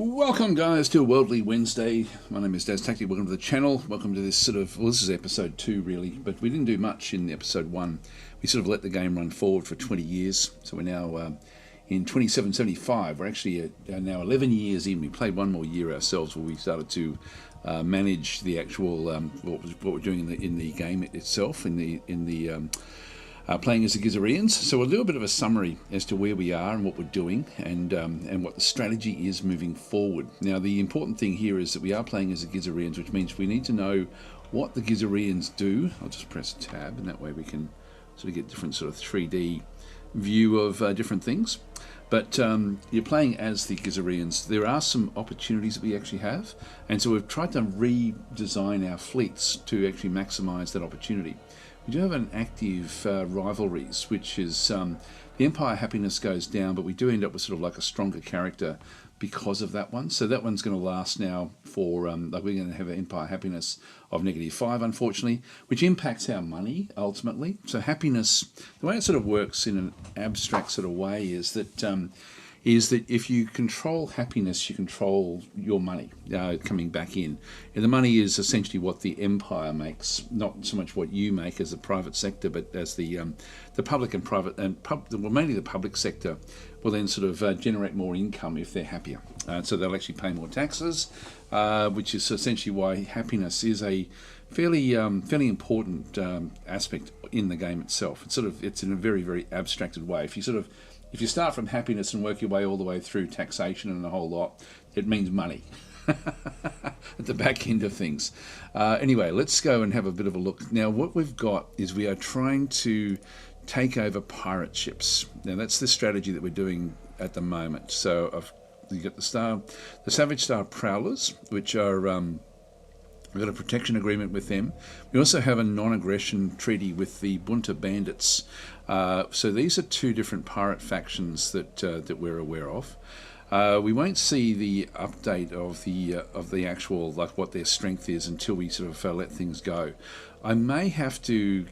Welcome guys to Worldly Wednesday. My name is DasTactic. Welcome to the channel. Welcome to this this is episode 2 really, but we didn't do much in episode 1. We sort of let the game run forward for 20 years. So we're now in 2775. We're actually now 11 years in. We played one more year ourselves where we started to manage the actual what we're doing in the game itself, playing as the Gizareans. So we'll do a bit of a summary as to where we are and what we're doing and what the strategy is moving forward. Now, the important thing here is that we are playing as the Gizareans, which means we need to know what the Gizareans do. I'll just press tab, and that way we can sort of get different sort of 3D view of different things. But you're playing as the Gizareans. There are some opportunities that we actually have, and so we've tried to redesign our fleets to actually maximize that opportunity. We do have an active rivalries, which is the Empire happiness goes down, but we do end up with sort of like a stronger character because of that one. So that one's going to last now for, like we're going to have an Empire happiness of -5, unfortunately, which impacts our money ultimately. So happiness, the way it sort of works in an abstract sort of way is that if you control happiness, you control your money coming back in. And the money is essentially what the empire makes, not so much what you make as the private sector, but as the public and private, well, mainly the public sector will then sort of generate more income if they're happier. So they'll actually pay more taxes, which is essentially why happiness is a fairly important aspect in the game itself. It's in a very, very abstracted way. If you start from happiness and work your way all the way through taxation and a whole lot, it means money at the back end of things. Anyway, let's go and have a bit of a look. Now, what we've got is we are trying to take over pirate ships. Now, that's the strategy that we're doing at the moment. So you got the Savage Star Prowlers, which are... we've got a protection agreement with them. We also have a non-aggression treaty with the Bunta Bandits. So these are two different pirate factions that we're aware of. We won't see the update of the actual, like what their strength is, until we sort of let things go. I may have to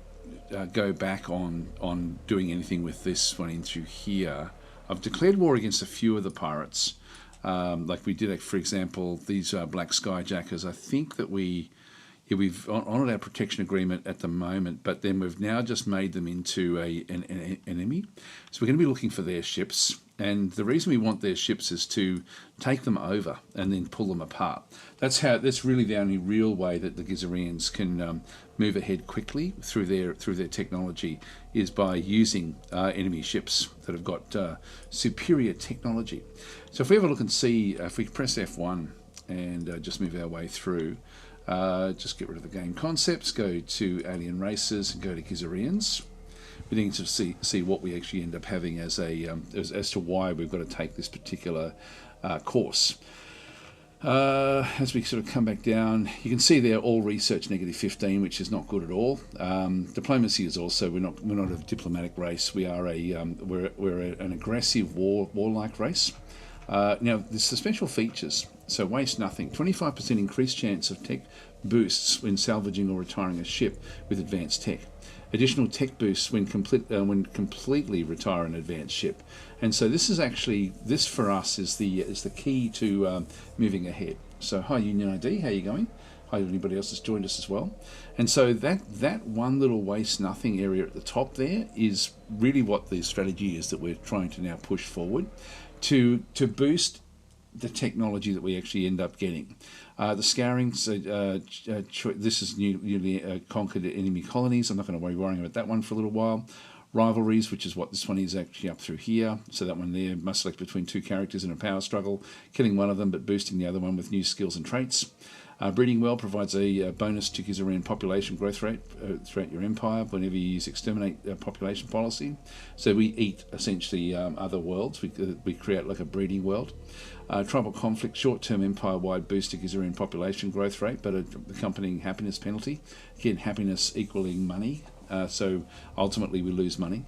go back on doing anything with this one into here. I've declared war against a few of the pirates. Like we did, for example, these Black Skyjackers. I think that we've honoured our protection agreement at the moment, but then we've now just made them into an enemy. So we're going to be looking for their ships, and the reason we want their ships is to take them over and then pull them apart. That's really the only real way that the Gizareans can move ahead quickly through their technology, is by using enemy ships that have got superior technology. So if we have a look and see, if we press F1 and just move our way through, just get rid of the game concepts, go to alien races and go to Gizareans. We need to see what we actually end up having as to why we've got to take this particular course. As we sort of come back down, you can see there all research -15, which is not good at all. Diplomacy is also, we're not a diplomatic race. We are we're an aggressive warlike race. Now, there's the special features. So waste nothing. 25% increased chance of tech boosts when salvaging or retiring a ship with advanced tech. Additional tech boosts when completely retire an advanced ship. And so this for us is the key to moving ahead. So hi Union ID, how are you going? Hi anybody else that's joined us as well. And so that one little waste nothing area at the top there is really what the strategy is that we're trying to now push forward to boost the technology that we actually end up getting. The scourings, this is newly conquered enemy colonies. I'm not going to be worrying about that one for a little while. Rivalries, which is what this one is actually up through here. So that one there must select between two characters in a power struggle, killing one of them but boosting the other one with new skills and traits. Breeding well provides a bonus to Gizarean population growth rate throughout your empire whenever you use exterminate population policy. So we eat essentially other worlds. We create like a breeding world. Tribal conflict, short-term empire-wide boost to Gizarean population growth rate, but accompanying happiness penalty. Again, happiness equaling money. So ultimately we lose money.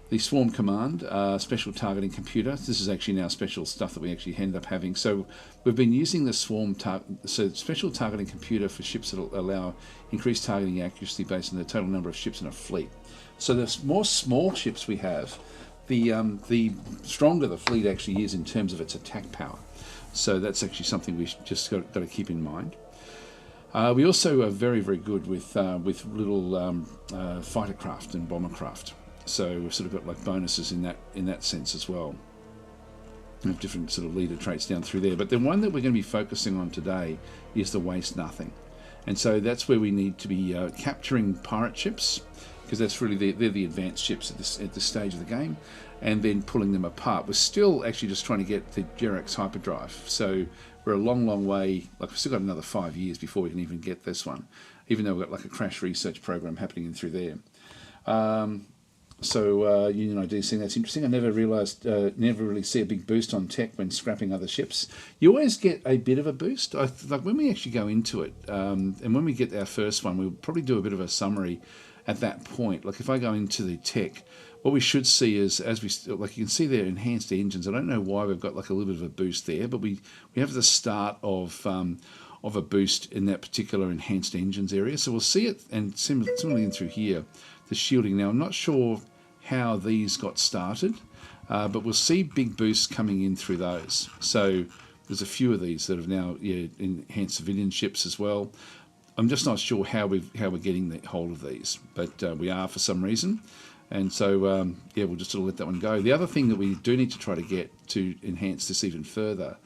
The Swarm Command, special targeting computer. This is actually now special stuff that we actually end up having. So we've been using the special targeting computer for ships that will allow increased targeting accuracy based on the total number of ships in a fleet. So the more small ships we have, the stronger the fleet actually is in terms of its attack power. So that's actually something we just got to keep in mind. We also are very, very good with little fighter craft and bomber craft. So we've sort of got like bonuses in that sense as well. We have different sort of leader traits down through there. But the one that we're going to be focusing on today is the waste nothing. And so that's where we need to be capturing pirate ships, because that's really they're the advanced ships at this stage of the game, and then pulling them apart. We're still actually just trying to get the Jerax hyperdrive. So we're a long, long way. Like, we've still got another 5 years before we can even get this one, even though we've got like a crash research program happening in through there. Union ID saying that's interesting. I never really see a big boost on tech when scrapping other ships. You always get a bit of a boost. Like when we actually go into it, and when we get our first one, we'll probably do a bit of a summary at that point. Like if I go into the tech, what we should see is, like you can see there, enhanced engines. I don't know why we've got like a little bit of a boost there, but we have the start of a boost in that particular enhanced engines area. So we'll see it, and similarly in through here, the shielding. Now I'm not sure how these got started, but we'll see big boosts coming in through those. So there's a few of these that have now enhanced civilian ships as well. I'm just not sure how we're getting the hold of these, but we are for some reason. And so, we'll just sort of let that one go. The other thing that we do need to try to get to enhance this even further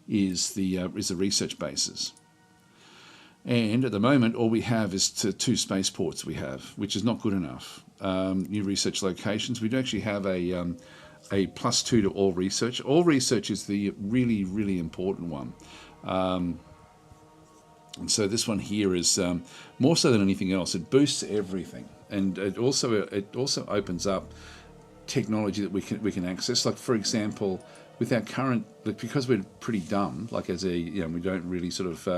is the research bases. And at the moment, all we have is 2 spaceports we have, which is not good enough. New research locations. We do actually have a +2 to all research. All research is the really, really important one. And so this one here is more so than anything else. It boosts everything, and it also opens up technology that we can access. Like for example, with our current, because we're pretty dumb, like we don't really sort of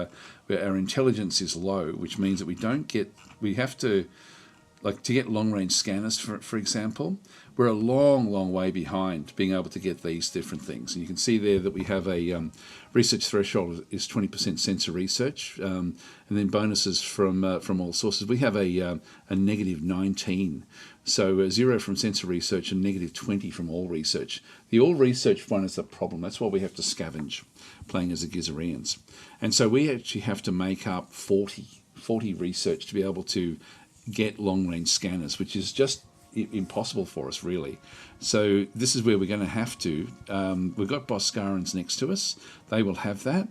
our intelligence is low, which means that we have to. Like to get long-range scanners, for example, we're a long, long way behind being able to get these different things. And you can see there that we have a research threshold is 20% sensor research, and then bonuses from all sources. We have a -19, so 0 from sensor research and -20 from all research. The all research one is the problem. That's why we have to scavenge, playing as a Gizareans. And so we actually have to make up 40 research to be able to get long-range scanners, which is just impossible for us, really. So this is where we're going to have to. We've got Boscarans next to us. They will have that.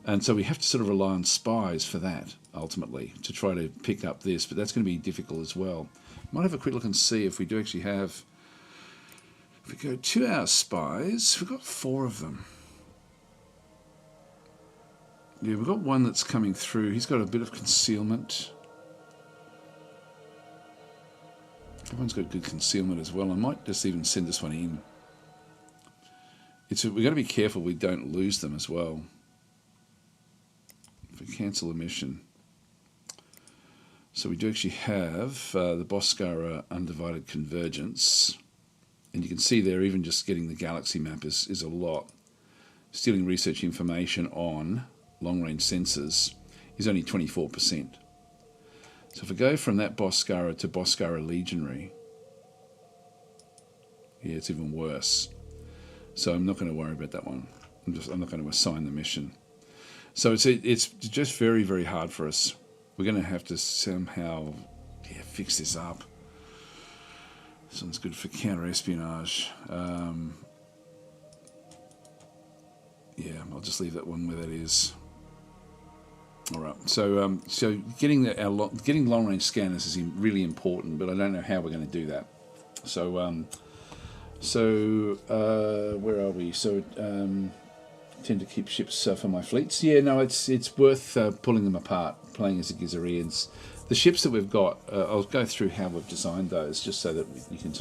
And so we have to sort of rely on spies for that, ultimately, to try to pick up this. But that's going to be difficult as well. Might have a quick look and see if we do actually have... If we go to our spies, we've got 4 of them. Yeah, we've got one that's coming through. He's got a bit of concealment. Everyone's got good concealment as well. I might just even send this one in. We've got to be careful we don't lose them as well. If we cancel a mission. So we do actually have the Boscara undivided convergence. And you can see there, even just getting the galaxy map is a lot. Stealing research information on long-range sensors is only 24%. So if I go from that Boscara to Boscara Legionary, yeah, it's even worse. So I'm not going to worry about that one. I'm not going to assign the mission. So it's just very, very hard for us. We're going to have to somehow fix this up. This one's good for counter-espionage. I'll just leave that one where that is. All right, so getting long-range scanners is really important, but I don't know how we're going to do that. So where are we? So tend to keep ships for my fleets. Yeah, no, it's worth pulling them apart, playing as a Gizareans. The ships that we've got, I'll go through how we've designed those, just so that we can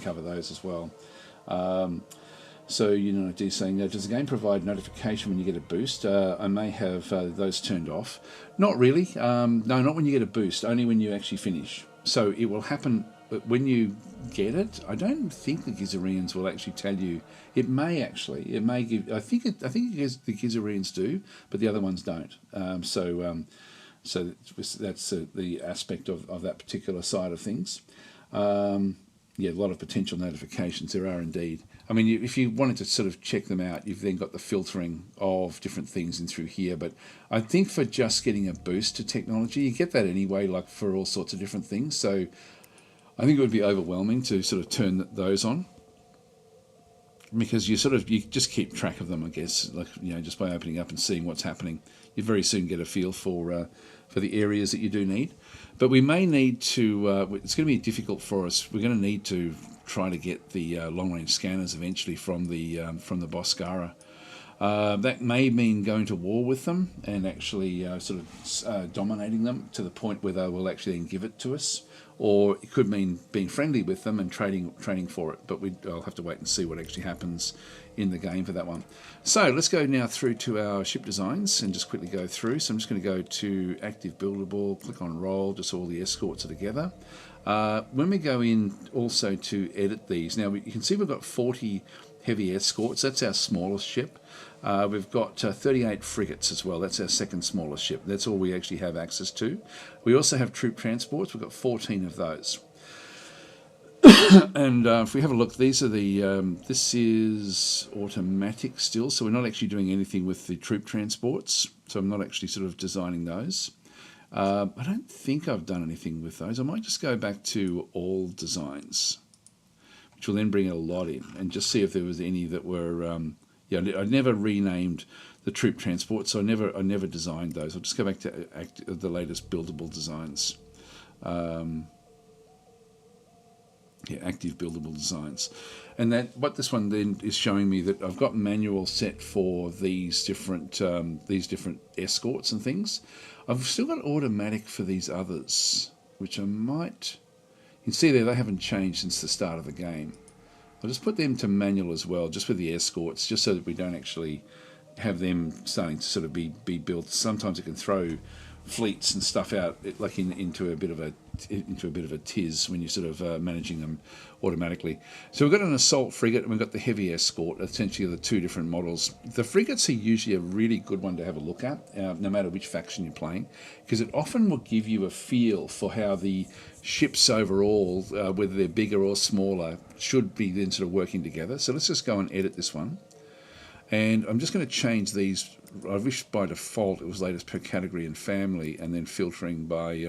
cover those as well. So ID saying, does the game provide notification when you get a boost? I may have those turned off. Not really. No, not when you get a boost. Only when you actually finish. So it will happen when you get it. I don't think the Gizareans will actually tell you. It may actually. It may give. I think the Gizareans do, but the other ones don't. So that's the aspect of that particular side of things. yeah, a lot of potential notifications. There are indeed. I mean, if you wanted to sort of check them out, you've then got the filtering of different things in through here. But I think for just getting a boost to technology, you get that anyway, like for all sorts of different things. So I think it would be overwhelming to sort of turn those on, because you just keep track of them, I guess, like, just by opening up and seeing what's happening. You very soon get a feel for the areas that you do need. But we may need to, it's going to be difficult for us. We're going to need to try to get the long-range scanners eventually from the Boscara. That may mean going to war with them and actually dominating them to the point where they will actually then give it to us. Or it could mean being friendly with them and trading for it. But I'll have to wait and see what actually happens in the game for that one. So let's go now through to our ship designs and just quickly go through. So I'm just going to go to active buildable, click on roll, just so all the escorts are together. When we go in also to edit these, now you can see we've got 40 heavy escorts. That's our smallest ship. We've got 38 frigates as well. That's our second smallest ship. That's all we actually have access to. We also have troop transports. We've got 14 of those. And if we have a look, these are this is automatic still, so we're not actually doing anything with the troop transports. So I'm not actually sort of designing those. I don't think I've done anything with those. I might just go back to all designs, which will then bring a lot in, and just see if there was any that were, I never renamed the troop transport, so I never designed those. I'll just go back to the latest buildable designs. Active buildable designs. And that what this one then is showing me, that I've got manual set for these different escorts and things. I've still got automatic for these others, which I might... You can see there they haven't changed since the start of the game. I'll just put them to manual as well, just with the escorts, just so that we don't actually have them starting to sort of be built. Sometimes it can throw fleets and stuff out like into a bit of a tiz when you're sort of managing them automatically. So we've got an assault frigate and we've got the heavy escort, essentially the two different models. The frigates are usually a really good one to have a look at, no matter which faction you're playing, because it often will give you a feel for how the ships overall, whether they're bigger or smaller, should be then sort of working together. So let's just go and edit this one. And I'm just going to change these. I wish by default it was latest per category and family, and then filtering by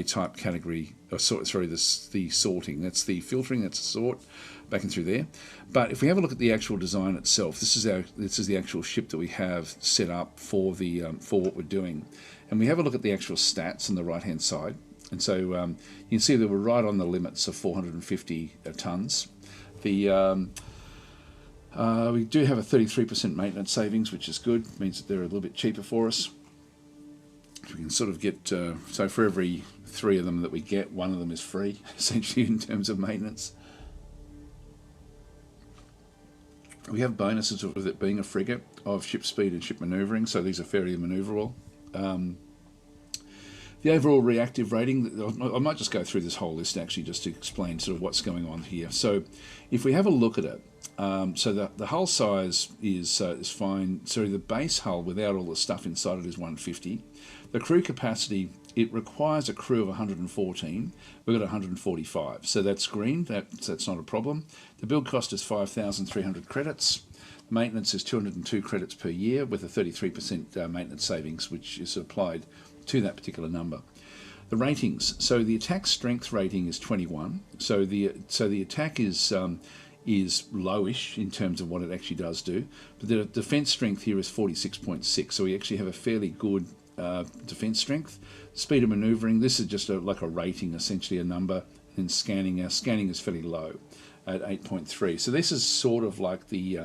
type category. The sorting. That's the filtering. That's the sort. Back and through there. But if we have a look at the actual design itself, this is the actual ship that we have set up for what we're doing, and we have a look at the actual stats on the right hand side. And so you can see that we're right on the limits of 450 tons. We do have a 33% maintenance savings, which is good. It means that they're a little bit cheaper for us. We can sort of get, so for every 3 of them that we get, 1 of them is free, essentially, in terms of maintenance. We have bonuses with it being a frigate of ship speed and ship manoeuvring, so these are fairly manoeuvrable. The overall reactive rating, I might just go through this whole list actually just to explain sort of what's going on here. So if we have a look at it, so the hull size is fine. So the base hull without all the stuff inside it is 150. The crew capacity, it requires a crew of 114. We've got 145. So that's green. That's not a problem. The build cost is 5,300 credits. Maintenance is 202 credits per year with a 33% maintenance savings, which is applied to that particular number. The ratings. So the attack strength rating is 21. So the attack is lowish in terms of what it actually does do. But the defense strength here is 46.6. So we actually have a fairly good defense strength. Speed of maneuvering. This is just like a rating, essentially a number. And scanning. Our scanning is fairly low at 8.3. So this is sort of like the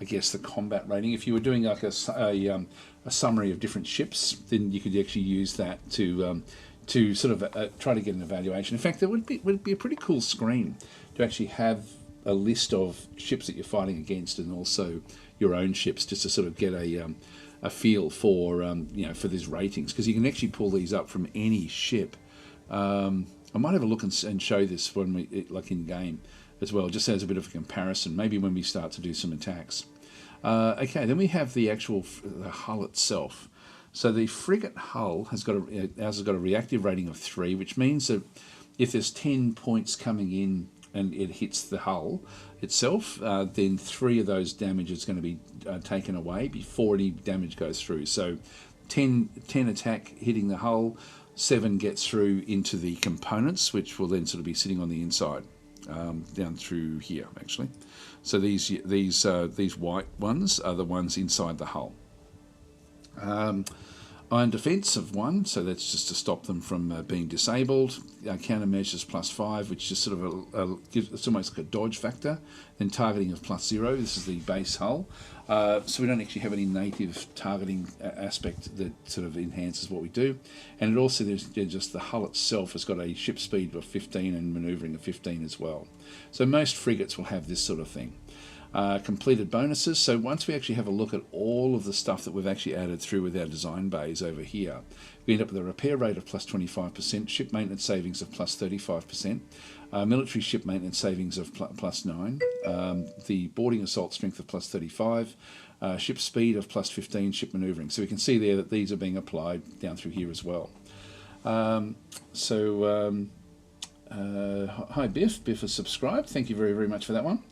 I guess the combat rating. If you were doing like a summary of different ships, then you could actually use that to sort of try to get an evaluation. In fact, it would be a pretty cool screen to actually have a list of ships that you're fighting against, and also your own ships, just to sort of get a feel for for these ratings, because you can actually pull these up from any ship. I might have a look and show this when we like in game as well, just as a bit of a comparison, maybe when we start to do some attacks. Okay, then we have the actual the hull itself. So the frigate hull has got a reactive rating of 3, which means that if there's 10 points coming in and it hits the hull itself, then 3 of those damage is going to be taken away before any damage goes through. So 10 attack hitting the hull, 7 gets through into the components, which will then sort of be sitting on the inside, down through here actually. So these white ones are the ones inside the hull. Iron defense of 1, so that's just to stop them from being disabled. Countermeasures +5, which just sort of gives, it's almost like a dodge factor. Then targeting of +0, this is the base hull. So we don't actually have any native targeting aspect that sort of enhances what we do. And it also, there's just the hull itself has got a ship speed of 15 and manoeuvring of 15 as well. So most frigates will have this sort of thing. Completed bonuses. So once we actually have a look at all of the stuff that we've actually added through with our design bays over here, we end up with a repair rate of +25%, ship maintenance savings of +35%, military ship maintenance savings of +9, the boarding assault strength of +35, ship speed of +15, ship manoeuvring. So we can see there that these are being applied down through here as well. Hi Biff. Biff has subscribed. Thank you very, very much for that one.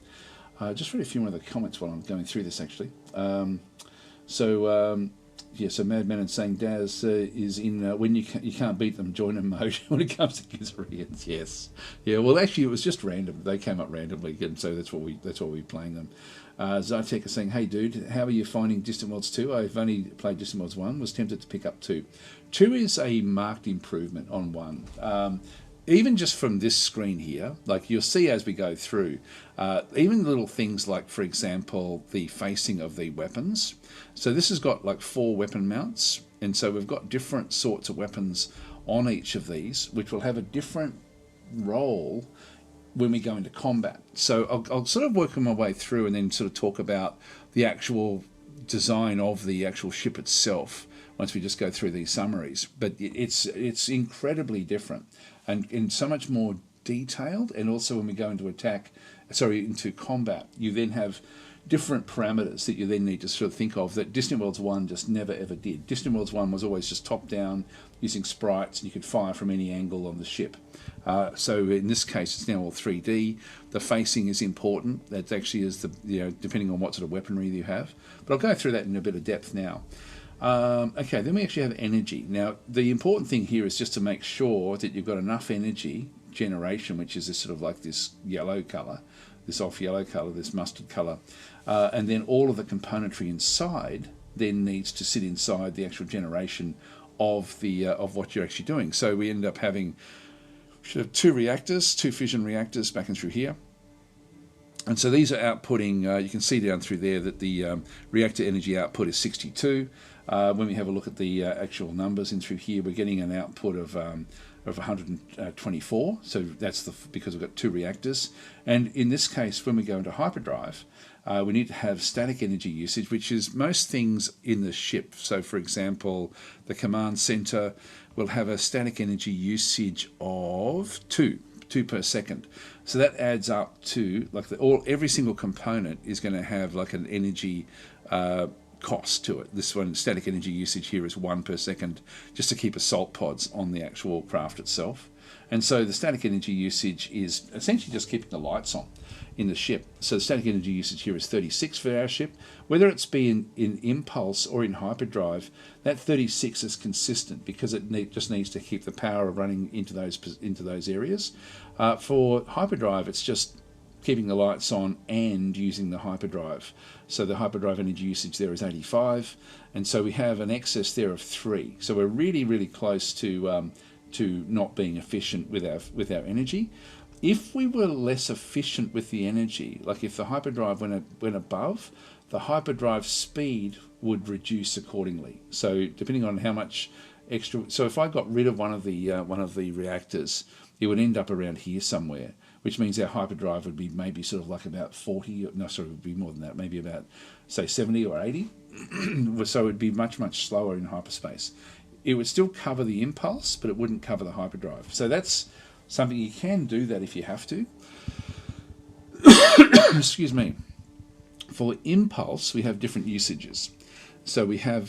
Just read a few more of the comments while I'm going through this actually. So Madman and saying Daz is in when you can't beat them, join them mode when it comes to Gizarians. Yes, yeah. Well, actually, it was just random. They came up randomly, and so that's what we're playing them. Zytek is saying, hey dude, how are you finding Distant Worlds 2? I've only played Distant Worlds 1. Was tempted to pick up 2. 2 is a marked improvement on 1. Even just from this screen here, like you'll see as we go through, even little things like, for example, the facing of the weapons. So this has got like 4 weapon mounts, and so we've got different sorts of weapons on each of these, which will have a different role when we go into combat. So I'll sort of work my way through and then sort of talk about the actual design of the actual ship itself once we just go through these summaries. But it's incredibly different and so much more detailed. And also when we go into into combat, you then have different parameters that you then need to sort of think of that Distant Worlds 1 just never ever did. Distant Worlds 1 was always just top down using sprites, and you could fire from any angle on the ship. So in this case it's now all 3D. The facing is important. That actually is depending on what sort of weaponry you have. But I'll go through that in a bit of depth now. Okay, then we actually have energy. Now, the important thing here is just to make sure that you've got enough energy generation, which is this sort of like this yellow colour, this off yellow colour, this mustard colour, and then all of the componentry inside then needs to sit inside the actual generation of the of what you're actually doing. So we end up having 2 reactors, 2 fission reactors back and through here. And so these are outputting, you can see down through there that the reactor energy output is 62. When we have a look at the actual numbers in through here, we're getting an output of 124. So that's because we've got 2 reactors. And in this case, when we go into hyperdrive, we need to have static energy usage, which is most things in the ship. So for example, the command center will have a static energy usage of 2 per second. So that adds up to like every single component is going to have like an energy cost to it. This one, static energy usage here is 1 per second, just to keep assault pods on the actual craft itself. And so the static energy usage is essentially just keeping the lights on in the ship. So the static energy usage here is 36 for our ship. Whether it's be in impulse or in hyperdrive, that 36 is consistent because it just needs to keep the power running into those areas. For hyperdrive, it's just keeping the lights on and using the hyperdrive. So the hyperdrive energy usage there is 85, and so we have an excess there of 3. So we're really, really close to not being efficient with our energy. If we were less efficient with the energy, like if the hyperdrive went above, the hyperdrive speed would reduce accordingly. So depending on how much extra, so if I got rid of one of the reactors, it would end up around here somewhere, which means our hyperdrive would be maybe sort of like about 40, no, sorry, it would be more than that, maybe about, say, 70 or 80. So it would be much, much slower in hyperspace. It would still cover the impulse, but it wouldn't cover the hyperdrive. So that's something you can do that if you have to. Excuse me. For impulse, we have different usages. So we have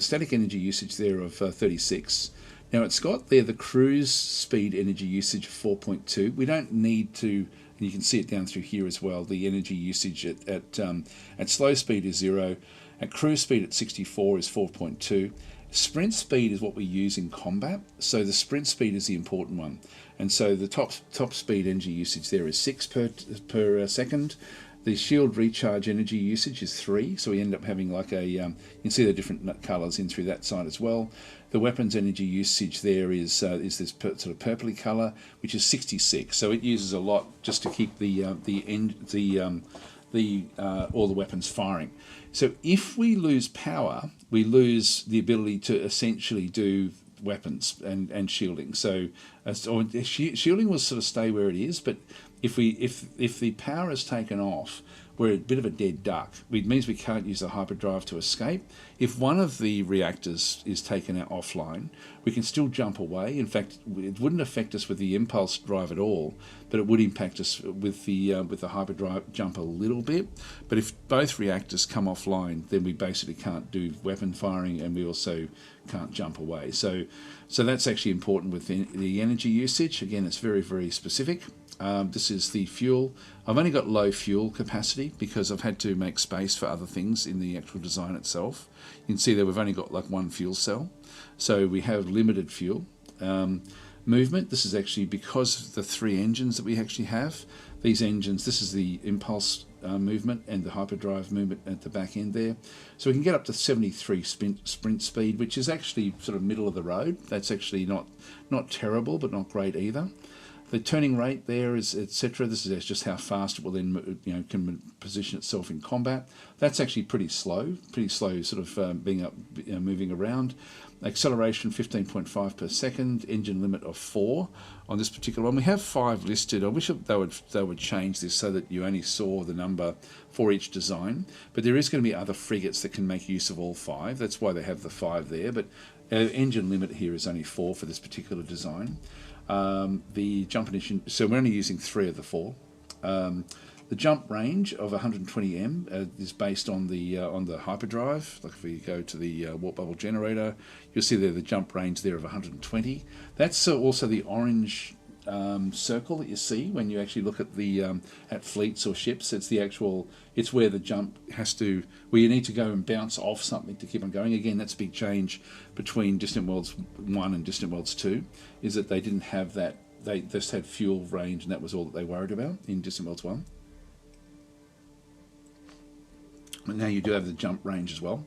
static energy usage there of 36. Now it's got there the cruise speed energy usage of 4.2. We don't need to And you can see it down through here as well. The energy usage at slow speed is 0. At cruise speed at 64 is 4.2. Sprint speed is what we use in combat. So the sprint speed is the important one. And so the top speed energy usage there is 6 per second. The shield recharge energy usage is 3, so we end up having like a, you can see the different colours in through that side as well. The weapons energy usage there is this sort of purpley colour, which is 66. So it uses a lot just to keep all the weapons firing. So if we lose power, we lose the ability to essentially do weapons and shielding. So shielding will sort of stay where it is, but if the power is taken off, we're a bit of a dead duck. It means we can't use the hyperdrive to escape. If one of the reactors is taken out offline, we can still jump away. In fact, it wouldn't affect us with the impulse drive at all, but it would impact us with the hyperdrive jump a little bit. But if both reactors come offline, then we basically can't do weapon firing, and we also can't jump away. So that's actually important with the energy usage. Again, it's very, very specific. This is the fuel. I've only got low fuel capacity because I've had to make space for other things in the actual design itself. You can see that we've only got like one fuel cell, so we have limited fuel. Movement, this is actually because of the 3 engines that we actually have. These engines, this is the impulse movement and the hyperdrive movement at the back end there. So we can get up to 73 sprint speed, which is actually sort of middle of the road. That's actually not terrible, but not great either. The turning rate there is etc. This is just how fast it will then can position itself in combat. That's actually pretty slow sort of moving around. Acceleration 15.5 per second. Engine limit of 4 on this particular one. We have 5 listed. I wish they would change this so that you only saw the number for each design. But there is going to be other frigates that can make use of all 5. That's why they have the 5 there. But engine limit here is only 4 for this particular design. The jump initiation, so we're only using 3 of the 4. The jump range of 120 m is based on the hyperdrive. Like if we go to the warp bubble generator, you'll see there the jump range there of 120. That's also the orange circle that you see when you actually look at the at fleets or ships. It's where the jump where you need to go and bounce off something to keep on going. Again, that's a big change between Distant Worlds 1 and Distant Worlds 2, is that they didn't have that. They just had fuel range, and that was all that they worried about in Distant Worlds 1. But now you do have the jump range as well.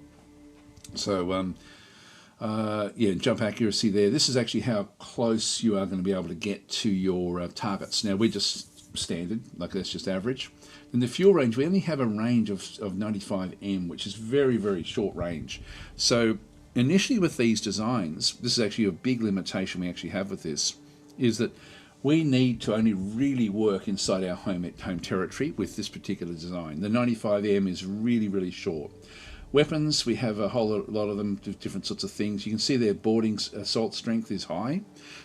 So jump accuracy there. This is actually how close you are going to be able to get to your targets. Now we're just standard, like that's just average. In the fuel range, we only have a range of 95 m, which is very, very short range. So initially with these designs, this is actually a big limitation we actually have with this, is that we need to only really work inside our home territory with this particular design. The 95 m is really, really short. Weapons, we have a whole lot of them, different sorts of things. You can see their boarding assault strength is high.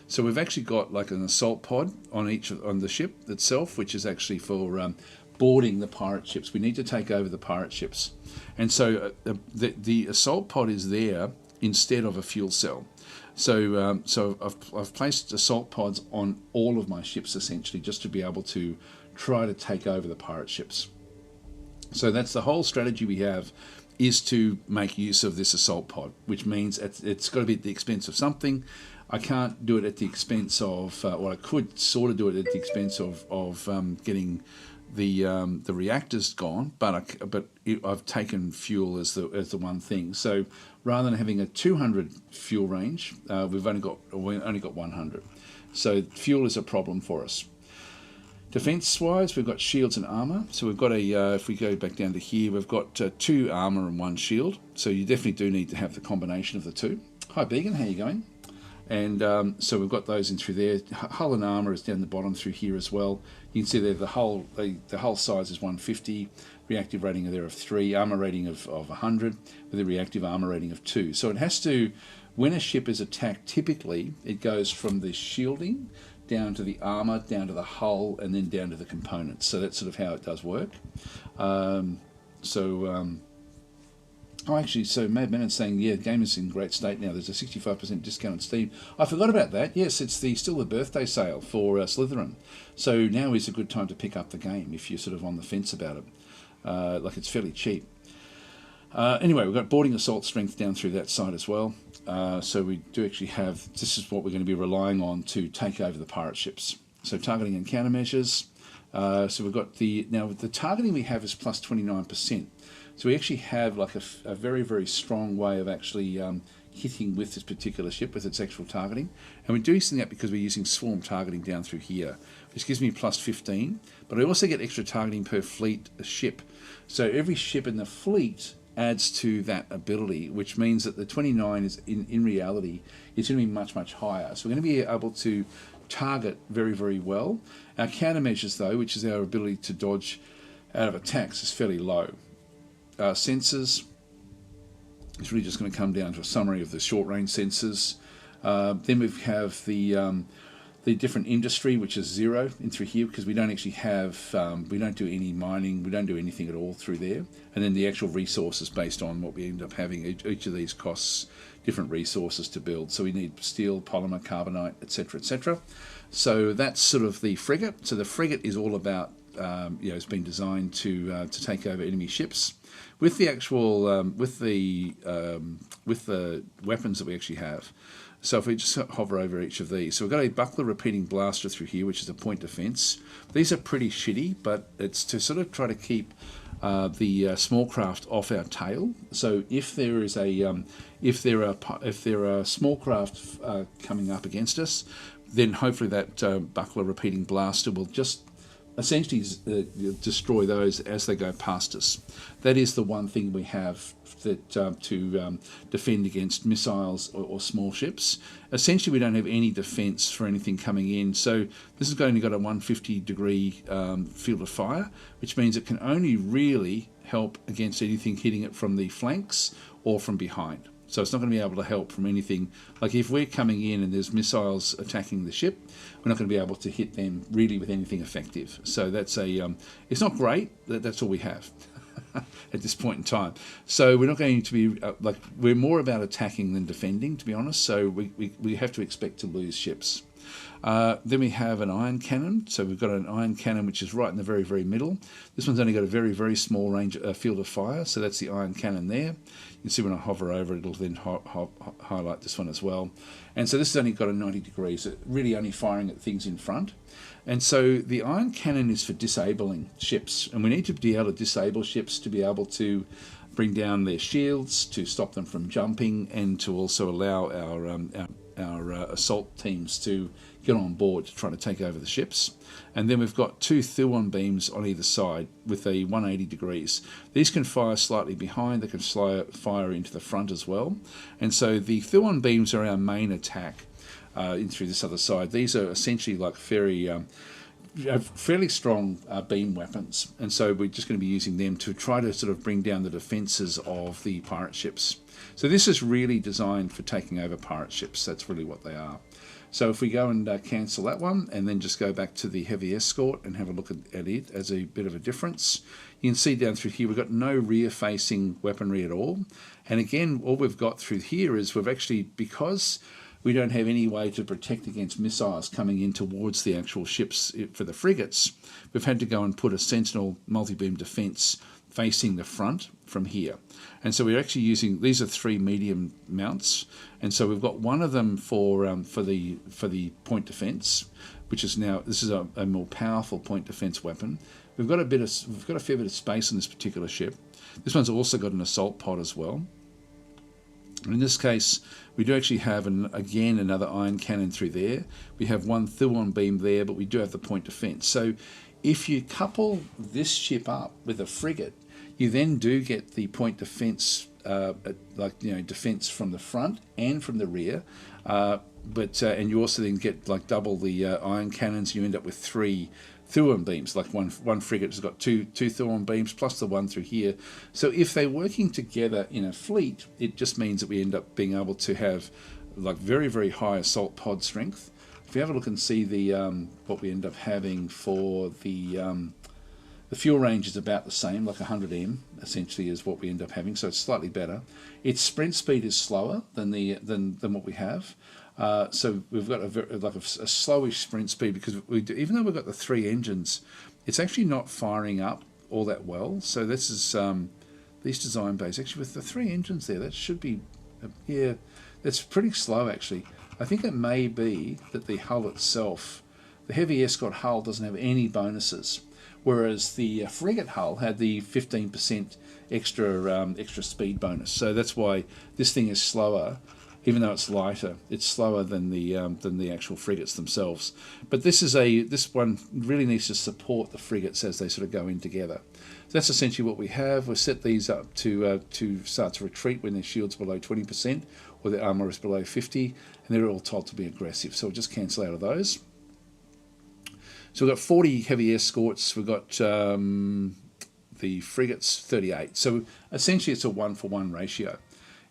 So we've actually got like an assault pod on the ship itself, which is actually for boarding the pirate ships. We need to take over the pirate ships. And so the assault pod is there instead of a fuel cell. So I've placed assault pods on all of my ships essentially, just to be able to try to take over the pirate ships. So that's the whole strategy we have, is to make use of this assault pod, which means it's got to be at the expense of something. I can't do it at the expense of, or I could sort of do it at the expense of getting the reactors gone, but I've taken fuel as the one thing. So rather than having a 200 fuel range, we've only got 100. So fuel is a problem for us. Defense-wise, we've got shields and armor. So we've got if we go back down to here, we've got 2 armor and 1 shield. So you definitely do need to have the combination of the 2. Hi, Began, how are you going? And so we've got those in through there. Hull and armor is down the bottom through here as well. You can see there the hull size is 150, reactive rating there of 3, armor rating of 100, with a reactive armor rating of 2. So it has to, when a ship is attacked, typically it goes from the shielding down to the armor, down to the hull, and then down to the components. So that's sort of how it does work. Oh, actually, so Mad Men is saying, yeah, the game is in great state now. There's a 65% discount on Steam. I forgot about that. Yes, it's still the birthday sale for Slytherin. So now is a good time to pick up the game if you're sort of on the fence about it. Like, it's fairly cheap. Anyway, we've got boarding assault strength down through that side as well. So we do actually have, this is what we're going to be relying on to take over the pirate ships. So targeting and countermeasures. So we've got now the targeting we have is plus 29%. So we actually have like a very, very strong way of actually hitting with this particular ship with its actual targeting. And we're doing that because we're using swarm targeting down through here, which gives me plus 15. But I also get extra targeting per fleet ship. So every ship in the fleet adds to that ability, which means that the 29 is in reality, it's going to be much, much higher. So we're going to be able to target very, very well. Our countermeasures, though, which is our ability to dodge out of attacks, is fairly low. Sensors, it's really just going to come down to a summary of the short-range sensors. Then we have the different industry, which is 0 in through here, because we don't actually have, we don't do any mining, we don't do anything at all through there. And then the actual resources based on what we end up having. Each of these costs different resources to build. So we need steel, polymer, carbonite, etc., etc. So that's sort of the frigate. So the frigate is all about, it's been designed to take over enemy ships. With the actual, with the weapons that we actually have. So if we just hover over each of these. So we've got a buckler repeating blaster through here, which is a point defense. These are pretty shitty, but it's to sort of try to keep the small craft off our tail. So if there is a, if there are small craft coming up against us, then hopefully that buckler repeating blaster will just essentially destroy those as they go past us. That is the one thing we have that to defend against missiles or small ships. Essentially, we don't have any defence for anything coming in. So this has only got a 150-degree field of fire, which means it can only really help against anything hitting it from the flanks or from behind. So it's not going to be able to help from anything. Like if we're coming in and there's missiles attacking the ship, we're not going to be able to hit them really with anything effective. So that's it's not great. That's all we have at this point in time. So we're not going to be, we're more about attacking than defending, to be honest. So we have to expect to lose ships. Then we have an iron cannon. So we've got an iron cannon which is right in the very, very middle. This one's only got a very, very small range field of fire. So that's the iron cannon there. You can see when I hover over it, it'll then highlight this one as well. And so this has only got a 90 degrees, so really only firing at things in front. And so the iron cannon is for disabling ships. And we need to be able to disable ships to be able to bring down their shields, to stop them from jumping, and to also allow our assault teams to get on board to try to take over the ships. And then we've got 2 Thuon beams on either side with a 180 degrees. These can fire slightly behind, they can fire into the front as well. And so the Thuon beams are our main attack in through this other side. These are essentially like fairly strong beam weapons. And so we're just going to be using them to try to sort of bring down the defences of the pirate ships. So this is really designed for taking over pirate ships. That's really what they are. So if we go and cancel that one and then just go back to the heavy escort and have a look at it as a bit of a difference, you can see down through here we've got no rear-facing weaponry at all. And again, all we've got through here is we've actually, because we don't have any way to protect against missiles coming in towards the actual ships for the frigates, we've had to go and put a sentinel multi-beam defence facing the front from here. And so we're actually using, these are 3 medium mounts, and so we've got one of them for the point defence, which is now, this is a more powerful point defence weapon. We've got a fair bit of space on this particular ship. This one's also got an assault pod as well. And in this case, we do actually have, again, another iron cannon through there. We have 1 Thuon beam there, but we do have the point defence. So if you couple this ship up with a frigate, you then do get the point defence, defence from the front and from the rear. And you also then get like double the iron cannons. You end up with 3 Thuon beams. Like one frigate has got two Thuon beams plus the one through here. So if they're working together in a fleet, it just means that we end up being able to have like very, very high assault pod strength. If you have a look and see the what we end up having for the The fuel range is about the same, like 100 m essentially is what we end up having, so it's slightly better. Its sprint speed is slower than what we have. So we've got a slowish sprint speed because even though we've got the 3 engines, it's actually not firing up all that well. So this is these design bays actually with the 3 engines there. That should be yeah, that's pretty slow actually. I think it may be that the hull itself, the heavy escort hull, doesn't have any bonuses, whereas the frigate hull had the 15% extra speed bonus. So that's why this thing is slower. Even though it's lighter, it's slower than the actual frigates themselves. But this one really needs to support the frigates as they sort of go in together. So that's essentially what we have. We've set these up to start to retreat when their shield's below 20% or their armour is below 50, and they're all told to be aggressive. So we'll just cancel out of those. So we've got 40 heavy escorts. We've got the frigates 38. So essentially it's a 1-for-1 ratio.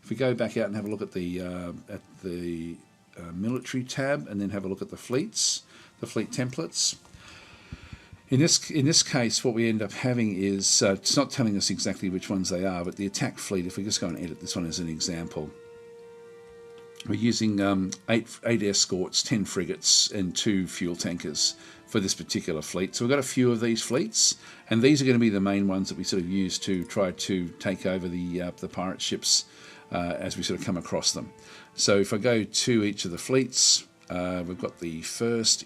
If we go back out and have a look at the military tab, and then have a look at the fleets, the fleet templates. In this case, what we end up having is it's not telling us exactly which ones they are, but the attack fleet. If we just go and edit this one as an example, we're using 8 escorts, 10 frigates, and 2 fuel tankers for this particular fleet. So we've got a few of these fleets, and these are going to be the main ones that we sort of use to try to take over the pirate ships. As we sort of come across them. So if I go to each of the fleets, we've got the first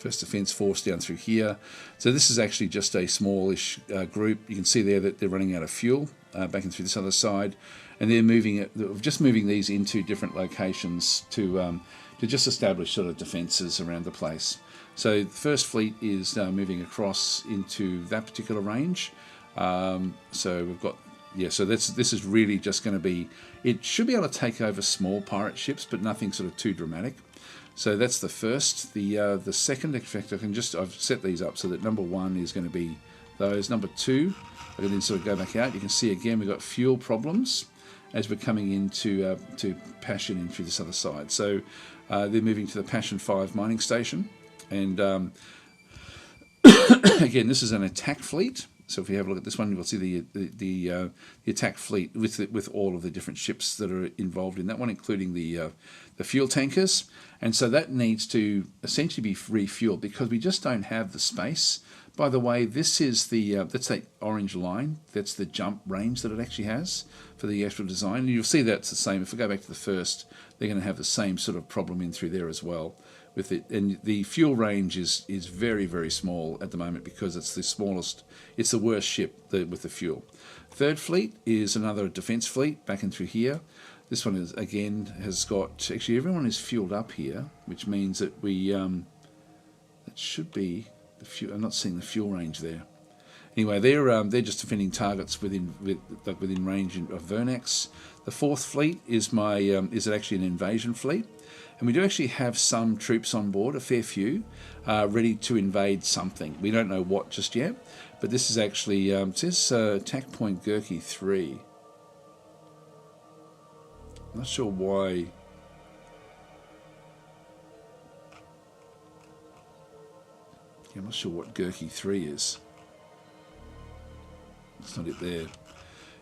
Defence Force down through here. So this is actually just a smallish group. You can see there that they're running out of fuel back and through this other side, and they're moving these into different locations to just establish sort of defences around the place. So the first fleet is moving across into that particular range. So we've got. Yeah, so this is really just going to be, it should be able to take over small pirate ships, but nothing sort of too dramatic. So that's the first. The second, in fact, I've set these up so that number 1 is going to be those. Number 2, I can then sort of go back out. You can see again we've got fuel problems as we're coming into to Passion in through this other side. So they're moving to the Passion 5 mining station, and again this is an attack fleet. So if we have a look at this one, we'll see the attack fleet with all of the different ships that are involved in that one, including the fuel tankers. And so that needs to essentially be refueled because we just don't have the space. By the way, this is that's that orange line. That's the jump range that it actually has for the actual design. And you'll see that's the same. If we go back to the first, they're going to have the same sort of problem in through there as well with it. And the fuel range is very, very small at the moment because it's the smallest, it's the worst ship with the fuel. Third fleet is another defence fleet back in through here. This one is again has got, actually everyone is fueled up here, which means that we that should be the fuel. I'm not seeing the fuel range there. Anyway, they're just defending targets within range of Vernax. The fourth fleet is is actually an invasion fleet, and we do actually have some troops on board, a fair few, ready to invade something. We don't know what just yet, but this is actually it says attack point Gurkha 3. I'm not sure why. Yeah, I'm not sure what Gurkha 3 is. It's not it there.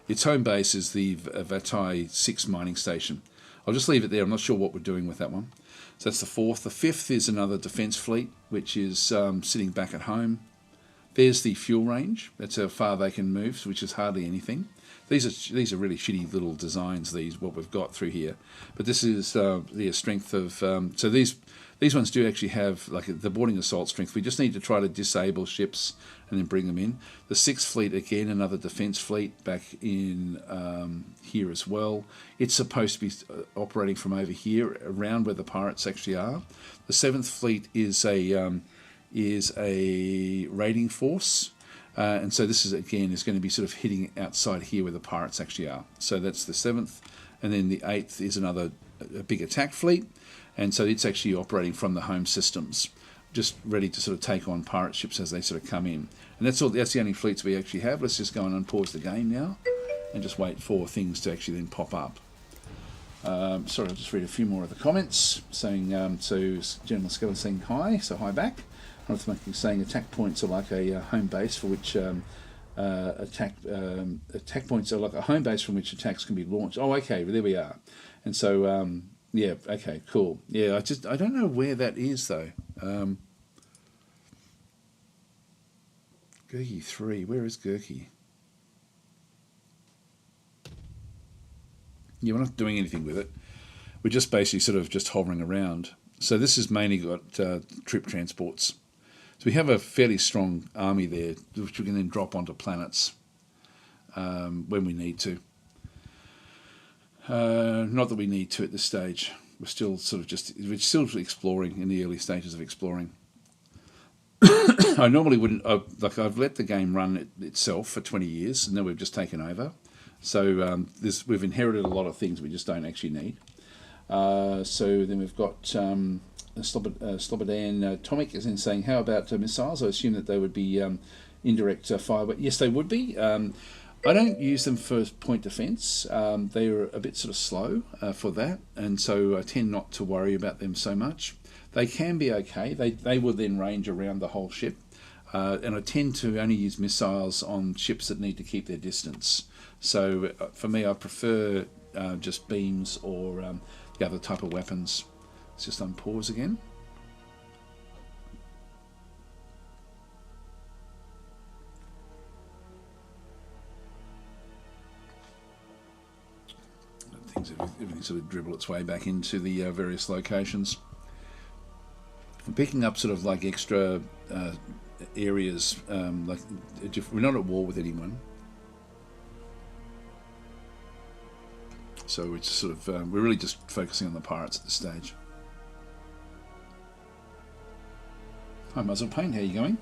Its home base is the Vatai 6 mining station. I'll just leave it there. I'm not sure what we're doing with that one. So that's the fourth. The fifth is another defence fleet, which is sitting back at home. There's the fuel range. That's how far they can move, which is hardly anything. These are really shitty little designs. What we've got through here, but this is the strength of. So these ones do actually have like the boarding assault strength. We just need to try to disable ships and then bring them in. The sixth fleet, again, another defence fleet back in here as well. It's supposed to be operating from over here, around where the pirates actually are. The seventh fleet is a raiding force. And so this is going to be sort of hitting outside here where the pirates actually are. So that's the seventh. And then the eighth is a big attack fleet. And so it's actually operating from the home systems, just ready to sort of take on pirate ships as they sort of come in. And that's the only fleets we actually have. Let's just go and unpause the game now and just wait for things to actually then pop up. Sorry, I'll just read a few more of the comments saying, so General Skeleton saying hi, so hi back. saying attack points are like a home base for which attack points are like a home base from which attacks can be launched. Oh, okay, well, there we are. And so yeah, okay, cool. Yeah, I don't know where that is though. Gurkey 3, where is Gurkey? Yeah, we're not doing anything with it. We're just basically sort of just hovering around. So this has mainly got troop transports. So we have a fairly strong army there, which we can then drop onto planets when we need to. Not that we need to at this stage. We're still we're still exploring, in the early stages of exploring. I normally wouldn't, I've let the game run itself for 20 years, and then we've just taken over. So we've inherited a lot of things we just don't actually need. So then we've got Slobodan Tomic is in saying, how about missiles? I assume that they would be indirect fire, but yes, they would be. I don't use them for point defence. They're a bit sort of slow for that, and so I tend not to worry about them so much. They can be okay. They will then range around the whole ship, and I tend to only use missiles on ships that need to keep their distance. So for me, I prefer just beams or the other type of weapons. Let's just unpause again. Everything sort of dribble its way back into the various locations. I'm picking up sort of like extra areas. Like we're not at war with anyone, so it's sort of we're really just focusing on the pirates at this stage. Hi Muzzle Pain, how are you going?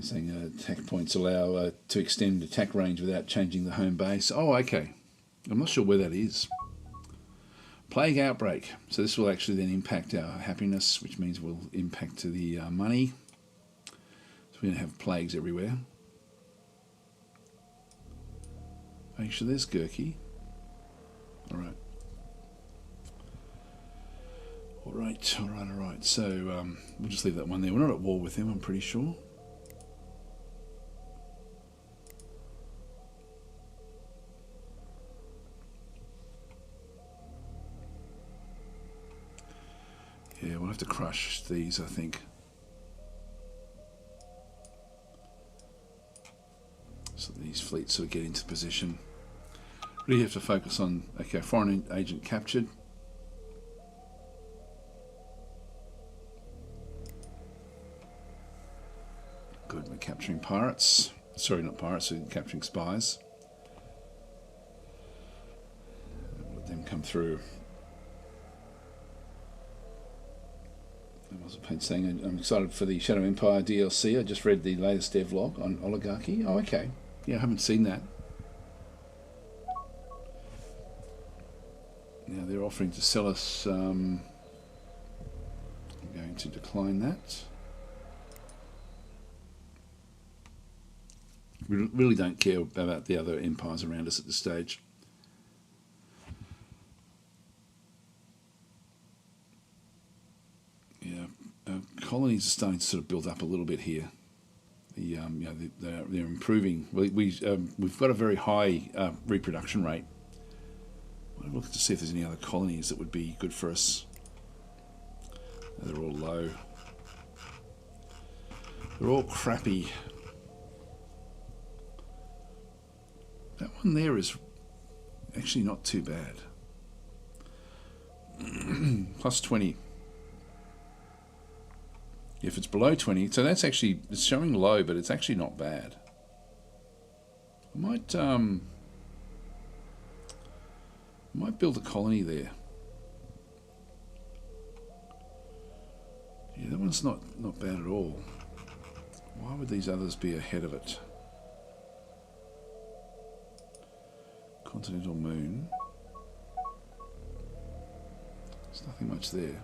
Saying attack points allow to extend attack range without changing the home base. Oh, okay. I'm not sure where that is. Plague outbreak. So this will actually then impact our happiness, which means we'll impact to the money. So we're going to have plagues everywhere. Actually, there's Gurkey. All right. All right. So we'll just leave that one there. We're not at war with him, I'm pretty sure. Yeah, we'll have to crush these, I think. So these fleets sort of get into position. Really have to focus on, okay, foreign agent captured. Good, we're capturing pirates. Sorry, not pirates, we're capturing spies. Let them come through. Saying I'm excited for the Shadow Empire DLC. I just read the latest devlog on oligarchy. Oh, okay. Yeah, I haven't seen that. Now they're offering to sell us. I'm going to decline that. We really don't care about the other empires around us at this stage. Yeah, colonies are starting to sort of build up a little bit here. They're improving. We've got a very high reproduction rate. I'll look to see if there's any other colonies that would be good for us. They're all low. They're all crappy. That one there is actually not too bad. Plus 20. If it's below 20, so that's actually, it's showing low, but it's actually not bad. I might build a colony there. Yeah, that one's not bad at all. Why would these others be ahead of it? Continental moon. There's nothing much there.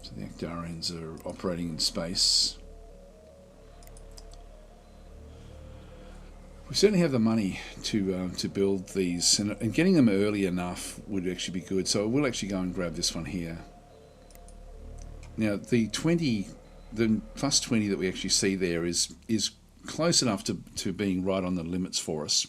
So the Actarians are operating in space. We certainly have the money to build these, and getting them early enough would actually be good. So we'll actually go and grab this one here. Now the plus 20 that we actually see there is close enough to being right on the limits for us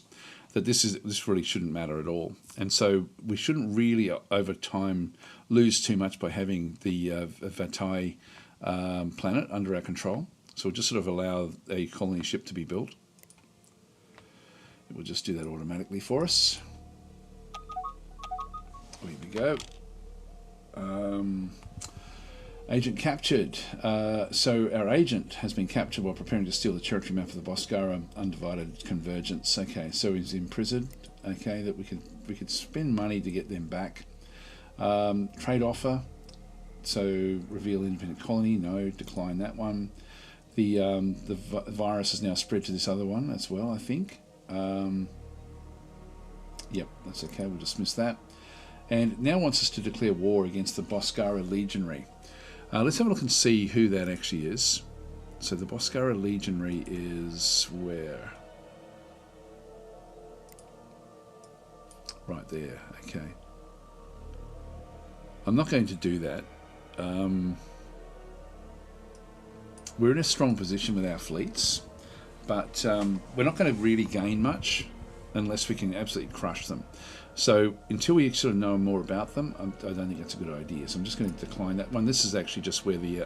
that this really shouldn't matter at all. And so we shouldn't really over time lose too much by having the Vatai planet under our control. So we'll just sort of allow a colony ship to be built. It will just do that automatically for us. Here we go. Agent captured. So our agent has been captured while preparing to steal the territory map of the Boscara undivided convergence. Okay, so he's imprisoned. Okay, that we could spend money to get them back. Trade offer. So reveal independent colony. No, decline that one. The virus has now spread to this other one as well, I think. Yep, that's okay. We'll dismiss that. And now wants us to declare war against the Boscara Legionary. Let's have a look and see who that actually is. So the Boscara Legionary is where? Right there, okay. I'm not going to do that. We're in a strong position with our fleets, but we're not going to really gain much unless we can absolutely crush them. So until we sort of know more about them, I don't think that's a good idea. So I'm just going to decline that one. This is actually just where the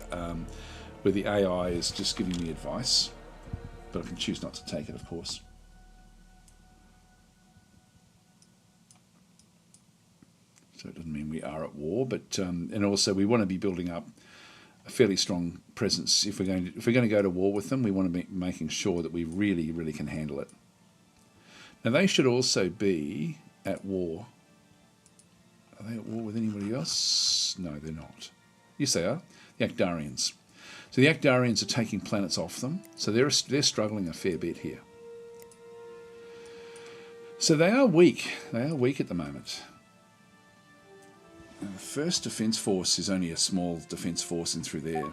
AI is just giving me advice, but I can choose not to take it, of course. So it doesn't mean we are at war, but and also we want to be building up a fairly strong presence. If we're going to go to war with them, we want to be making sure that we really can handle it. Now they should also be at war. Are they at war with anybody else? No, they're not. Yes, they are. The Actarians. So the Actarians are taking planets off them. So they're struggling a fair bit here. So they are weak. They are weak at the moment. And the first defence force is only a small defence force in through there.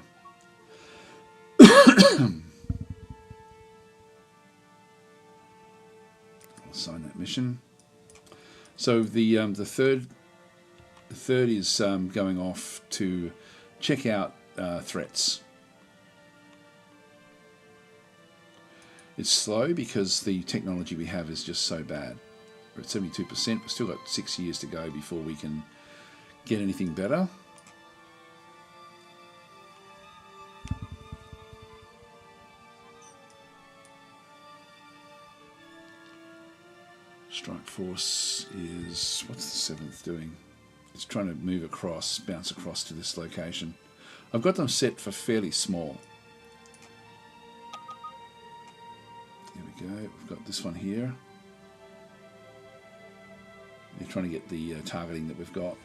I'll sign that mission. So the third is going off to check out threats. It's slow because the technology we have is just so bad. We're at 72%. We've still got 6 years to go before we can get anything better. Strike force is, what's the 7th doing? It's trying to move across, bounce across to this location. I've got them set for fairly small. There we go. We've got this one here. They're trying to get the targeting that we've got.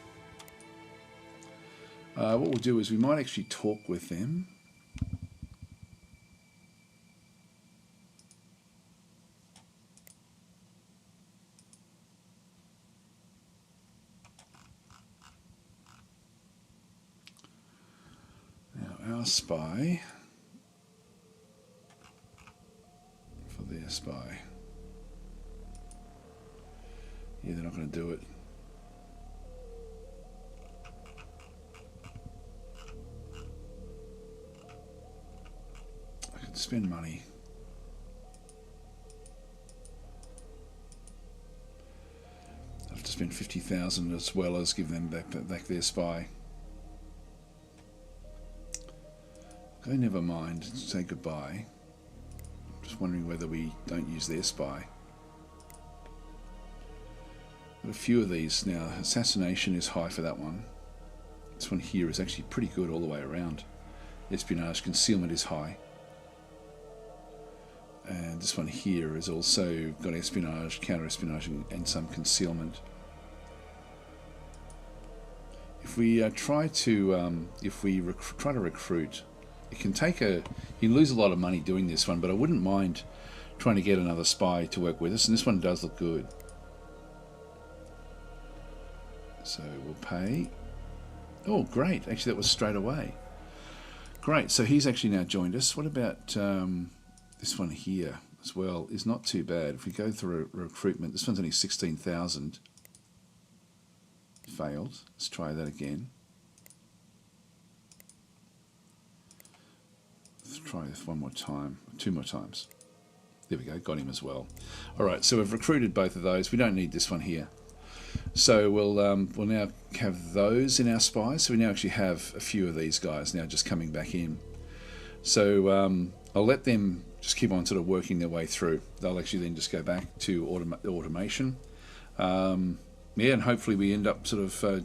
What we'll do is we might actually talk with them. Now our spy for their spy. Yeah, they're not going to do it. Spend money. I have to spend 50,000 as well as give them back their spy. Okay, never mind. Say goodbye. Just wondering whether we don't use their spy. Got a few of these now. Assassination is high for that one. This one here is actually pretty good all the way around. Espionage, concealment is high. And this one here is also got espionage, counter-espionage, and some concealment. If we try to recruit, it can take you lose a lot of money doing this one, but I wouldn't mind trying to get another spy to work with us, and this one does look good. So we'll pay. Oh, great! Actually, that was straight away. Great. So he's actually now joined us. What about? This one here, as well is not too bad. If we go through a recruitment, this one's only 16,000. Failed. Let's try that again. Let's try this one more time, 2 more times. There we go, got him as well. All right, so we've recruited both of those. We don't need this one here. So we'll now have those in our spies. So we now actually have a few of these guys now just coming back in. So I'll let them just keep on sort of working their way through. They'll actually then just go back to automation. Yeah, and hopefully we end up sort of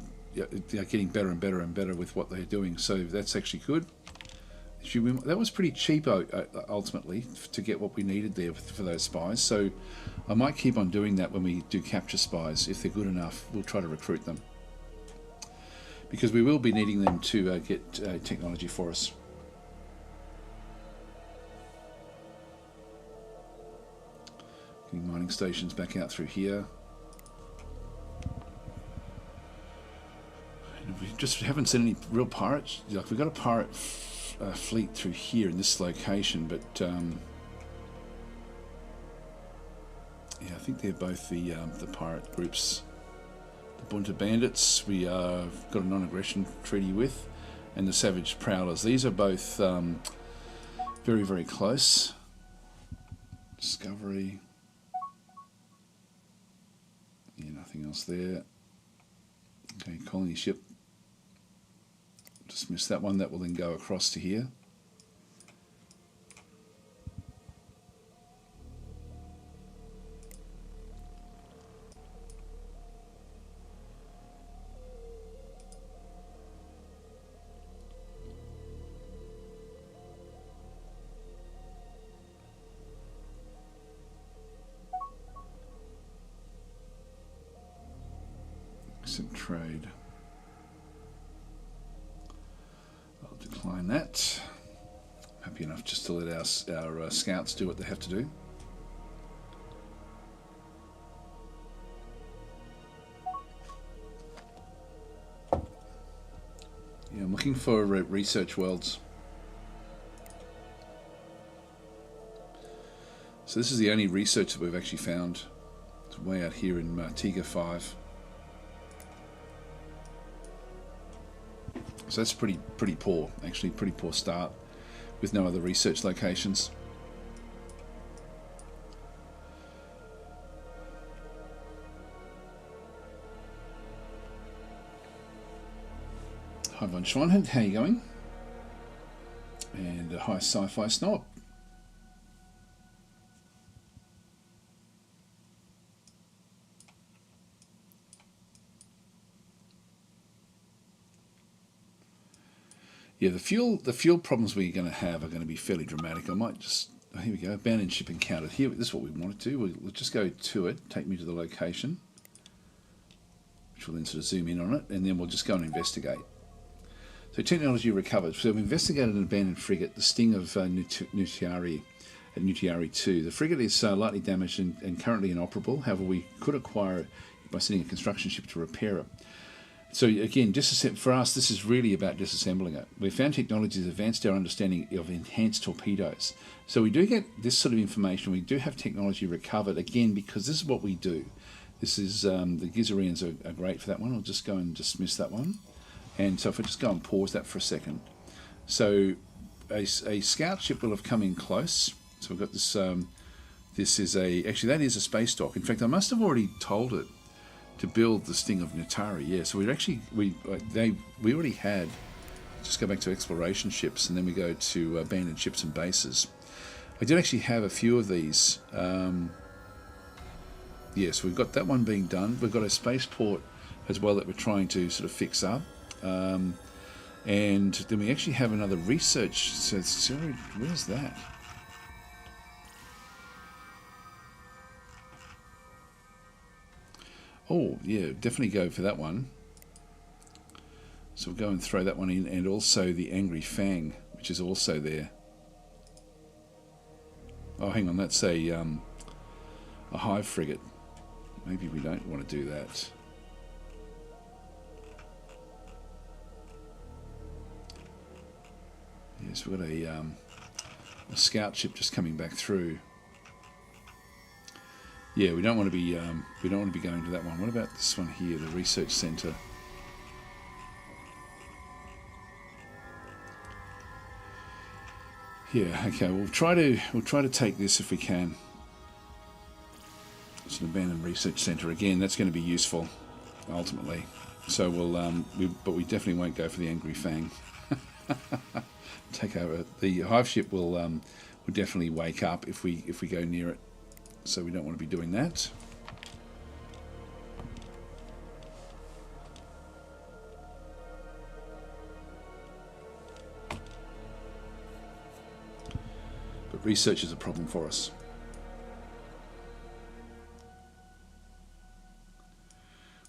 getting better and better and better with what they're doing. So that's actually good. That was pretty cheap ultimately to get what we needed there for those spies. So I might keep on doing that when we do capture spies. If they're good enough, we'll try to recruit them, because we will be needing them to get technology for us. Getting mining stations back out through here. And we just haven't seen any real pirates. Like, we've got a pirate fleet through here in this location, but yeah, I think they're both the pirate groups. The Bunta Bandits we got a non-aggression treaty with, and the Savage Prowlers. These are both very, very close. Discovery. Yeah, nothing else there. Okay, colony ship. Dismiss that one. That will then go across to here. Exit trade. I'll decline that. I'm happy enough just to let our scouts do what they have to do. Yeah, I'm looking for research worlds. So this is the only research that we've actually found. It's way out here in Tiga 5. So that's pretty poor, actually, pretty poor start with no other research locations. Hi Von Schweinhund, how you going? And hi Sci-Fi Snob. Yeah, the fuel problems we're going to have are going to be fairly dramatic. I might just, oh, here we go, abandoned ship encountered. Here, this is what we want to do. We'll just go to it, take me to the location, which will then sort of zoom in on it, and then we'll just go and investigate. So technology recovered. So we've investigated an abandoned frigate, the Sting of Nutiari at Nutiari 2. The frigate is lightly damaged and currently inoperable. However, we could acquire it by sending a construction ship to repair it. So again, for us, this is really about disassembling it. We found technology has advanced our understanding of enhanced torpedoes. So we do get this sort of information. We do have technology recovered, again, because this is what we do. This is, the Gizarians are great for that one. I'll just go and dismiss that one. And so if I just go and pause that for a second. So a scout ship will have come in close. So we've got this, actually that is a space dock. In fact, I must have already told it to build the Sting of Nutari, yeah. So we already had. Just go back to exploration ships, and then we go to abandoned ships and bases. I did actually have a few of these. Yes, we've got that one being done. We've got a spaceport as well that we're trying to sort of fix up, and then we actually have another research. So where's that? Oh, yeah, definitely go for that one. So we'll go and throw that one in, and also the Angry Fang, which is also there. Oh, hang on, that's a hive frigate. Maybe we don't want to do that. Yes, we've got a scout ship just coming back through. Yeah, we don't want to be going to that one. What about this one here, the research centre? Yeah, okay. We'll try to take this if we can. It's an abandoned research centre again. That's going to be useful ultimately. So but we definitely won't go for the Angry Fang. Take over. The hive ship will definitely wake up if we go near it. So we don't want to be doing that. But research is a problem for us.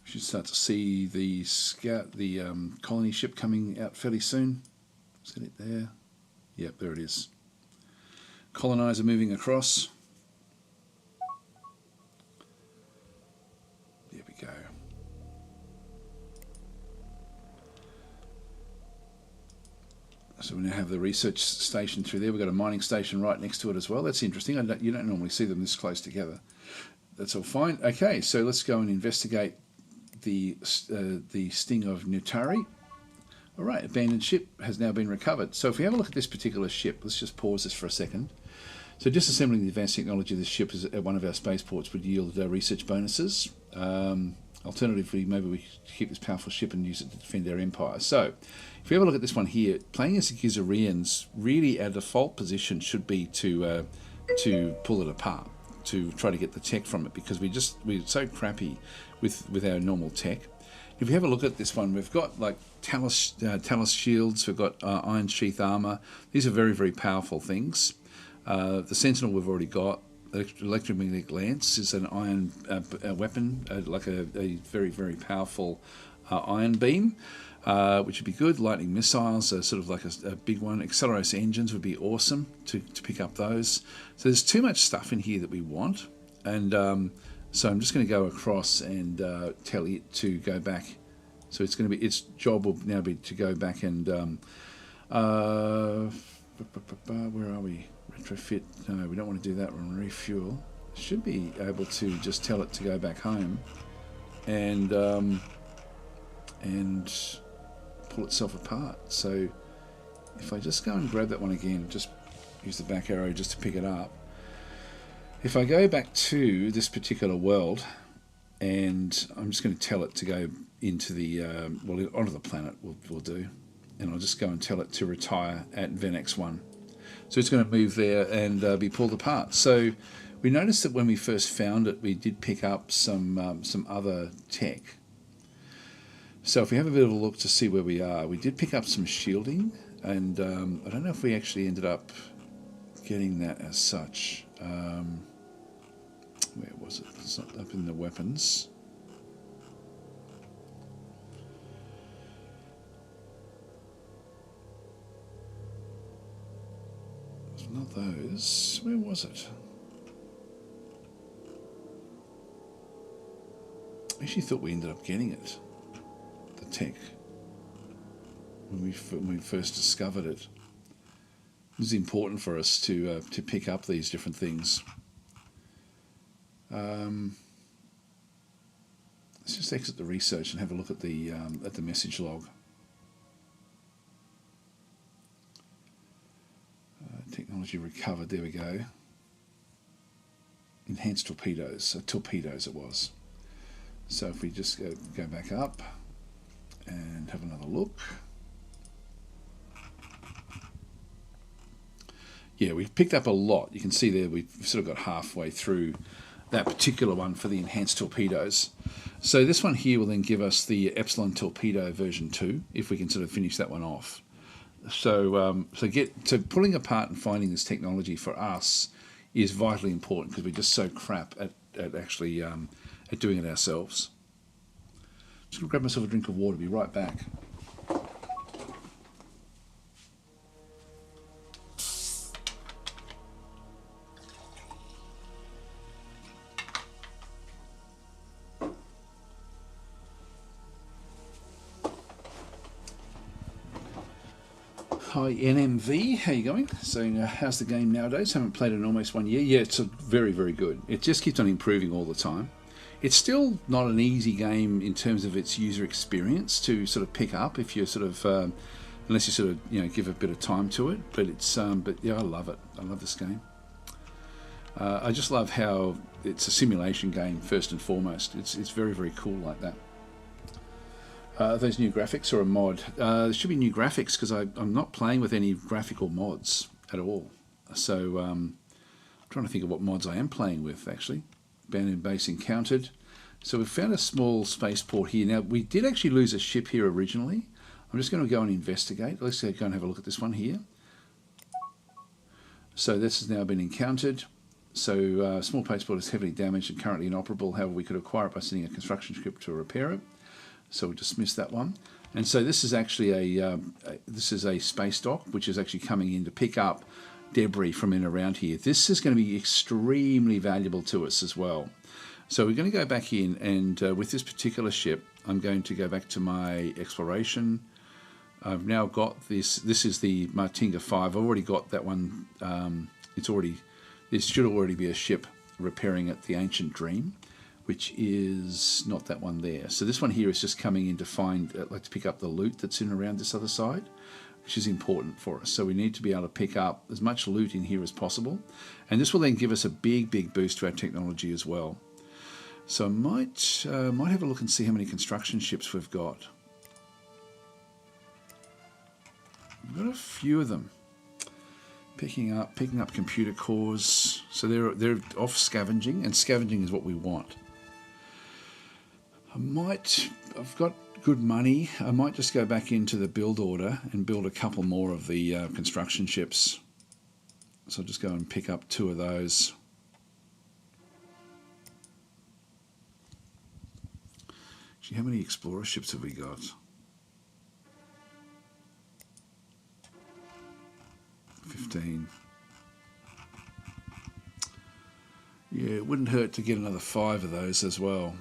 We should start to see the colony ship coming out fairly soon. Is that it there? Yep, there it is. Colonizer moving across. There we go. So we now have the research station through there. We've got a mining station right next to it as well. That's interesting. You don't normally see them this close together. That's all fine. Okay, so let's go and investigate the sting of Nutari. All right, abandoned ship has now been recovered. So if we have a look at this particular ship, let's just pause this for a second. So disassembling the advanced technology of this ship at one of our spaceports would yield research bonuses. Alternatively, maybe we keep this powerful ship and use it to defend our empire. So if we have a look at this one here, playing as the Gizarians, really our default position should be to pull it apart, to try to get the tech from it, because we're so crappy with our normal tech. If you have a look at this one, we've got like Talus shields, we've got iron sheath armor. These are very, very powerful things. The Sentinel we've already got. Electromagnetic lance is an iron weapon, like a very, very powerful iron beam, which would be good. Lightning missiles are sort of like a big one. Acceleros engines would be awesome to pick up those. So there's too much stuff in here that we want, and so I'm just going to go across and tell it to go back. So its job will now be to go back and where are we? Retrofit. No, we don't want to do that one. Refuel. Should be able to just tell it to go back home and pull itself apart. So if I just go and grab that one again, just use the back arrow just to pick it up. If I go back to this particular world, and I'm just going to tell it to go into the onto the planet, we'll do, and I'll just go and tell it to retire at Venex 1. So it's going to move there and be pulled apart. So we noticed that when we first found it, we did pick up some other tech. So if we have a bit of a look to see where we are, we did pick up some shielding, and I don't know if we actually ended up getting that as such. Where was it? It's not up in the weapons. It's not those. Where was it? I actually thought we ended up getting it. The tech. When we first discovered it. It was important for us to pick up these different things. Let's just exit the research and have a look at the message log. Technology recovered. There we go. Enhanced torpedoes. Torpedoes it was. So if we just go back up and have another look. Yeah, we've picked up a lot. You can see there we've sort of got halfway through that particular one for the enhanced torpedoes. So this one here will then give us the Epsilon Torpedo version 2, if we can sort of finish that one off. So pulling apart and finding this technology for us is vitally important, because we're just so crap at actually at doing it ourselves. Just gonna grab myself a drink of water. Be right back. Hi NMV, how you going? So how's the game nowadays? Haven't played it in almost 1 year. Yeah, it's very, very good. It just keeps on improving all the time. It's still not an easy game in terms of its user experience to sort of pick up if you're sort of, unless you sort of give a bit of time to it. But it's, but yeah, I love it. I love this game. I just love how it's a simulation game first and foremost. It's very, very cool like that. Are those new graphics or a mod? There should be new graphics because I'm not playing with any graphical mods at all. So I'm trying to think of what mods I am playing with actually. Abandoned base encountered. So we've found a small spaceport here. Now we did actually lose a ship here originally. I'm just going to go and investigate. Let's go and have a look at this one here. So this has now been encountered. So small spaceport is heavily damaged and currently inoperable. However, we could acquire it by sending a construction script to repair it. So we'll dismiss that one. And so this is actually a space dock, which is actually coming in to pick up debris from in around here. This is going to be extremely valuable to us as well. So we're going to go back in, and with this particular ship, I'm going to go back to my exploration. I've now got this. This is the Martinga 5. I've already got that one. This should already be a ship repairing at the Ancient Dream, which is not that one there. So this one here is just coming in to find, like to pick up the loot that's in around this other side, which is important for us. So we need to be able to pick up as much loot in here as possible. And this will then give us a big, big boost to our technology as well. So I might have a look and see how many construction ships we've got. We've got a few of them. Picking up computer cores. So they're off scavenging, and scavenging is what we want. I've got good money. I might just go back into the build order and build a couple more of the construction ships. So I'll just go and pick up 2 of those. Actually, how many explorer ships have we got? 15. Yeah, it wouldn't hurt to get another 5 of those as well.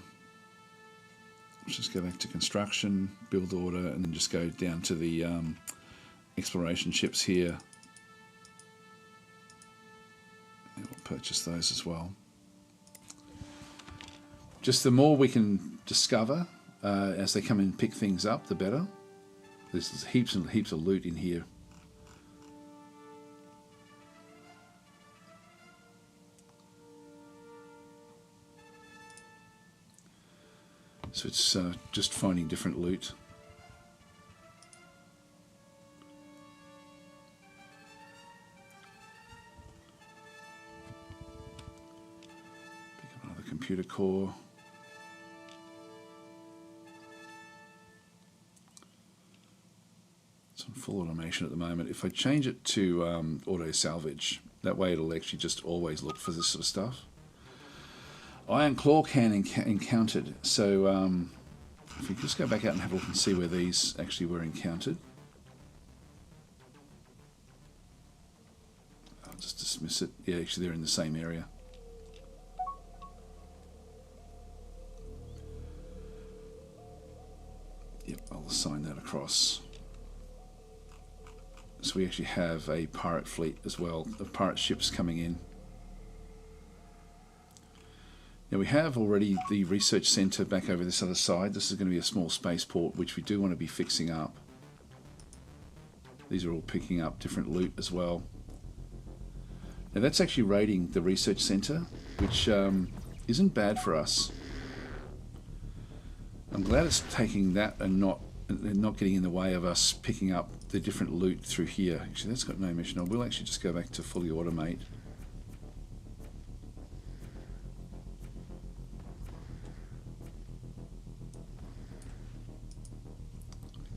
Let's just go back to construction, build order, and then just go down to the exploration ships here. And we'll purchase those as well. Just the more we can discover as they come and pick things up, the better. There's heaps and heaps of loot in here. So it's just finding different loot. Pick up another computer core. It's on full automation at the moment. If I change it to auto salvage, that way it'll actually just always look for this sort of stuff. Iron claw can encountered. So if we just go back out and have a look and see where these actually were encountered. I'll just dismiss it. Yeah, actually they're in the same area. Yep, I'll assign that across. So we actually have a pirate fleet as well, of pirate ships coming in. Now we have already the research centre back over this other side. This is going to be a small spaceport which we do want to be fixing up. These are all picking up different loot as well. Now that's actually raiding the research centre, which isn't bad for us. I'm glad it's taking that and not getting in the way of us picking up the different loot through here. Actually that's got no mission. I will actually just go back to fully automate.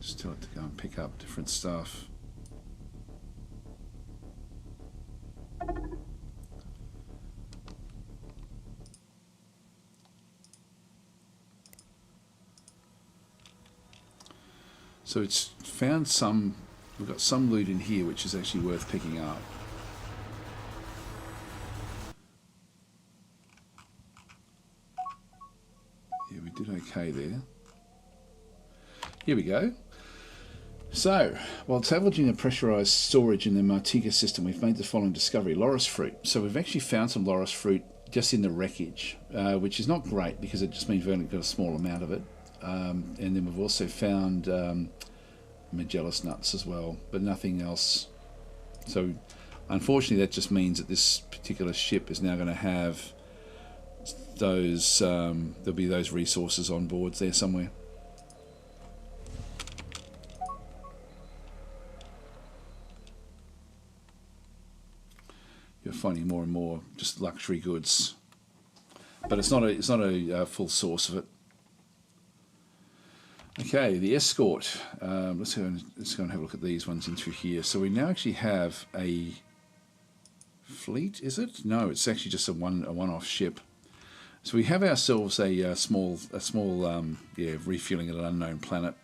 Just tell it to go and pick up different stuff. So it's found some, we've got some loot in here which is actually worth picking up. Yeah, we did okay there. Here we go. So, while salvaging a pressurised storage in the Martiga system, we've made the following discovery: loris fruit. So we've actually found some loris fruit just in the wreckage, which is not great because it just means we've only got a small amount of it. And then we've also found Magellan nuts as well, but nothing else. So unfortunately that just means that this particular ship is now going to have those, there'll be those resources on board there somewhere. You're finding more and more just luxury goods, but it's not a full source of it. Okay, the escort. Let's go and have a look at these ones in through here. So we now actually have a fleet. Is it? No, it's actually just a one-off ship. So we have ourselves a small refueling at an unknown planet.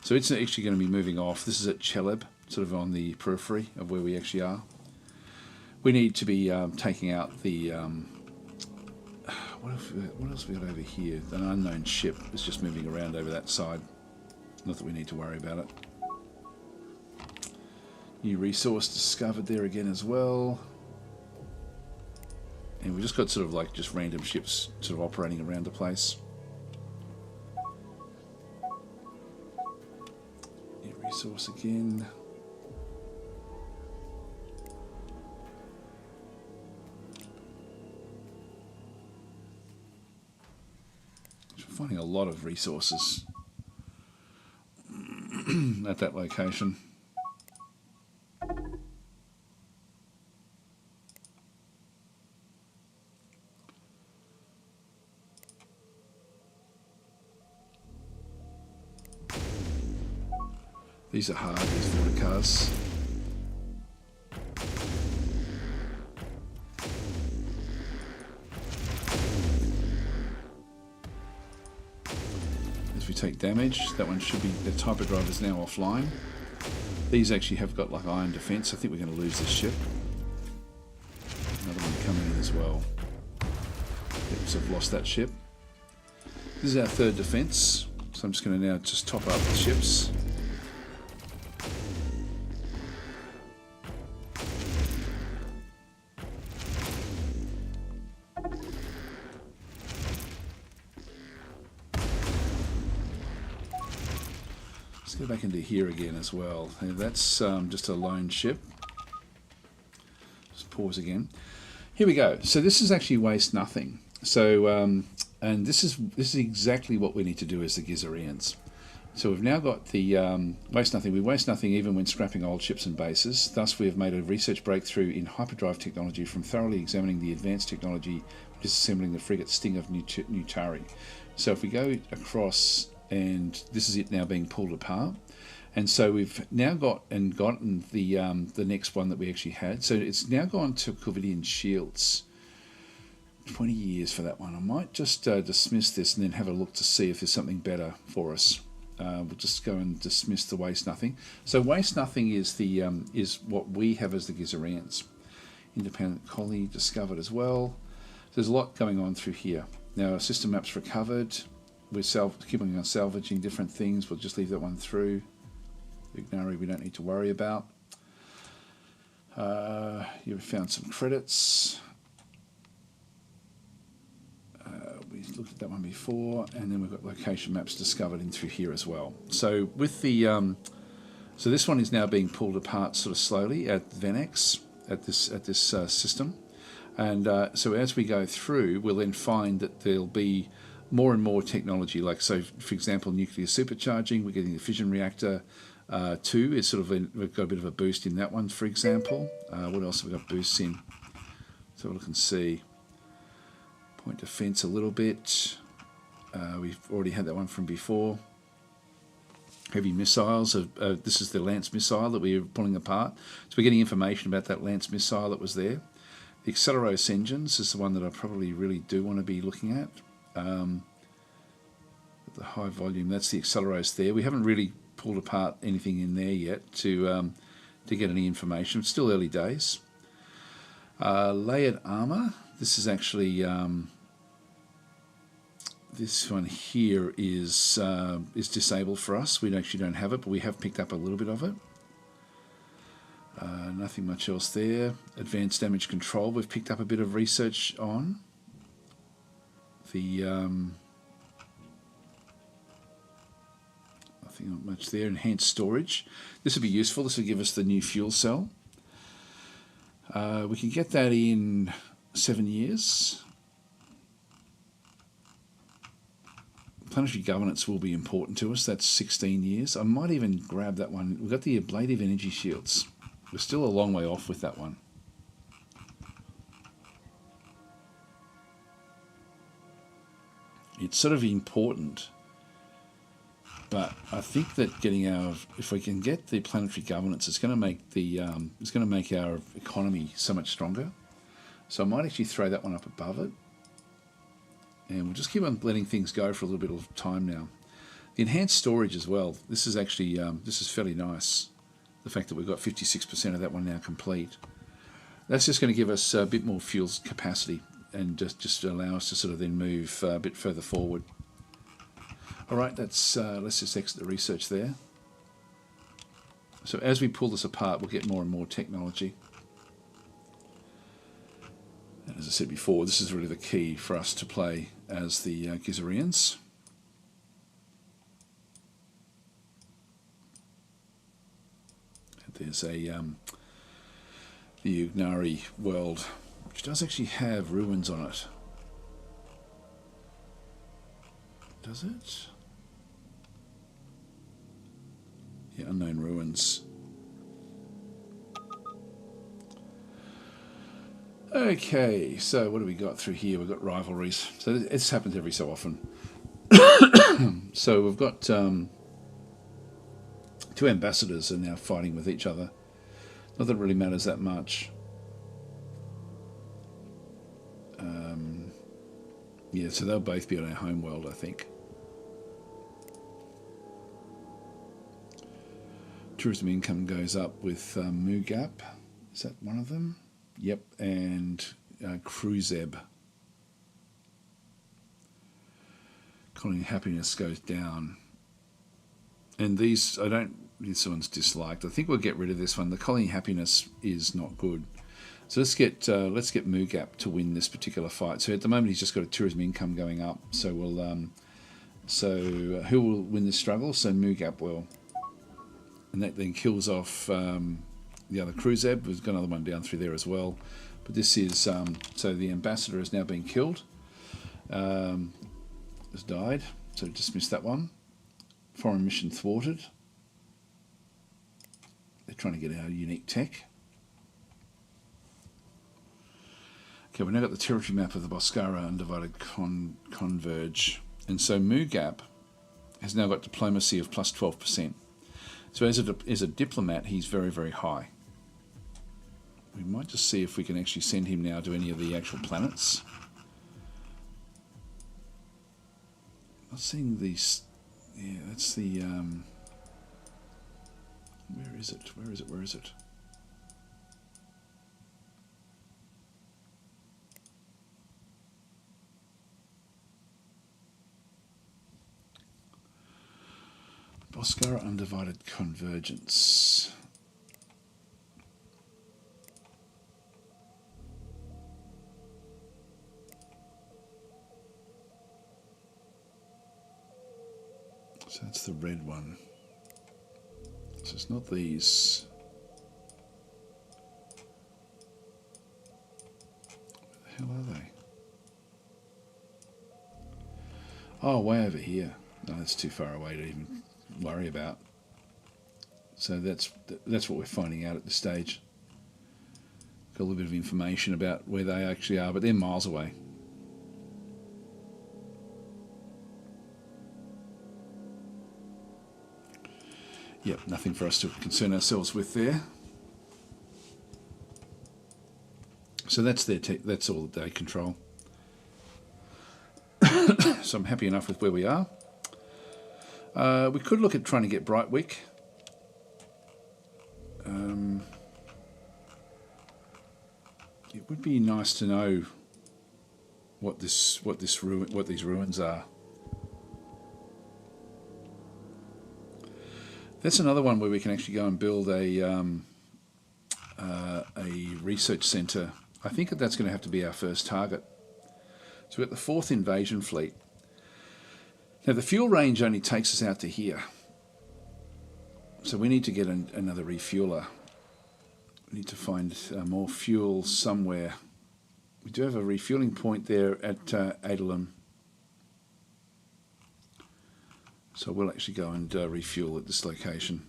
So it's actually going to be moving off. This is at Cheleb, sort of on the periphery of where we actually are. We need to be taking out the what else we got over here? An unknown ship is just moving around over that side. Not that we need to worry about it. New resource discovered there again as well. And we've just got sort of like just random ships sort of operating around the place. New resource again. Finding a lot of resources at that location. These are hard, these water cars. As we take damage, that one should be, the hyperdrive is now offline. These actually have got like iron defense. I think we're going to lose this ship. Another one coming in as well. Yep, so I've lost that ship. This is our third defense. So I'm just going to now just top up the ships. Let's go back into here again as well. And that's just a lone ship. Just pause again. Here we go. So this is actually waste nothing. So and this is exactly what we need to do as the Gizarians. So we've now got the waste nothing. We waste nothing even when scrapping old ships and bases. Thus we have made a research breakthrough in hyperdrive technology from thoroughly examining the advanced technology disassembling the frigate Sting of Nutari. So if we go across, and this is it now being pulled apart, and so we've now gotten the next one that we actually had. So it's now gone to Corvidian Shields. 20 years for that one. I might just dismiss this and then have a look to see if there's something better for us. We'll just go and dismiss the waste nothing. So waste nothing is the is what we have as the Gizarians. Independent colony discovered as well. There's a lot going on through here. Now our system maps recovered. We're keeping on salvaging different things. We'll just leave that one through. Ignari we don't need to worry about. You found some credits. We looked at that one before, and then we've got location maps discovered in through here as well. So with the so this one is now being pulled apart sort of slowly at Venex at this system, and so as we go through, we'll then find that there'll be more and more technology. Like so, for example, nuclear supercharging. We're getting the fission reactor. 2 is sort of we've got a bit of a boost in that one, for example. What else have we got boosts in? So look and see. Point defense a little bit. We've already had that one from before. Heavy missiles. This is the Lance missile that we were pulling apart. So we're getting information about that Lance missile that was there. The Acceleros engines is the one that I probably really do want to be looking at. The high volume, that's the Acceleros there. We haven't really pulled apart anything in there yet to get any information. It's still early days. Layered armor. This is actually This one here is disabled for us. We actually don't have it, but we have picked up a little bit of it. Nothing much else there. Advanced damage control, we've picked up a bit of research on. The nothing much there. Enhanced storage. This would be useful. This will give us the new fuel cell. We can get that in 7 years. Planetary governance will be important to us. That's 16 years. I might even grab that one. We've got the ablative energy shields. We're still a long way off with that one. It's sort of important, but I think that if we can get the planetary governance, it's going to make our economy so much stronger. So I might actually throw that one up above it, and we'll just keep on letting things go for a little bit of time now. The enhanced storage as well. This is actually this is fairly nice. The fact that we've got 56% of that one now complete. That's just going to give us a bit more fuel capacity and just allow us to sort of then move a bit further forward. All right, let's just exit the research there. So as we pull this apart, we'll get more and more technology. And as I said before, this is really the key for us to play as the Gizarians. There's the Ugnari world, which does actually have ruins on it. Does it? Yeah, unknown ruins. Okay, so what do we got through here? We've got rivalries. So this happens every so often. So we've got two ambassadors are now fighting with each other. Not that it really matters that much. Yeah, so they'll both be on our home world, I think. Tourism income goes up with Mugap. Is that one of them? Yep, and Cruzeb. Colony happiness goes down. And these one's disliked. I think we'll get rid of this one. The colony happiness is not good. So let's get Mugap to win this particular fight. So at the moment he's just got a tourism income going up. So we'll who will win this struggle? So Mugap will, and that then kills off the other Cruzeb. We've got another one down through there as well. But this is so the ambassador has now been killed. Has died. So dismiss that one. Foreign mission thwarted. They're trying to get our unique tech. Okay, we've now got the territory map of the Boscara undivided converge. And so Mugap has now got diplomacy of plus 12%. So as a diplomat, he's very, very high. We might just see if we can actually send him now to any of the actual planets. Not seeing these. Yeah, that's the. Where is it? Where is it? Where is it? Boscara undivided convergence. So that's the red one. So it's not these. Where the hell are they? Oh, way over here. No, that's too far away to even worry about. So that's what we're finding out at this stage. Got a little bit of information about where they actually are, but they're miles away. Yep, nothing for us to concern ourselves with there. So that's that's all that they control. So I'm happy enough with where we are. We could look at trying to get Brightwick. It would be nice to know what these ruins are. That's another one where we can actually go and build a research centre. I think that's going to have to be our first target. So we've got the 4th invasion fleet. Now the fuel range only takes us out to here. So we need to get another refueler. We need to find more fuel somewhere. We do have a refueling point there at Adalum. So we'll actually go and refuel at this location.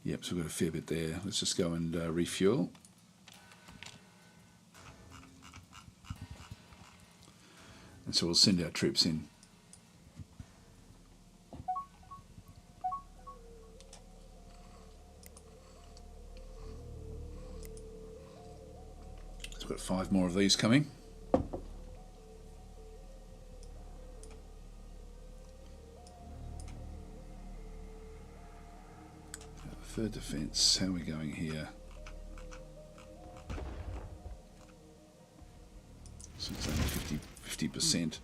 Yep, so we've got a fair bit there. Let's just go and refuel. And so we'll send our troops in. So we've got 5 more of these coming. Third defence, how are we going here? So it's only 50%.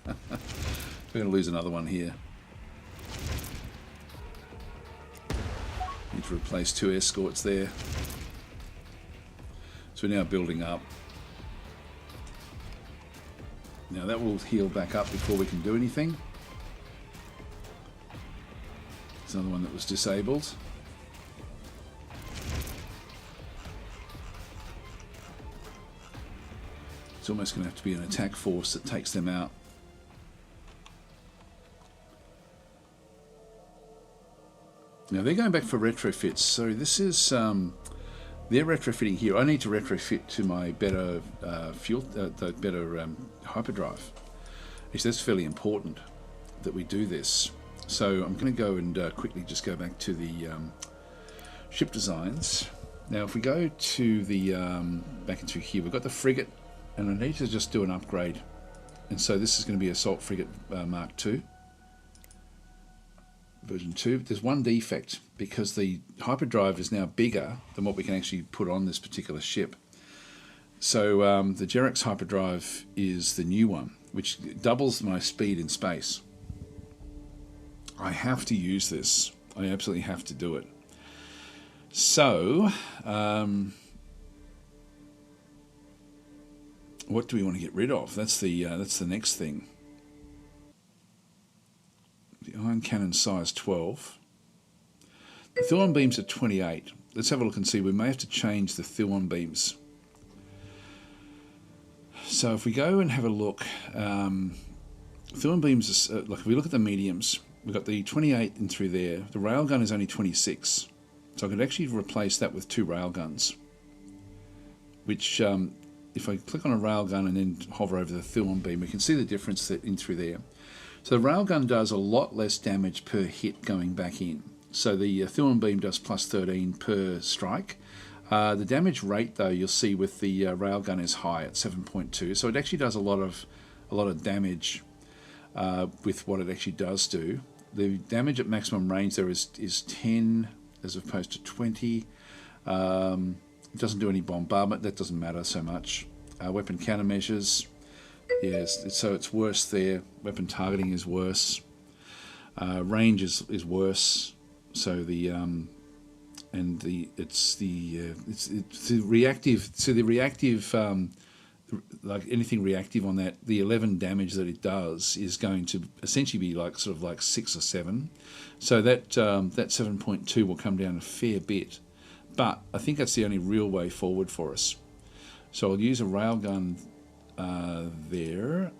We're going to lose another one here. Need to replace 2 escorts there. So we're now building up. Now that will heal back up before we can do anything. There's another one that was disabled. It's almost going to have to be an attack force that takes them out. Now they're going back for retrofits, so this is they're retrofitting here. I need to retrofit to my better fuel, the better hyperdrive. Actually, that's fairly important that we do this. So I'm going to go and quickly just go back to the ship designs. Now if we go to the back into here, we've got the frigate, and I need to just do an upgrade. And so this is going to be Assault Frigate Mark II, version 2. There's one defect, because the hyperdrive is now bigger than what we can actually put on this particular ship. So the Jerex hyperdrive is the new one, which doubles my speed in space. I have to use this. I absolutely have to do it. So, what do we want to get rid of? That's the next thing. The iron cannon size 12. The Thuon beams are 28. Let's have a look and see. We may have to change the Thuon beams. So if we go and have a look, Thuon beams, like if we look at the mediums, we've got the 28 in through there. The railgun is only 26. So I could actually replace that with 2 railguns. Which, if I click on a railgun and then hover over the Thuon beam, we can see the difference in through there. So the railgun does a lot less damage per hit going back in. So the Thuon beam does plus 13 per strike. The damage rate, though, you'll see with the railgun is high at 7.2. So it actually does a lot of damage with what it actually does do. The damage at maximum range there is 10 as opposed to 20. It doesn't do any bombardment. That doesn't matter so much. Weapon countermeasures, yes, so it's worse there. Weapon targeting is worse. Range is worse. So the it's the reactive. So the reactive. Like anything reactive on that, the 11 damage that it does is going to essentially be like sort of like 6 or 7. So that 7.2 will come down a fair bit, but I think that's the only real way forward for us. So I'll use a railgun there.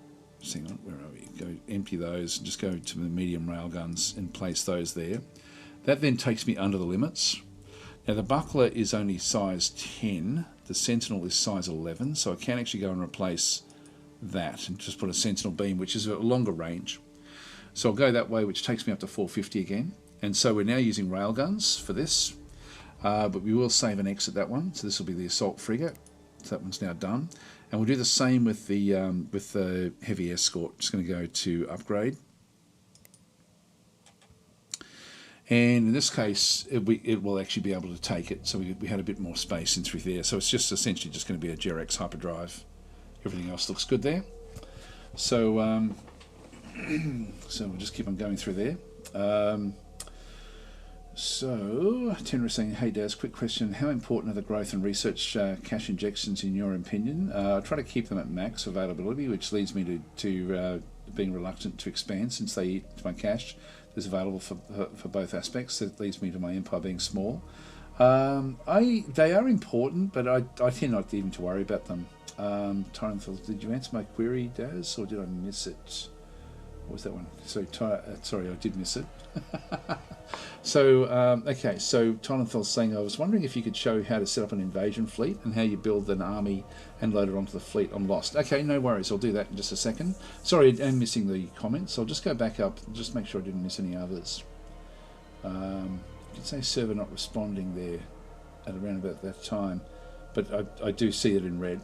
Hang on, where are we? Go empty those and just go to the medium railguns and place those there. That then takes me under the limits. Now the buckler is only size 10. The Sentinel is size 11, so I can actually go and replace that and just put a Sentinel beam, which is a longer range. So I'll go that way, which takes me up to 450 again. And so we're now using railguns for this, but we will save and exit that one. So this will be the Assault Frigate. So that one's now done. And we'll do the same with the Heavy Escort. Just going to go to Upgrade. And in this case, it will actually be able to take it. So we had a bit more space in through there. So it's just essentially just going to be a Jerex hyperdrive. Everything else looks good there. So so we'll just keep on going through there. So Tenra is saying, hey Daz, quick question. How important are the growth and research cash injections in your opinion? I try to keep them at max availability, which leads me to being reluctant to expand since they eat my cash that's available for both aspects. That leads me to my empire being small. They are important, but I tend not even to worry about them. Tyronthal, did you answer my query, Daz, or did I miss it? What was that one? So sorry, I did miss it. So okay, so Tyronthal saying, I was wondering if you could show how to set up an invasion fleet and how you build an army and load it onto the fleet. I'm lost. Okay, no worries. I'll do that in just a second. Sorry, I'm missing the comments. I'll just go back up, just make sure I didn't miss any others. Did say server not responding there at around about that time, but I do see it in red.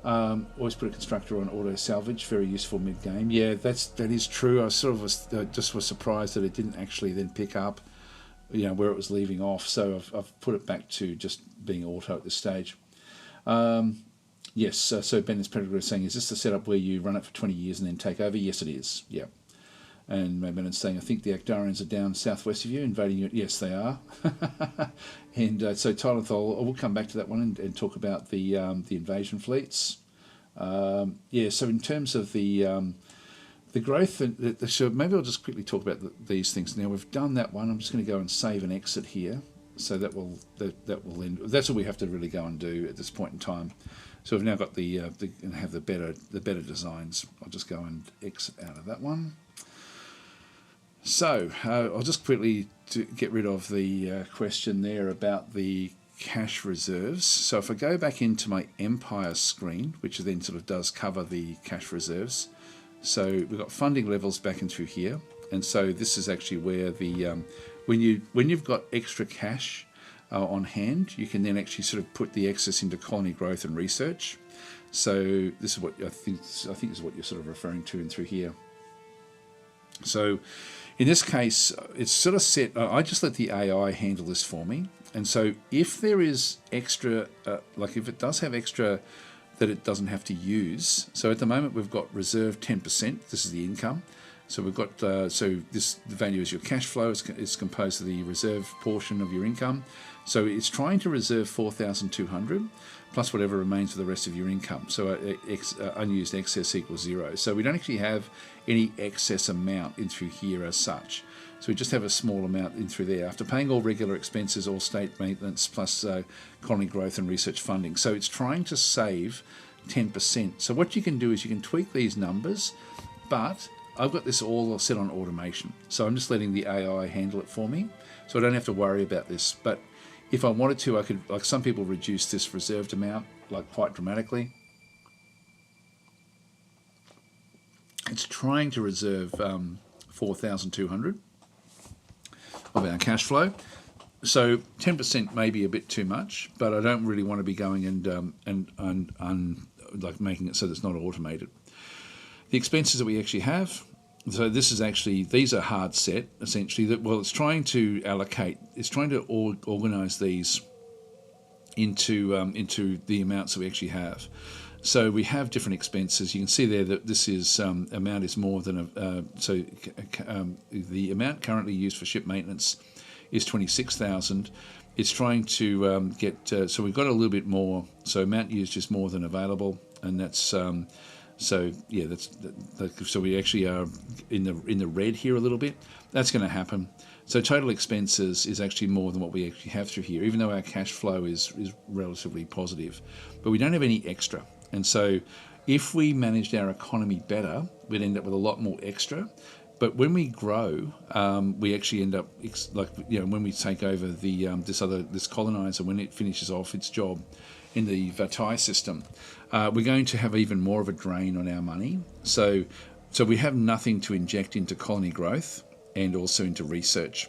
Always put a constructor on auto salvage, very useful mid game. Yeah, that is true. I sort of was surprised that it didn't actually then pick up, where it was leaving off. So I've put it back to just being auto at this stage. Yes. So Ben is Predator saying, is this the setup where you run it for 20 years and then take over? Yes, it is. Yeah. And Ben's saying, I think the Actarians are down southwest of you, invading you. Yes, they are. And so Tylenthal, we'll come back to that one and talk about the invasion fleets. So in terms of the growth, so maybe I'll just quickly talk about these things. Now we've done that one. I'm just going to go and save and exit here. So that will end. That's all we have to really go and do at this point in time. So we've now got the better designs. I'll just go and exit out of that one. So I'll just quickly get rid of the question there about the cash reserves. So if I go back into my Empire screen, which then sort of does cover the cash reserves. So we've got funding levels back and through here. And so this is actually where the when you've got extra cash on hand, you can then actually sort of put the excess into colony growth and research. So this is what I think is what you're sort of referring to in through here. So in this case, it's sort of set. I just let the AI handle this for me. And so if there is extra, like if it does have extra that it doesn't have to use. So at the moment we've got reserve 10%. This is the income. So we've got, the value is your cash flow. It's composed of the reserve portion of your income. So it's trying to reserve 4,200 plus whatever remains for the rest of your income. So unused excess equals 0. So we don't actually have any excess amount in through here as such. So we just have a small amount in through there after paying all regular expenses, all state maintenance, plus colony growth and research funding. So it's trying to save 10%. So what you can do is you can tweak these numbers, but I've got this all set on automation. So I'm just letting the AI handle it for me. So I don't have to worry about this. But if I wanted to, I could, like some people, reduce this reserved amount like quite dramatically. It's trying to reserve 4,200 of our cash flow. So 10% may be a bit too much, but I don't really want to be going and like making it so that it's not automated. The expenses that we actually have. So this is actually, these are hard set, essentially. It's trying to allocate, it's trying to organise these into the amounts that we actually have. So we have different expenses. You can see there that this is amount is more than the amount currently used for ship maintenance is 26,000. It's trying to get so we've got a little bit more. So amount used is more than available, and that's. So yeah, so we actually are in the red here a little bit. That's going to happen. So total expenses is actually more than what we actually have through here, even though our cash flow is relatively positive, but we don't have any extra. And so if we managed our economy better, we'd end up with a lot more extra. But when we grow, we actually end up when we take over the this colonizer, when it finishes off its job in the Vatai system, we're going to have even more of a drain on our money. So we have nothing to inject into colony growth and also into research.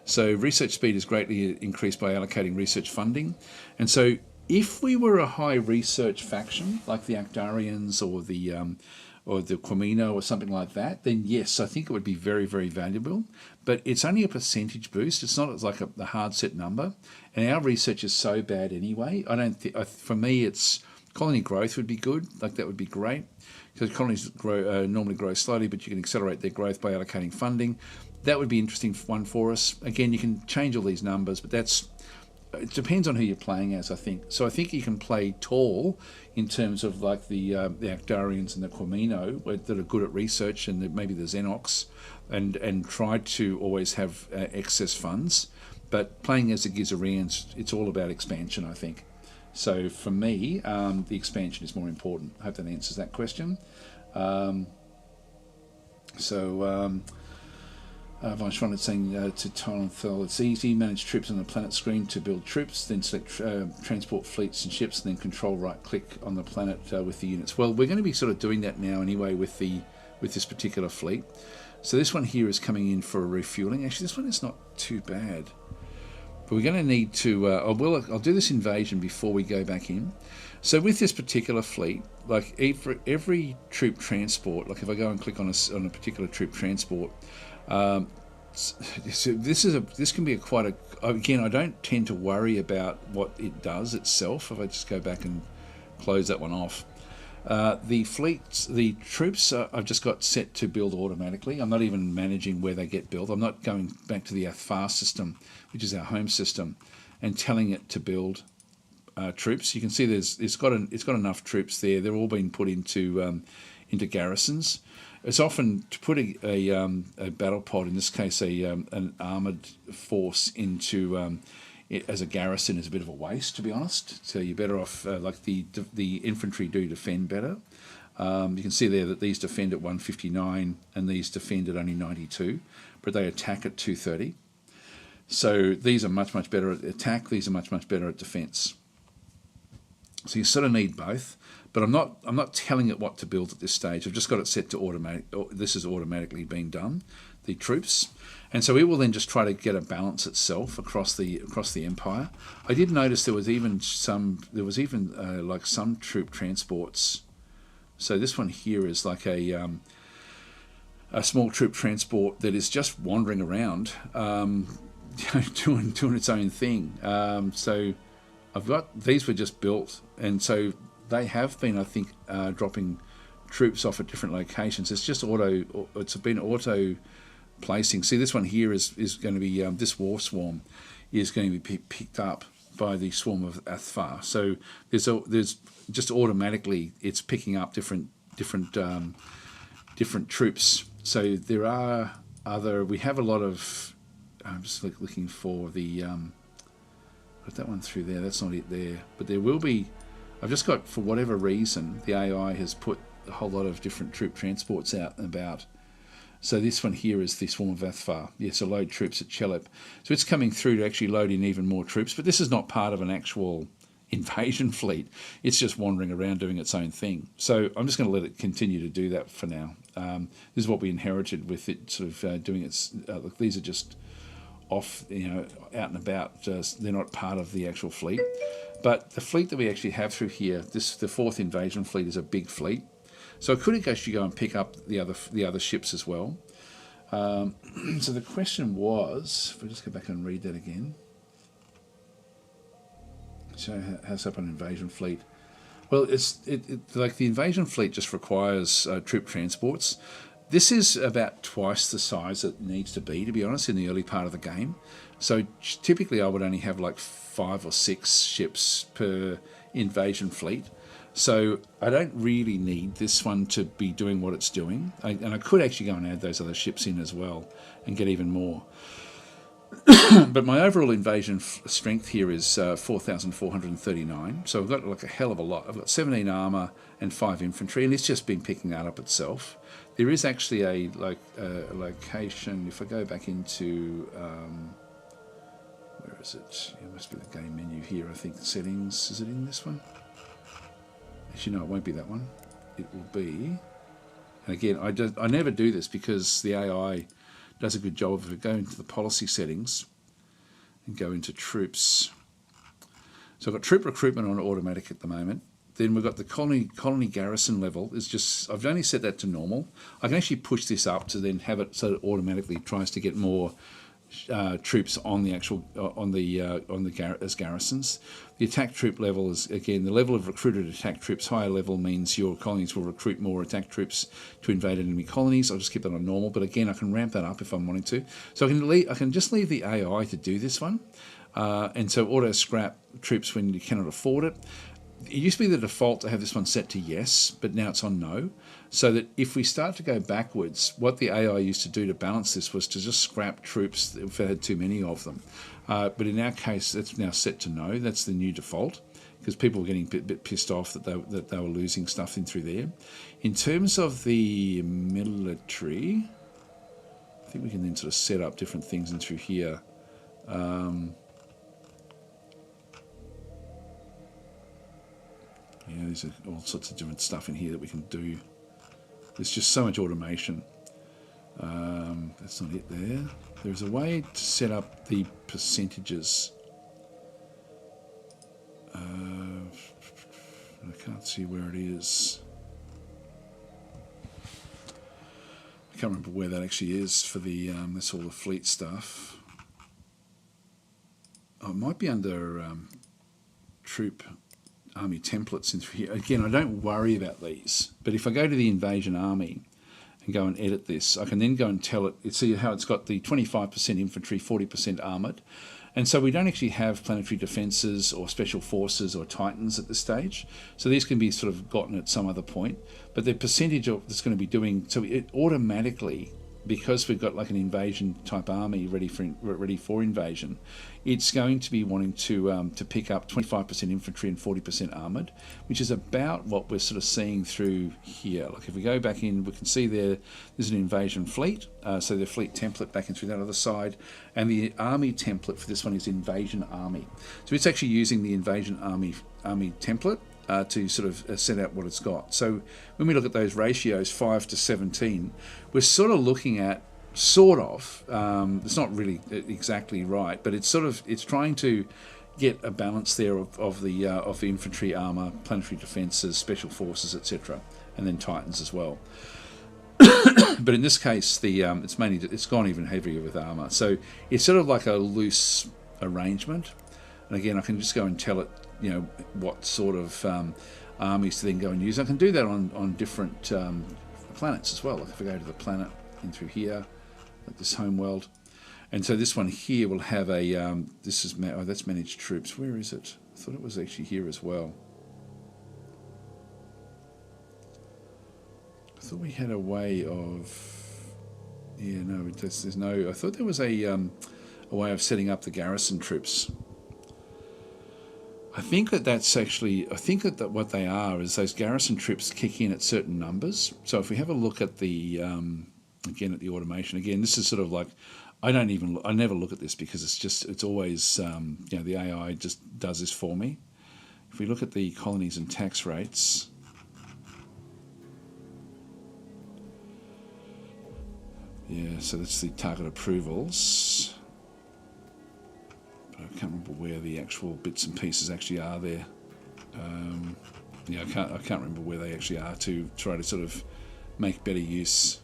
So research speed is greatly increased by allocating research funding. And so if we were a high research faction like the Actarians or the Quamino or something like that, then yes, I think it would be very, very valuable. But it's only a percentage boost. It's not like a hard set number. And our research is so bad anyway. I don't think, for me, it's colony growth would be good. Like that would be great. because colonies normally grow slowly, but you can accelerate their growth by allocating funding. That would be an interesting one for us. Again, you can change all these numbers, but it depends on who you're playing as, I think. So I think you can play tall in terms of like the Actarians and the Quamino that are good at research, and maybe the Xenox, and try to always have excess funds. But playing as the Gizarians, it's all about expansion, I think. So for me, the expansion is more important. I hope that answers that question. Von is saying to Tylenthal, it's easy, manage troops on the planet screen to build troops, then select transport fleets and ships, and then control right-click on the planet with the units. Well, we're going to be sort of doing that now anyway with this particular fleet. So this one here is coming in for a refueling. Actually, this one is not too bad. But we're going to need to... I'll do this invasion before we go back in. So with this particular fleet, like every troop transport, like if I go and click on a particular troop transport, so this can be again, I don't tend to worry about what it does itself. If I just go back and close that one off. The troops, I've just got set to build automatically. I'm not even managing where they get built. I'm not going back to the Athfar system, which is our home system, and telling it to build troops. You can see it's got enough troops there. They're all being put into garrisons. It's often to put a battle pod, in this case an armoured force, into as a garrison is a bit of a waste, to be honest. So you're better off, like the infantry do defend better. You can see there that these defend at 159 and these defend at only 92, but they attack at 230. So these are much better at attack, these are much better at defence. So you sort of need both, but I'm not telling it what to build at this stage. I've just got it set to automatic. This is automatically being done, the troops, and so it will then just try to get a balance itself across the empire. I did notice there was even some troop transports. So this one here is like a small troop transport that is just wandering around, doing its own thing. So I've got, these were just built, and so they have been, I think, dropping troops off at different locations. It's been auto placing. See, this one here is going to be, this war swarm is going to be picked up by the swarm of Athfar. So there's just automatically, it's picking up different troops. So there are we have a lot of, I'm just looking for the, put that one through there, that's not it there, but there will be, I've just got, for whatever reason, the AI has put a whole lot of different troop transports out and about. So this one here is the swarm of Athfar. Yes, so load troops at Chelep. So it's coming through to actually load in even more troops, but this is not part of an actual invasion fleet. It's just wandering around doing its own thing. So I'm just going to let it continue to do that for now. This is what we inherited with it sort of doing its, look, these are just off, out and about. They're not part of the actual fleet. But the fleet that we actually have through here, the 4th invasion fleet, is a big fleet. So I could actually go and pick up the other ships as well. So the question was, if we just go back and read that again. So how's up an invasion fleet? Well, it's like the invasion fleet just requires troop transports. This is about twice the size it needs to be honest, in the early part of the game. So typically I would only have like 5 or 6 ships per invasion fleet. So I don't really need this one to be doing what it's doing. And I could actually go and add those other ships in as well and get even more. But my overall invasion strength here is 4,439. So I've got like a hell of a lot. I've got 17 armour and 5 infantry, and it's just been picking that up itself. There is actually a location, if I go back into, where is it? It must be the game menu here, I think. Settings, is it in this one? Actually, no, it won't be that one. It will be, and again, I never do this because the AI does a good job of it. Go into the policy settings and go into troops. So I've got troop recruitment on automatic at the moment. Then we've got the colony garrison level. Is just, I've only set that to normal. I can actually push this up to then have it so it automatically tries to get more troops on the actual as garrisons. The attack troop level is, again, the level of recruited attack troops. Higher level means your colonies will recruit more attack troops to invade enemy colonies. I'll just keep that on normal, but again, I can ramp that up if I'm wanting to. So I can just leave the AI to do this one, and so auto scrap troops when you cannot afford it. It used to be the default to have this one set to yes, but now it's on no. So that if we start to go backwards, what the AI used to do to balance this was to just scrap troops if it had too many of them. But in our case, it's now set to no. That's the new default, because people were getting a bit pissed off that they were losing stuff in through there. In terms of the military, I think we can then sort of set up different things in through here. Yeah, there's all sorts of different stuff in here that we can do. There's just so much automation. That's not it there. There's a way to set up the percentages. I can't see where it is. I can't remember where that actually is for the, that's all the fleet stuff. Oh, it might be under troop army templates in here. Again, I don't worry about these, but if I go to the invasion army and go and edit this, I can then go and tell it, see how it's got the 25% infantry, 40% armoured. And so we don't actually have planetary defences or special forces or titans at this stage. So these can be sort of gotten at some other point. But the percentage of that's going to be doing, so it automatically, because we've got like an invasion type army ready for invasion, it's going to be wanting to pick up 25% infantry and 40% armoured, which is about what we're sort of seeing through here. Like if we go back in, we can see there's an invasion fleet, so the fleet template back in through that other side, and the army template for this one is invasion army. So it's actually using the invasion army template to sort of set out what it's got. So when we look at those ratios, 5 to 17, we're sort of looking at, it's not really exactly right, but it's trying to get a balance there of the infantry, armour, planetary defences, special forces, etc., and then titans as well. But in this case, it's gone even heavier with armour. So it's sort of like a loose arrangement. And again, I can just go and tell it, what sort of armies to then go and use. I can do that on different planets as well. Like if I go to the planet in through here, like this home world, and so this one here will have a that's managed troops. Where is it? I thought it was actually here as well. I thought we had a way of, there's no. I thought there was a way of setting up the garrison troops. I think that what they are is those garrison troops kick in at certain numbers. So if we have a look at the, again at the automation, again, this is sort of like, I never look at this because it's always, the AI just does this for me. If we look at the colonies and tax rates, so that's the target approvals. I can't remember where the actual bits and pieces actually are there. I can't remember where they actually are to try to sort of make better use.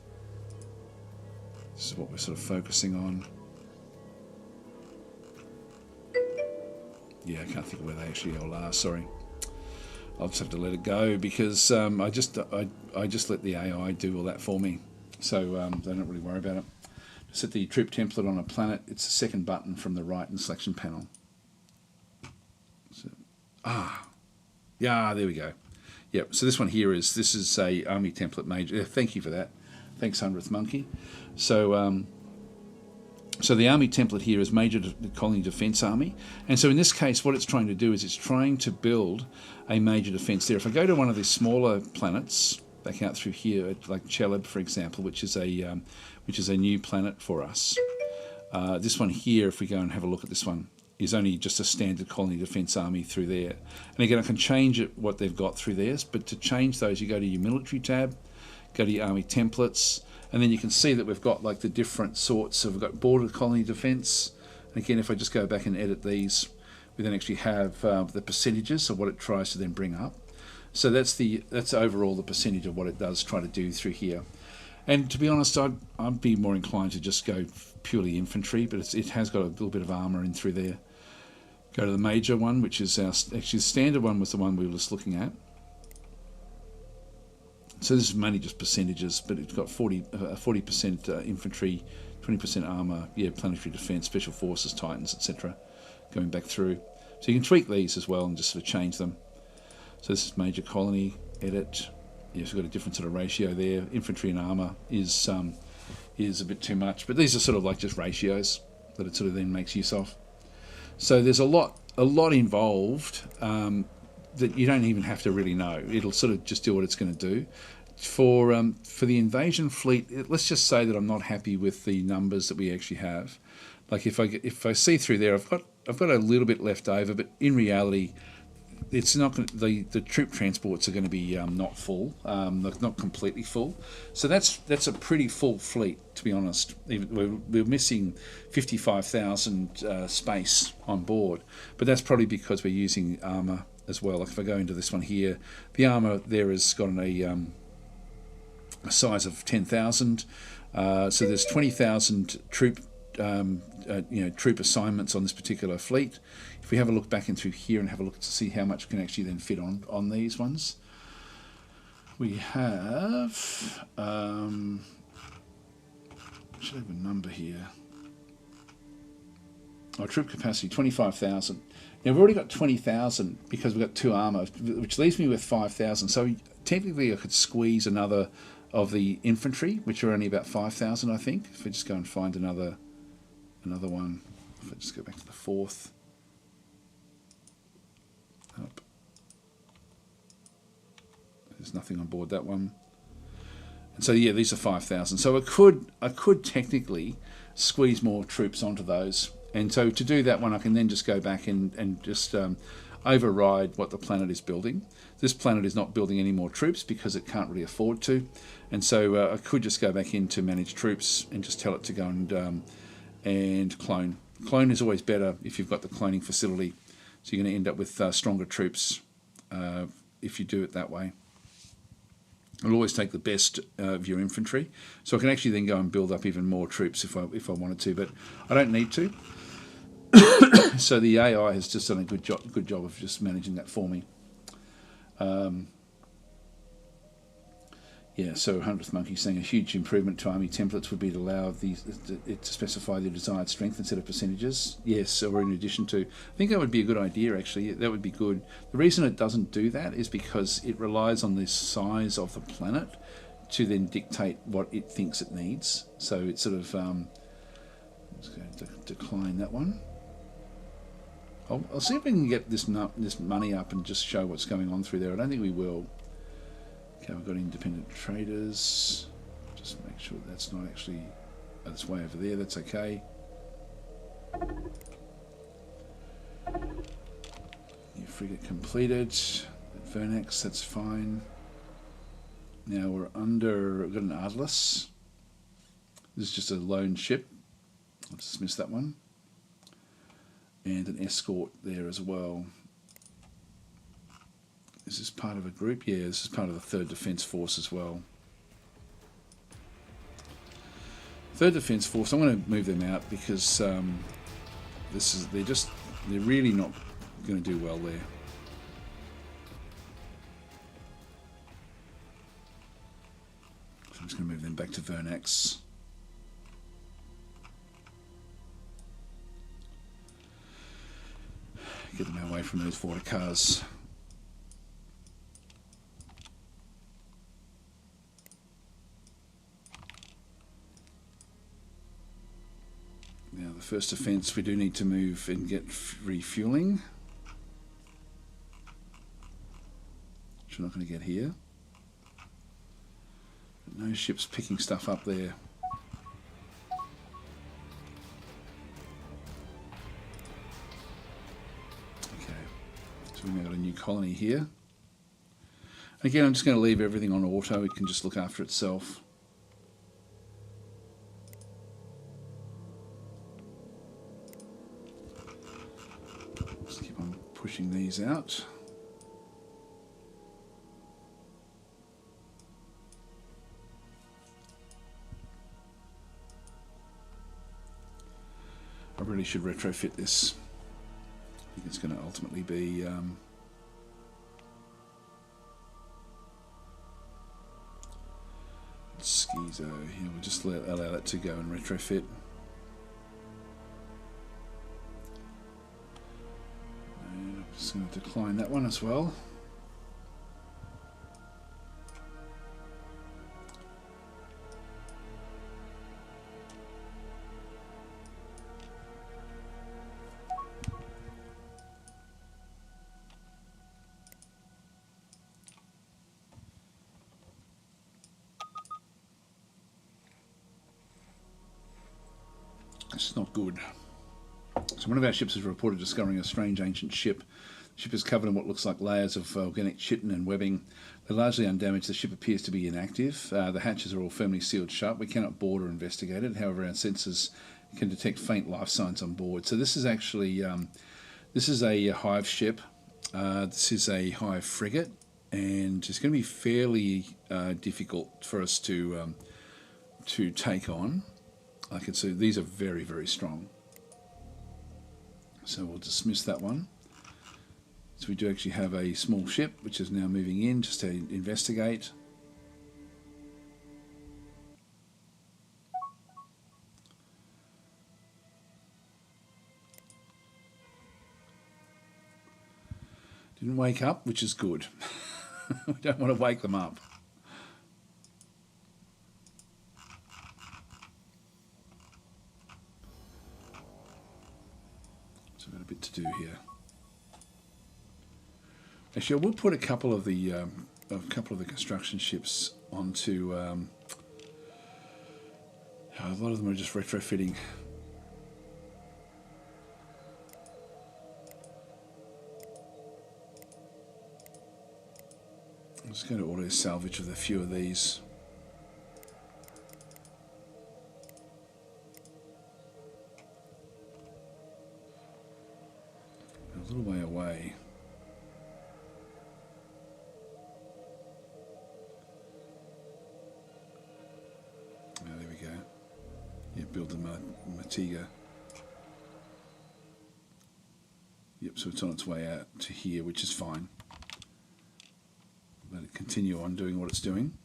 This is what we're sort of focusing on. I can't think of where they actually all are. Sorry, I'll just have to let it go because I just let the AI do all that for me, so they don't really worry about it. Set the troop template on a planet. It's the second button from the right in the selection panel. There we go. Yep. So this one here is a army template major. Thank you for that. Thanks, 100th Monkey. So so the army template here is major colony defense army, and so in this case, what it's trying to do is it's trying to build a major defense there. If I go to one of these smaller planets, back out through here, like Cheleb, for example, which is a new planet for us. This one here, if we go and have a look at this one, is only just a standard colony defense army through there. And again, I can change it what they've got through there, but to change those, you go to your military tab, go to your army templates, and then you can see that we've got like the different sorts of, we've got border colony defense. And again, if I just go back and edit these, we then actually have the percentages of what it tries to then bring up. So that's overall the percentage of what it does try to do through here. And to be honest, I'd be more inclined to just go purely infantry, but it has got a little bit of armour in through there. Go to the major one, which is actually the standard one was the one we were just looking at. So this is mainly just percentages, but it's got 40% infantry, 20% armour, planetary defence, special forces, titans, etc. Going back through. So you can tweak these as well and just sort of change them. So this is major colony, edit. Yes, we've got a different sort of ratio there. Infantry and armour is a bit too much, but these are sort of like just ratios that it sort of then makes use of. So there's a lot involved that you don't even have to really know. It'll sort of just do what it's going to do. For the invasion fleet, let's just say that I'm not happy with the numbers that we actually have. Like if I see through there, I've got a little bit left over, but in reality, it's not the troop transports are going to be not full, not completely full. So that's a pretty full fleet, to be honest. We're missing 55,000 space on board, but that's probably because we're using armour as well. Like if I go into this one here, the armour there has got a size of 10,000. So there's 20,000 troop assignments on this particular fleet. If we have a look back in through here and have a look to see how much can actually then fit on these ones, we have should have a number here. Our troop capacity 25,000. Now we've already got 20,000 because we've got 2 armour, which leaves me with 5,000. So technically I could squeeze another of the infantry, which are only about 5,000, I think. If we just go and find another one, if I just go back to the 4th, up. There's nothing on board that one. And so yeah, these are 5,000. So I could technically squeeze more troops onto those. And so to do that one, I can then just go back and just override what the planet is building. This planet is not building any more troops because it can't really afford to. And so I could just go back into manage troops and just tell it to go and clone. Clone is always better if you've got the cloning facility. So you're going to end up with stronger troops if you do it that way. I'll always take the best of your infantry. So I can actually then go and build up even more troops if I wanted to, but I don't need to. So the AI has just done a good job of just managing that for me. So 100th Monkey saying a huge improvement to army templates would be to allow it to specify the desired strength instead of percentages. Yes, or in addition to. I think that would be a good idea, actually. That would be good. The reason it doesn't do that is because it relies on the size of the planet to then dictate what it thinks it needs. So it's sort of... let's go decline that one. I'll see if we can get this money up and just show what's going on through there. I don't think we will. Okay, we've got independent traders. Just make sure that's not actually... that's way over there. That's okay. New frigate completed. At Vernex, that's fine. Now we've got an Atlas. This is just a lone ship. I'll dismiss that one. And an escort there as well. Is this part of a group? Yeah, this is part of the 3rd Defence Force as well. 3rd Defence Force, I'm going to move them out because they're really not going to do well there. So I'm just going to move them back to Vernex. Get them away from those water cars. Now the first defence, we do need to move and get refueling, which we're not going to get here. But no ships picking stuff up there. So we've now got a new colony here. Again, I'm just going to leave everything on auto. It can just look after itself. Just keep on pushing these out. really should retrofit this. I think it's going to ultimately be Schizo. Yeah, we'll just allow that to go and retrofit. And I'm just going to decline that one as well. It's not good. So one of our ships is reported discovering a strange ancient ship. The ship is covered in what looks like layers of organic chitin and webbing. They're largely undamaged. The ship appears to be inactive. The hatches are all firmly sealed shut. We cannot board or investigate it. However, our sensors can detect faint life signs on board. So this is actually this is a hive ship. This is a hive frigate, and it's going to be fairly difficult for us to take on. I can see these are very, very strong. So we'll dismiss that one. So we do actually have a small ship which is now moving in just to investigate. Didn't wake up, which is good. We don't want to wake them up. So we've got a bit to do here. Actually, I will put a couple of the construction ships onto. A lot of them are just retrofitting. I'm just going to auto salvage with a few of these. A little way away. Oh, there we go. Yeah, build the Matiga. Yep, so it's on its way out to here, which is fine. Let it continue on doing what it's doing.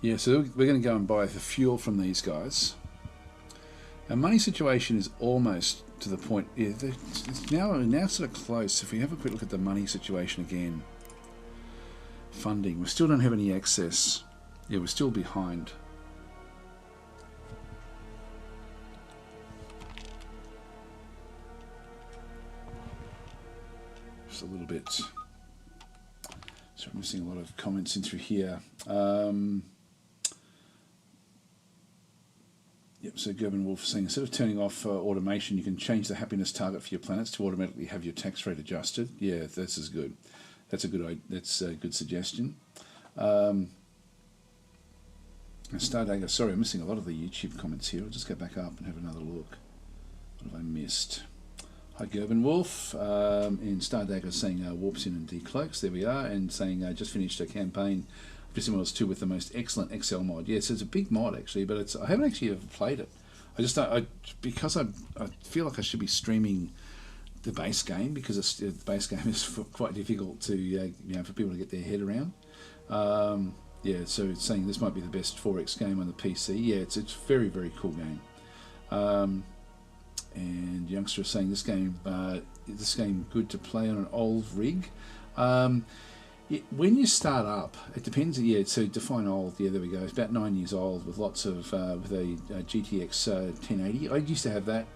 Yeah, so we're going to go and buy the fuel from these guys. Our money situation is almost to the point. Yeah, it's now sort of close. If we have a quick look at the money situation again, funding, we still don't have any excess. Yeah, we're still behind. Just a little bit. So I'm missing a lot of comments in through here. Yep, so Gerben Wolf saying, instead of turning off automation, you can change the happiness target for your planets to automatically have your tax rate adjusted. Yeah, this is good. That's a good suggestion. Stardagger, sorry, I'm missing a lot of the YouTube comments here. I'll just go back up and have another look. What have I missed? Hi, Gerben Wolf. And Stardagger saying warps in and decloaks. There we are. And saying just finished a campaign Simulus 2 with the most excellent XL mod. Yes, it's a big mod actually, but I haven't actually ever played it. I just because I feel like I should be streaming the base game, because the base game is quite difficult to for people to get their head around. Yeah, so it's saying this might be the best 4X game on the PC. Yeah, it's a very, very cool game. And Youngster is saying this game good to play on an old rig. When you start up, it depends. Yeah, so define old. Yeah, there we go. It's about 9 years old with lots of with a GTX 1080. I used to have that.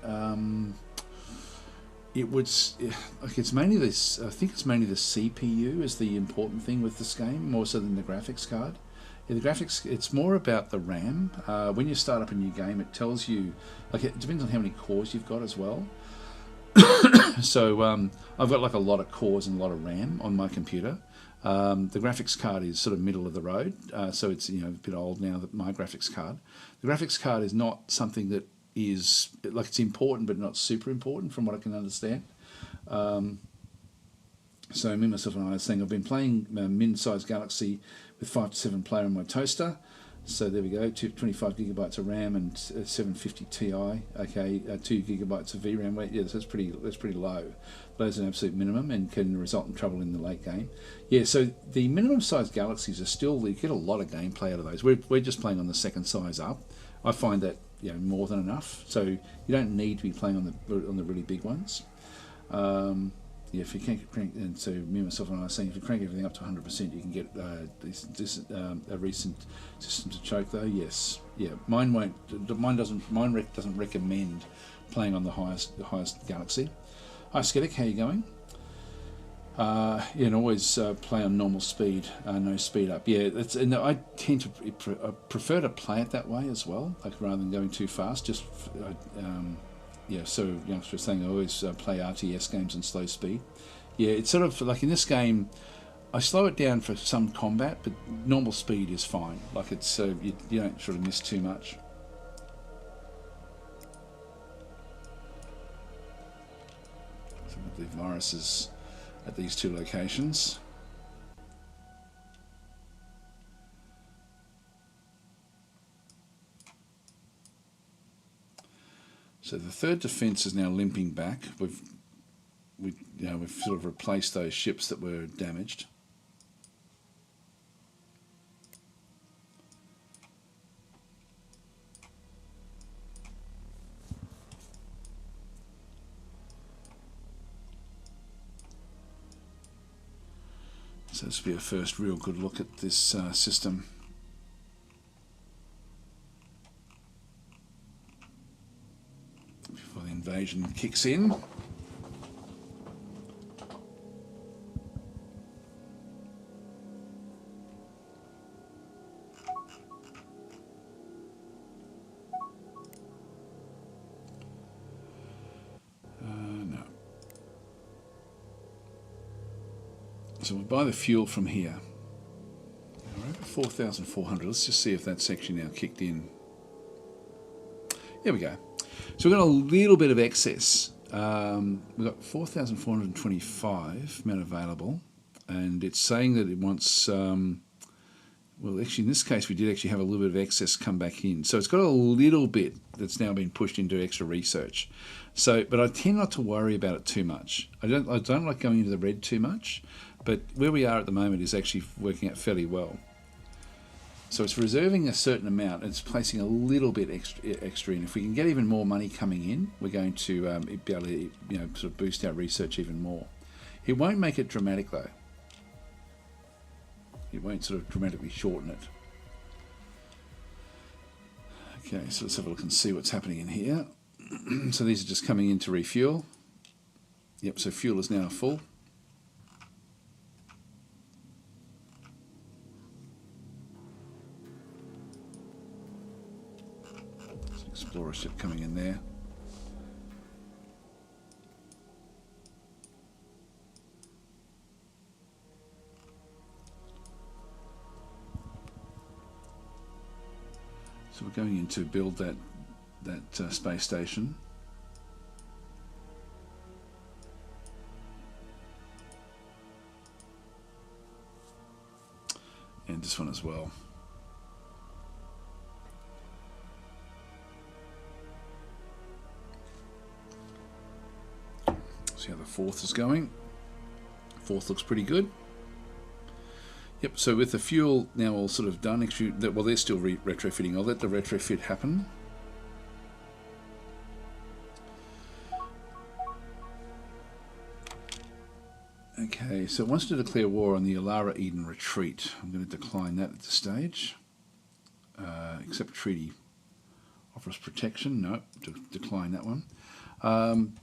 It's mainly this. I think it's mainly the CPU is the important thing with this game, more so than the graphics card. Yeah, the graphics. It's more about the RAM. When you start up a new game, it tells you. It depends on how many cores you've got as well. So I've got a lot of cores and a lot of RAM on my computer. The graphics card is sort of middle of the road, so it's a bit old now. My graphics card, the graphics card is not something that is it's important, but not super important from what I can understand. So me, myself and I was saying I've been playing min-sized Galaxy with 5 to 7 player on my toaster. So there we go, 25 gigabytes of RAM and 750 Ti. Okay, 2 gigabytes of VRAM. Wait, yeah, that's pretty low. Those are an absolute minimum and can result in trouble in the late game. Yeah, so the minimum size Galaxies are still, you get a lot of gameplay out of those. We're just playing on the second size up. I find that more than enough. So you don't need to be playing on the really big ones. Yeah, if you can't crank, and so me, myself, and I were saying, if you crank everything up to 100%, you can get a recent system to choke. Though, yes, yeah, mine won't. Mine doesn't recommend playing on the highest Galaxy. Hi, Skiddick, how you going? Yeah, and always play on normal speed, no speed up. Yeah, and I tend to prefer to play it that way as well, like rather than going too fast. Just yeah, so youngsters saying I always play RTS games in slow speed. Yeah, it's sort of like in this game, I slow it down for some combat, but normal speed is fine. Like it's you don't sort of miss too much. So I believe viruses at these two locations. So the third defence is now limping back. We've sort of replaced those ships that were damaged. So this will be a first real good look at this system. Before the invasion kicks in. No. So we'll buy the fuel from here. We're over 4,400. Let's just see if that's actually now kicked in. There we go. So we've got a little bit of excess. We've got 4,425 amount available, and it's saying that it wants. Well, actually, in this case, we did actually have a little bit of excess come back in. So it's got a little bit that's now been pushed into extra research. So, but I tend not to worry about it too much. I don't like going into the red too much. But where we are at the moment is actually working out fairly well. So it's reserving a certain amount. It's placing a little bit extra in. If we can get even more money coming in, we're going to be able to sort of boost our research even more. It won't make it dramatic though. It won't sort of dramatically shorten it. Okay, so let's have a look and see what's happening in here. So these are just coming in to refuel. Yep, so fuel is now full. Explorer ship coming in there. So we're going in to build that space station. And this one as well. See how the fourth is going. Fourth looks pretty good. Yep, so with the fuel now all sort of done, actually, well, they're still retrofitting. I'll let the retrofit happen. Okay, so it wants to declare war on the Alara Eden retreat. I'm going to decline that at this stage. Accept treaty. Offers protection. No, decline that one.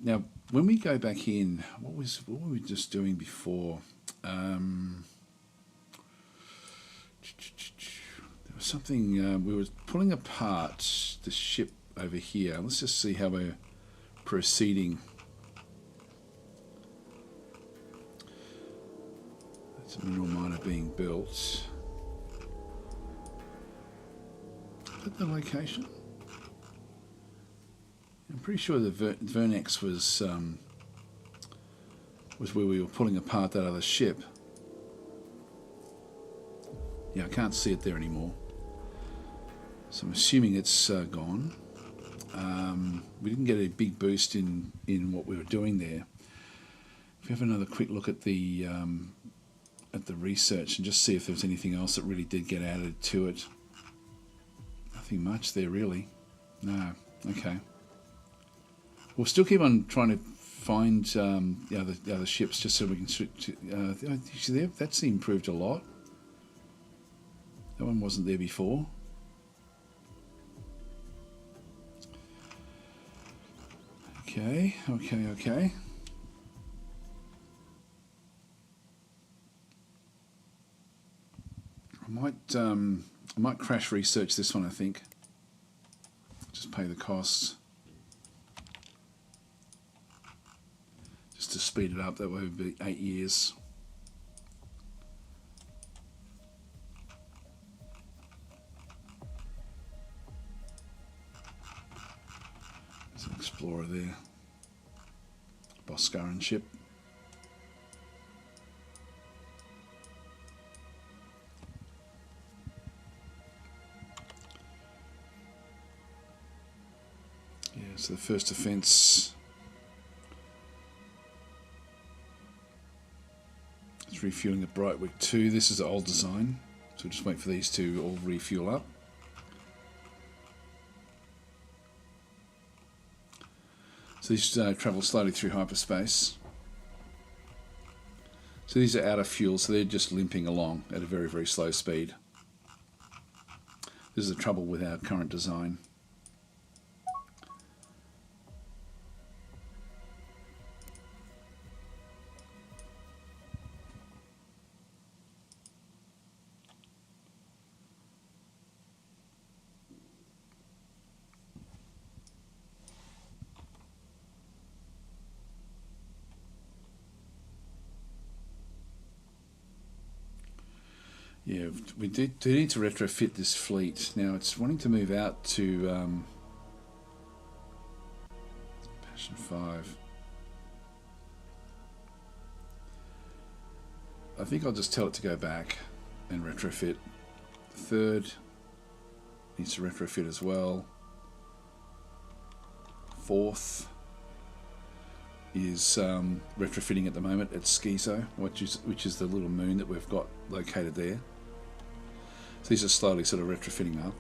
Now, when we go back in, what were we just doing before? There was something, we were pulling apart the ship over here. Let's just see how we're proceeding. That's a mineral miner being built. Is that the location? I'm pretty sure the Vernex was was where we were pulling apart that other ship. Yeah, I can't see it there anymore. So I'm assuming it's gone. We didn't get a big boost in what we were doing there. If we have another quick look at the research and just see if there's anything else that really did get added to it. Nothing much there really. No. Okay. We'll still keep on trying to find the other ships just so we can switch. That's improved a lot. That one wasn't there before. Okay. I might crash research this one, I think. Just pay the costs. Just to speed it up, that way it would be 8 years. There's an explorer there. Boscaran ship. So the first offence, it's refueling at Brightwick 2. This is the old design, so we'll just wait for these to all refuel up. So these travel slowly through hyperspace. So these are out of fuel, so they're just limping along at a very, very slow speed. This is the trouble with our current design. Yeah, we do need to retrofit this fleet. Now it's wanting to move out to Passion 5. I think I'll just tell it to go back and retrofit. Third needs to retrofit as well. Fourth is retrofitting at the moment at Schizo, which is the little moon that we've got located there. So these are slowly sort of retrofitting up.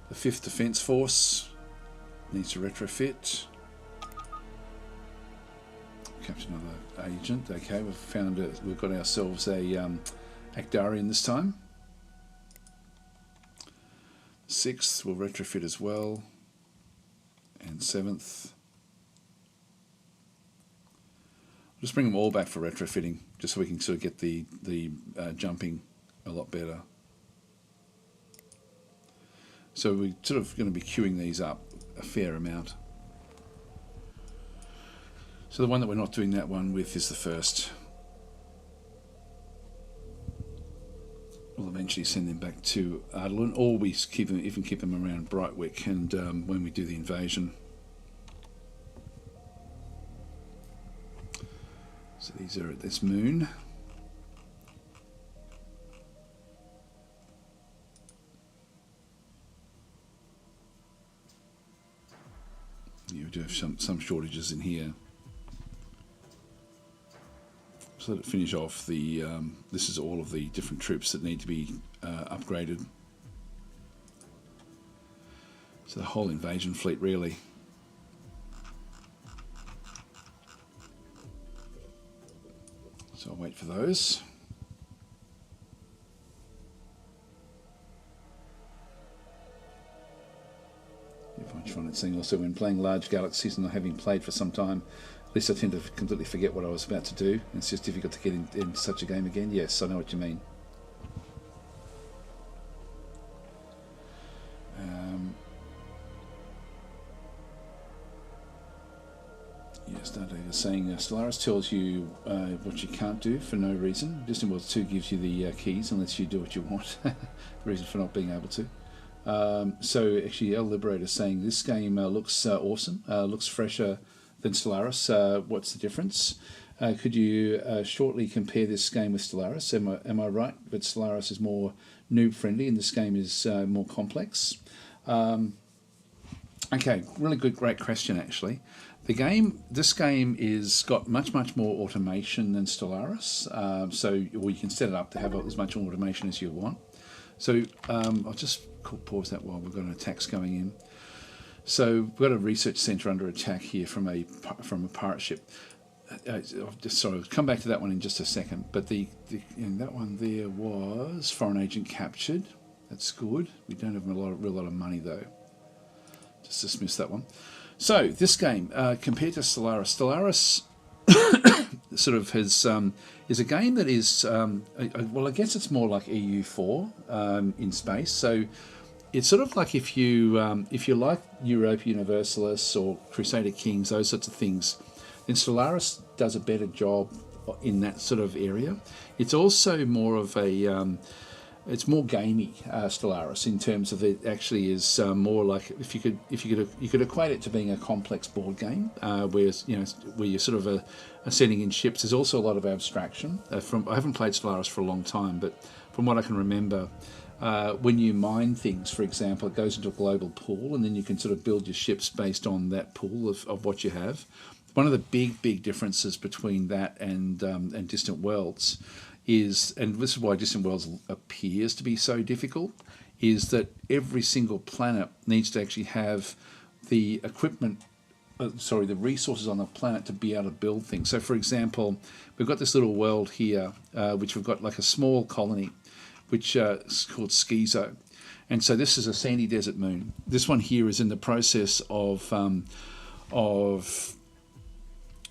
The 5th Defence Force needs to retrofit. Capture another agent. Okay, we've got ourselves a Actarian this time. 6th will retrofit as well, and 7th. Just bring them all back for retrofitting, just so we can sort of get the jumping a lot better. So we're sort of going to be queuing these up a fair amount. So the one that we're not doing that one with is the 1st. We'll eventually send them back to Ardalan, or we even keep them around Brightwick, and when we do the invasion. So these are at this moon. Yeah, we do have some shortages in here. So to finish off, this is all of the different troops that need to be upgraded. So the whole invasion fleet, really. So I'll wait for those. I find it saying also, when playing large galaxies and not having played for some time, at least I tend to completely forget what I was about to do. It's just difficult to get in such a game again. Yes, I know what you mean. Yes, DasTactic is saying Stellaris tells you what you can't do for no reason. Distant Worlds 2 gives you the keys and lets you do what you want. Reason for not being able to. So actually, El Liberator is saying this game looks awesome. Looks fresher than Stellaris. What's the difference? Could you shortly compare this game with Stellaris? Am I right? But Stellaris is more noob friendly and this game is more complex. Okay, really good, great question actually. This game is got much more automation than Stellaris. Or you can set it up to have as much automation as you want. So I'll just pause that while we've got an attacks going in. So we've got a research centre under attack here from a pirate ship. I'll come back to that one in just a second. But that one there was foreign agent captured. That's good. We don't have a real lot of money though. Just dismiss that one. So this game, compared to Stellaris, sort of has is a game that is well, I guess it's more like EU4 in space. So it's sort of like if you like Europa Universalis or Crusader Kings, those sorts of things, then Stellaris does a better job in that sort of area. It's also more of a it's more gamey, Stellaris, in terms of it actually is more like if you could equate it to being a complex board game, where you're sort of setting in ships. There's also a lot of abstraction. I haven't played Stellaris for a long time, but from what I can remember, when you mine things, for example, it goes into a global pool, and then you can sort of build your ships based on that pool of what you have. One of the big differences between that and Distant Worlds is, and this is why Distant Worlds appears to be so difficult, is that every single planet needs to actually have the equipment, the resources on the planet to be able to build things. So for example, we've got this little world here, which we've got like a small colony, which is called Schizo. And so this is a sandy desert moon. This one here is in the process of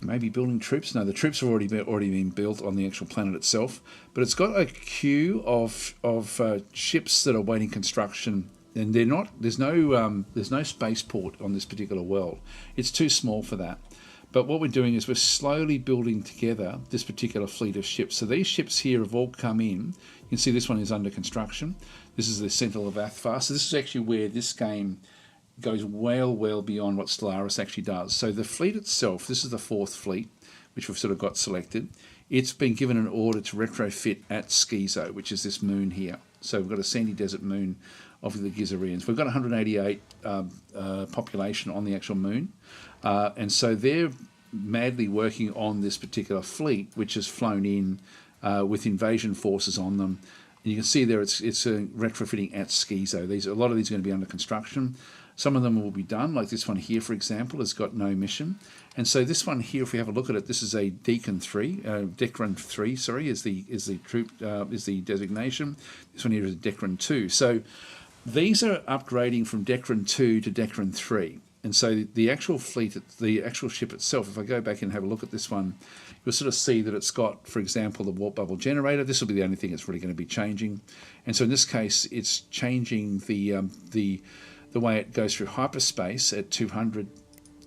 maybe building troops. No, the troops have already been built on the actual planet itself. But it's got a queue of ships that are waiting construction, and there's no spaceport on this particular world. It's too small for that. But what we're doing is we're slowly building together this particular fleet of ships. So these ships here have all come in. You can see this one is under construction. This is the Sentinel of Athvar. So this is actually where this game goes well beyond what Stellaris actually does. So the fleet itself, this is the 4th fleet, which we've sort of got selected. It's been given an order to retrofit at Schizo, which is this moon here. So we've got a sandy desert moon of the Gizarians. We've got 188 population on the actual moon. And so they're madly working on this particular fleet, which has flown in with invasion forces on them. And you can see there it's retrofitting at Schizo. A lot of these are going to be under construction. Some of them will be done, like this one here, for example, has got no mission. And so this one here, if we have a look at it, this is a Decron 3, sorry, is the designation. This one here is Decron 2. So these are upgrading from Decron 2 to Decron 3. And so the actual fleet, the actual ship itself, if I go back and have a look at this one, you'll sort of see that it's got, for example, the warp bubble generator. This will be the only thing it's really going to be changing. And so in this case, it's changing the way it goes through hyperspace at 200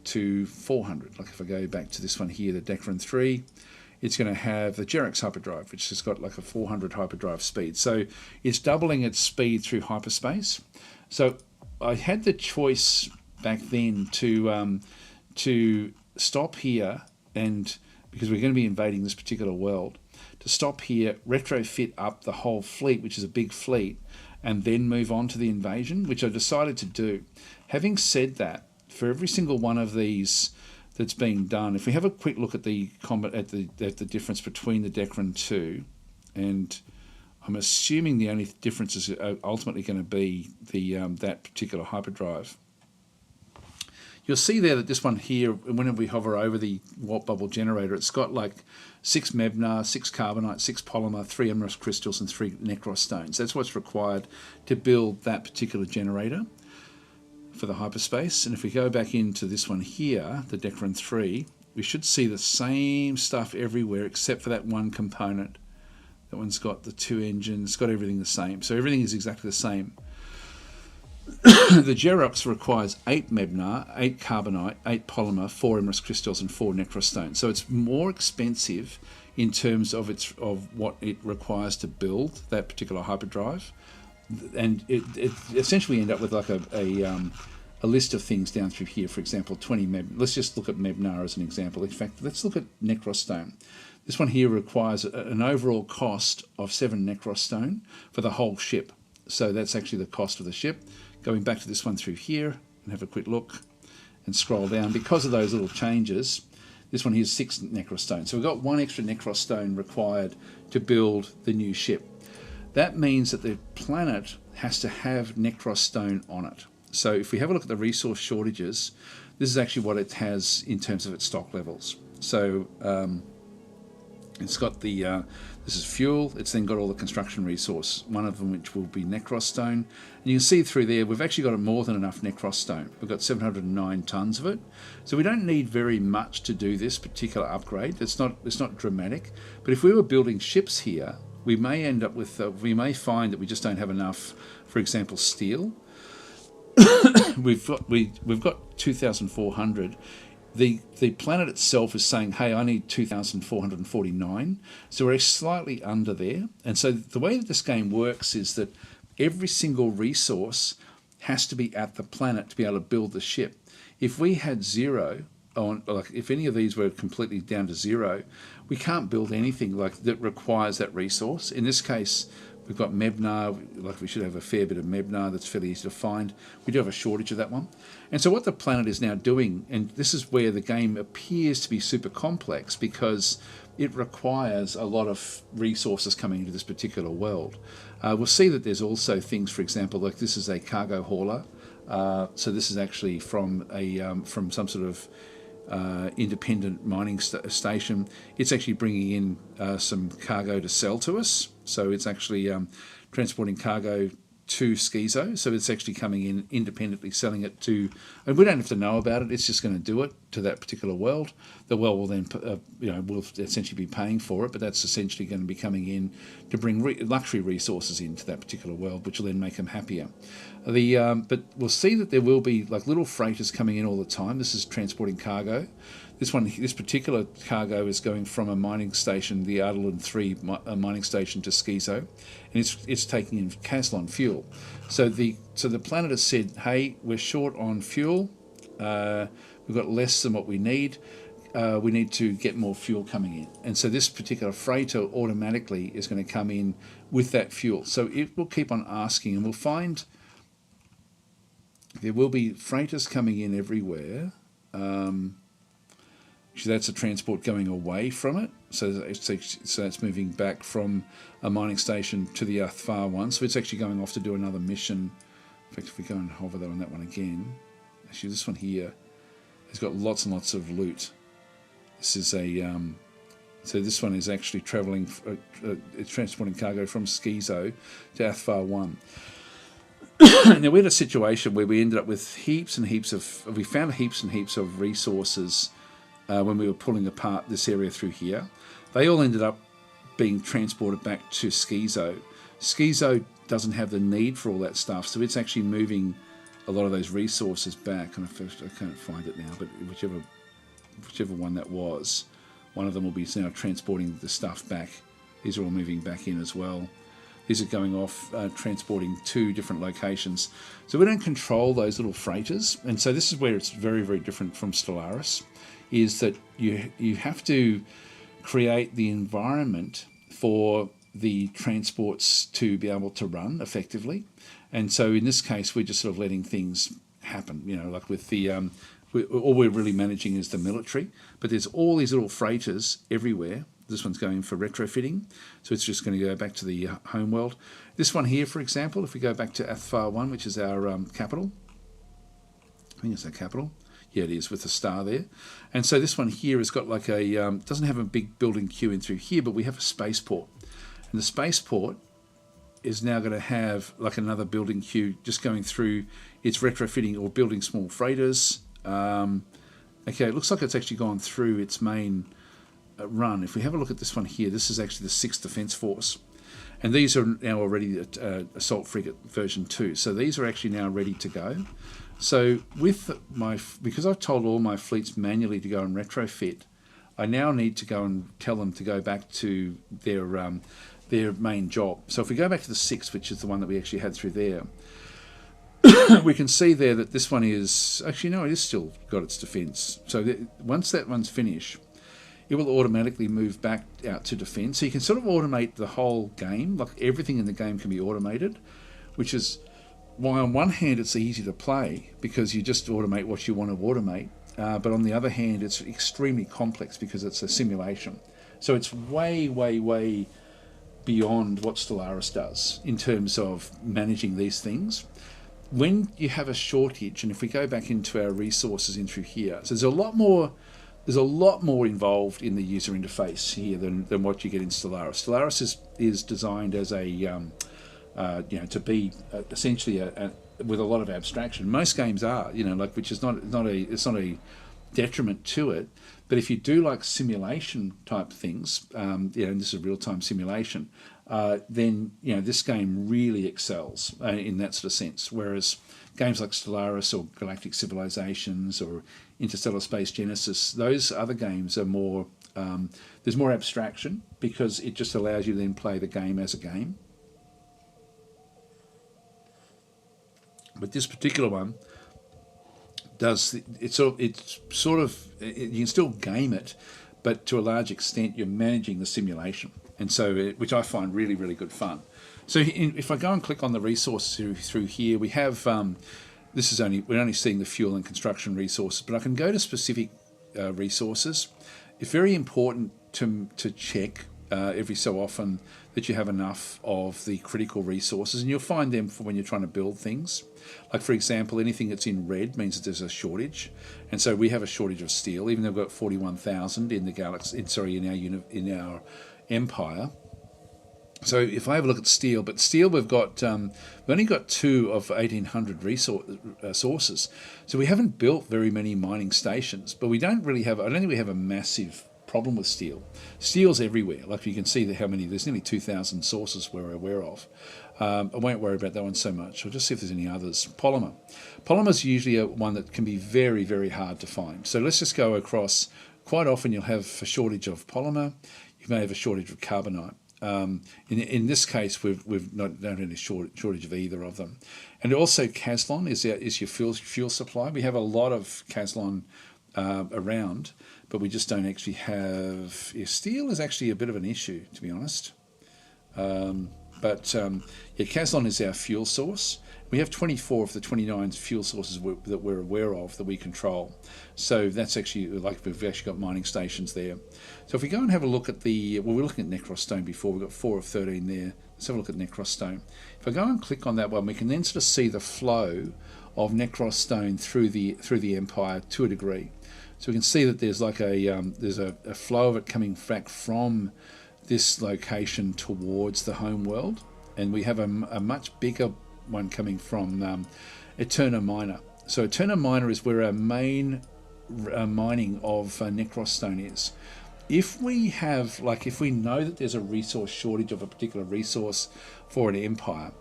to 400. Like if I go back to this one here, the Decron 3, it's going to have the Jerex hyperdrive, which has got like a 400 hyperdrive speed. So it's doubling its speed through hyperspace. So I had the choice back then to stop here, and because we're going to be invading this particular world, to stop here, retrofit up the whole fleet, which is a big fleet, and then move on to the invasion, which I decided to do. Having said that, for every single one of these that's being done, if we have a quick look at the combat at the difference between the Decron 2, and I'm assuming the only difference is ultimately going to be the that particular hyperdrive. You'll see there that this one here, whenever we hover over the warp bubble generator, it's got like 6 Mebnar, 6 Carbonite, 6 Polymer, 3 Emerald Crystals, and 3 Necros Stones. That's what's required to build that particular generator for the hyperspace. And if we go back into this one here, the Decron 3, we should see the same stuff everywhere except for that one component. That one's got the 2 engines, it's got everything the same. So everything is exactly the same. The Jerox requires 8 Mebnar, 8 Carbonite, 8 Polymer, 4 Emerald Crystals, and 4 Necros Stones. So it's more expensive in terms of what it requires to build that particular hyperdrive, and it essentially end up with like a list of things down through here. For example, 20 let's just look at Mebnar as an example. In fact, let's look at Necrostone. This one here requires an overall cost of 7 Necrostone for the whole ship. So that's actually the cost of the ship. Going back to this one through here and have a quick look and scroll down. Because of those little changes, this one here is 6 Necrostone. So we've got 1 extra Necrostone required to build the new ship. That means that the planet has to have Necrostone on it. So if we have a look at the resource shortages, this is actually what it has in terms of its stock levels. So it's got the, this is fuel, it's then got all the construction resource, one of them which will be Necrostone. And you can see through there, we've actually got more than enough Necrostone. We've got 709 tons of it. So we don't need very much to do this particular upgrade. It's not dramatic. But if we were building ships here, we may end up with, we may find that we just don't have enough, for example, steel. we've got 2,400. The planet itself is saying, hey, I need 2,449. So we're slightly under there. And so the way that this game works is that every single resource has to be at the planet to be able to build the ship. If we had 0, like if any of these were completely down to 0, we can't build anything like that requires that resource. In this case, we've got Mebnar, like we should have a fair bit of Mebnar that's fairly easy to find. We do have a shortage of that one. And so what the planet is now doing, and this is where the game appears to be super complex because it requires a lot of resources coming into this particular world. We'll see that there's also things, for example, like this is a cargo hauler. So this is actually from some sort of independent mining station. It's actually bringing in some cargo to sell to us. So it's actually transporting cargo to Schizo. So it's actually coming in independently, selling it to, and we don't have to know about it. It's just going to do it to that particular world. The world will then, will essentially be paying for it, but that's essentially going to be coming in to bring luxury resources into that particular world, which will then make them happier. But we'll see that there will be like little freighters coming in all the time. This is transporting cargo. This particular cargo is going from a mining station, the Ardalan 3 mining station, to Schizo, and it's taking in Caslon fuel. So the planet has said, hey, we're short on fuel. We've got less than what we need. We need to get more fuel coming in. And so this particular freighter automatically is going to come in with that fuel. So it will keep on asking, and we'll find there will be freighters coming in everywhere. So that's a transport going away from it. So that's moving back from a mining station to the Athfar one. So it's actually going off to do another mission. In fact, if we go and hover on that one again, actually this one here has got lots and lots of loot. This is a so this one is actually travelling, it's transporting cargo from Schizo to Athfar 1. Now we had a situation where we ended up with heaps and heaps of resources when we were pulling apart this area through here. They all ended up being transported back to Schizo. Schizo doesn't have the need for all that stuff, so it's actually moving a lot of those resources back. And I can't find it now, but whichever one that was, one of them will be now transporting the stuff back. These are all moving back in as well. These are going off, transporting to different locations. So we don't control those little freighters. And so this is where it's very, very different from Stellaris, is that you have to create the environment for the transports to be able to run effectively. And so in this case, we're just sort of letting things happen, like with the, all we're really managing is the military, but there's all these little freighters everywhere. This one's going for retrofitting, so it's just going to go back to the home world. This one here, for example, if we go back to Athfar 1, which is our capital, I think it's our capital. Yeah, it is, with the star there. And so this one here has got like a, doesn't have a big building queue in through here, but we have a spaceport. And the spaceport is now going to have like another building queue just going through its retrofitting or building small freighters. Okay, it looks like it's actually gone through its main run. If we have a look at this one here, this is actually the 6th Defence Force. And these are now already at Assault Frigate version 2. So these are actually now ready to go. So because I've told all my fleets manually to go and retrofit, I now need to go and tell them to go back to their main job. So if we go back to the 6th, which is the one that we actually had through there, we can see there that this one is, actually no, it is still got its defense. So once that one's finished, it will automatically move back out to defense. So you can sort of automate the whole game, like everything in the game can be automated, which is why on one hand it's easy to play because you just automate what you want to automate, but on the other hand it's extremely complex because it's a simulation. So it's way, way, way beyond what Stellaris does in terms of managing these things. When you have a shortage, and if we go back into our resources in through here, so there's a lot more involved in the user interface here than what you get in Stellaris. Stellaris is designed as a to be essentially with a lot of abstraction. Most games are, like, which is not a detriment to it. But if you do like simulation type things, and this is real time simulation, then this game really excels in that sort of sense. Whereas games like Stellaris or Galactic Civilizations or Interstellar Space Genesis, those other games are more, there's more abstraction because it just allows you to then play the game as a game. But this particular one does, you can still game it, but to a large extent you're managing the simulation, and so which I find really, really good fun. So if I go and click on the resources through here, we have we're only seeing the fuel and construction resources, but I can go to specific resources. It's very important to check every so often that you have enough of the critical resources, and you'll find them for when you're trying to build things. Like, for example, anything that's in red means that there's a shortage, and so we have a shortage of steel, even though we've got 41,000 in the galaxy. In our empire. So if I have a look at steel, but steel we've only got 2 of 1,800 sources, so we haven't built very many mining stations. But we don't really have. I don't think we have a massive problem with steel. Steel's everywhere. Like you can see how many. There's nearly 2,000 sources we're aware of. I won't worry about that one so much. I'll just see if there's any others. Polymer. Polymer's usually one that can be very, very hard to find. So let's just go across. Quite often you'll have a shortage of polymer. You may have a shortage of carbonite. In this case, we've don't have any shortage of either of them. And also Caslon is your fuel supply. We have a lot of Caslon around, but we just don't actually have. Steel is actually a bit of an issue, to be honest. Caslon is our fuel source. We have 24 of the 29 fuel sources that we're aware of that we control. So that's actually, like, we've actually got mining stations there. So if we go and have a look at we were looking at Necros Stone before, we've got 4 of 13 there. Let's have a look at Necros Stone. If I go and click on that one, we can then sort of see the flow of Necros Stone through the Empire to a degree. So we can see that there's like there's a flow of it coming back from this location towards the home world, and we have a much bigger one coming from Eterna Minor. So Eterna Minor is where our main mining of Necros Stone is. If we know that there's a resource shortage of a particular resource for an empire,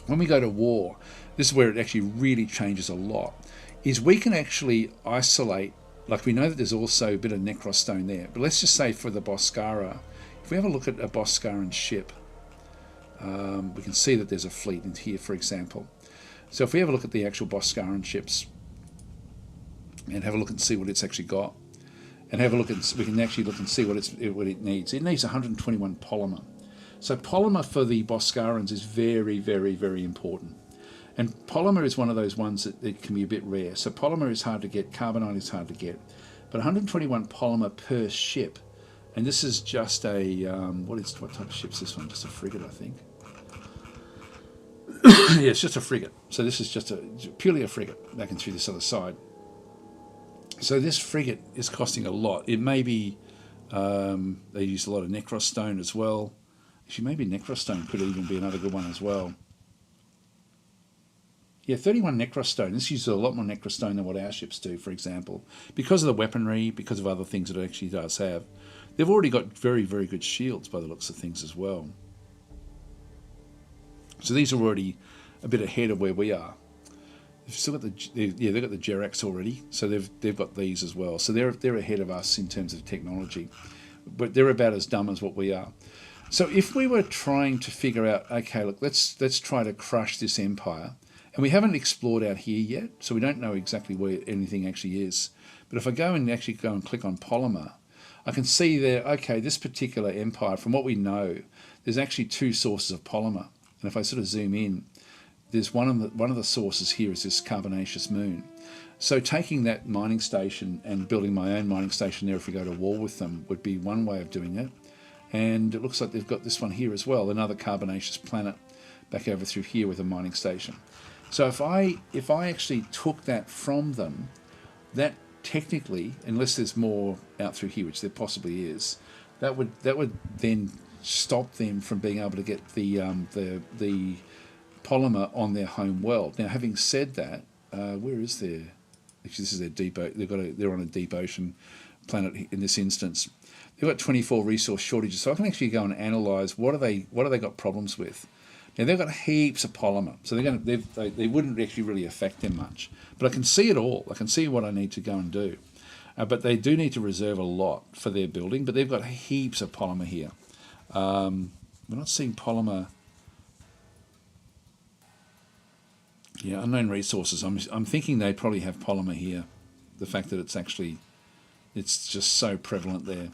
when we go to war, this is where it actually really changes a lot, is we can actually isolate, like, we know that there's also a bit of Necros Stone there, but let's just say for the Boscara, if we have a look at a Boscaran ship, we can see that there's a fleet in here, for example. So if we have a look at the actual Boscaran ships and have a look and see what it's actually got, and we can actually look and see what it needs. It needs 121 polymer. So polymer for the Boscarans is very, very, very important. And polymer is one of those ones that can be a bit rare. So polymer is hard to get, carbonite is hard to get. But 121 polymer per ship, and this is just a, what type of ship is this one? Just a frigate, I think. Yeah, it's just a frigate. So this is just purely a frigate back and through this other side. So this frigate is costing a lot. It may be, they use a lot of Necros Stone as well. Actually, maybe Necros Stone could even be another good one as well. Yeah, 31 Necros Stone. This uses a lot more Necros Stone than what our ships do, for example. Because of the weaponry, because of other things that it actually does have. They've already got very, very good shields by the looks of things as well. So these are already a bit ahead of where we are. They've still got they've got the Jerax already, so they've got these as well. So they're ahead of us in terms of technology, but they're about as dumb as what we are. So if we were trying to figure out, okay, look, let's try to crush this empire, And we haven't explored out here yet, so we don't know exactly where anything actually is. But if I go and actually go and click on polymer, I can see there, okay, this particular empire, from what we know, there's actually two sources of polymer. And if I sort of zoom in, there's one of the sources here is this carbonaceous moon. So taking that mining station and building my own mining station there if we go to war with them would be one way of doing it. And it looks like they've got this one here as well, another carbonaceous planet back over through here with a mining station. So if I actually took that from them, that technically, unless there's more out through here, which there possibly is, that would then stop them from being able to get the polymer on their home world. Now, having said that, where is their? Actually, this is their deep. They're on a deep ocean planet in this instance. They've got 24 resource shortages, so I can actually go and analyse what have they got problems with. Now they've got heaps of polymer, so they wouldn't actually really affect them much. But I can see it all. I can see what I need to go and do. But they do need to reserve a lot for their building. But they've got heaps of polymer here. We're not seeing polymer. Yeah, unknown resources. I'm thinking they probably have polymer here. The fact that it's just so prevalent there.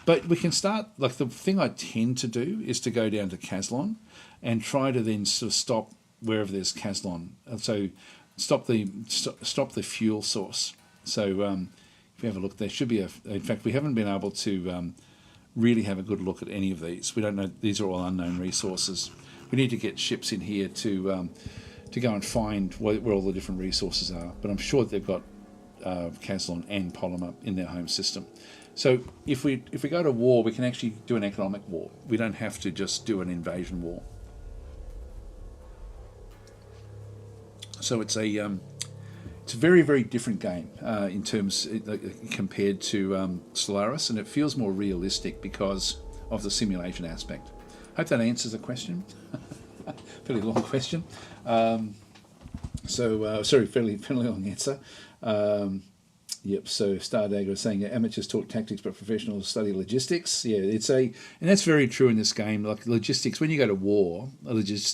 But we can start, like the thing I tend to do is to go down to Caslon and try to then sort of stop wherever there's Caslon. So stop the fuel source. So if you have a look, there should be in fact, we haven't been able to really have a good look at any of these. We don't know, these are all unknown resources. We need to get ships in here to go and find where all the different resources are. But I'm sure they've got Caslon and polymer in their home system. So if we go to war, we can actually do an economic war. We don't have to just do an invasion war. So it's a very, very different game in terms compared to Solaris, and it feels more realistic because of the simulation aspect. Hope that answers the question. Fairly long question. Sorry, fairly long answer. Yep. So Stardag was saying amateurs talk tactics, but professionals study logistics. Yeah, and that's very true in this game. Like logistics, when you go to war, the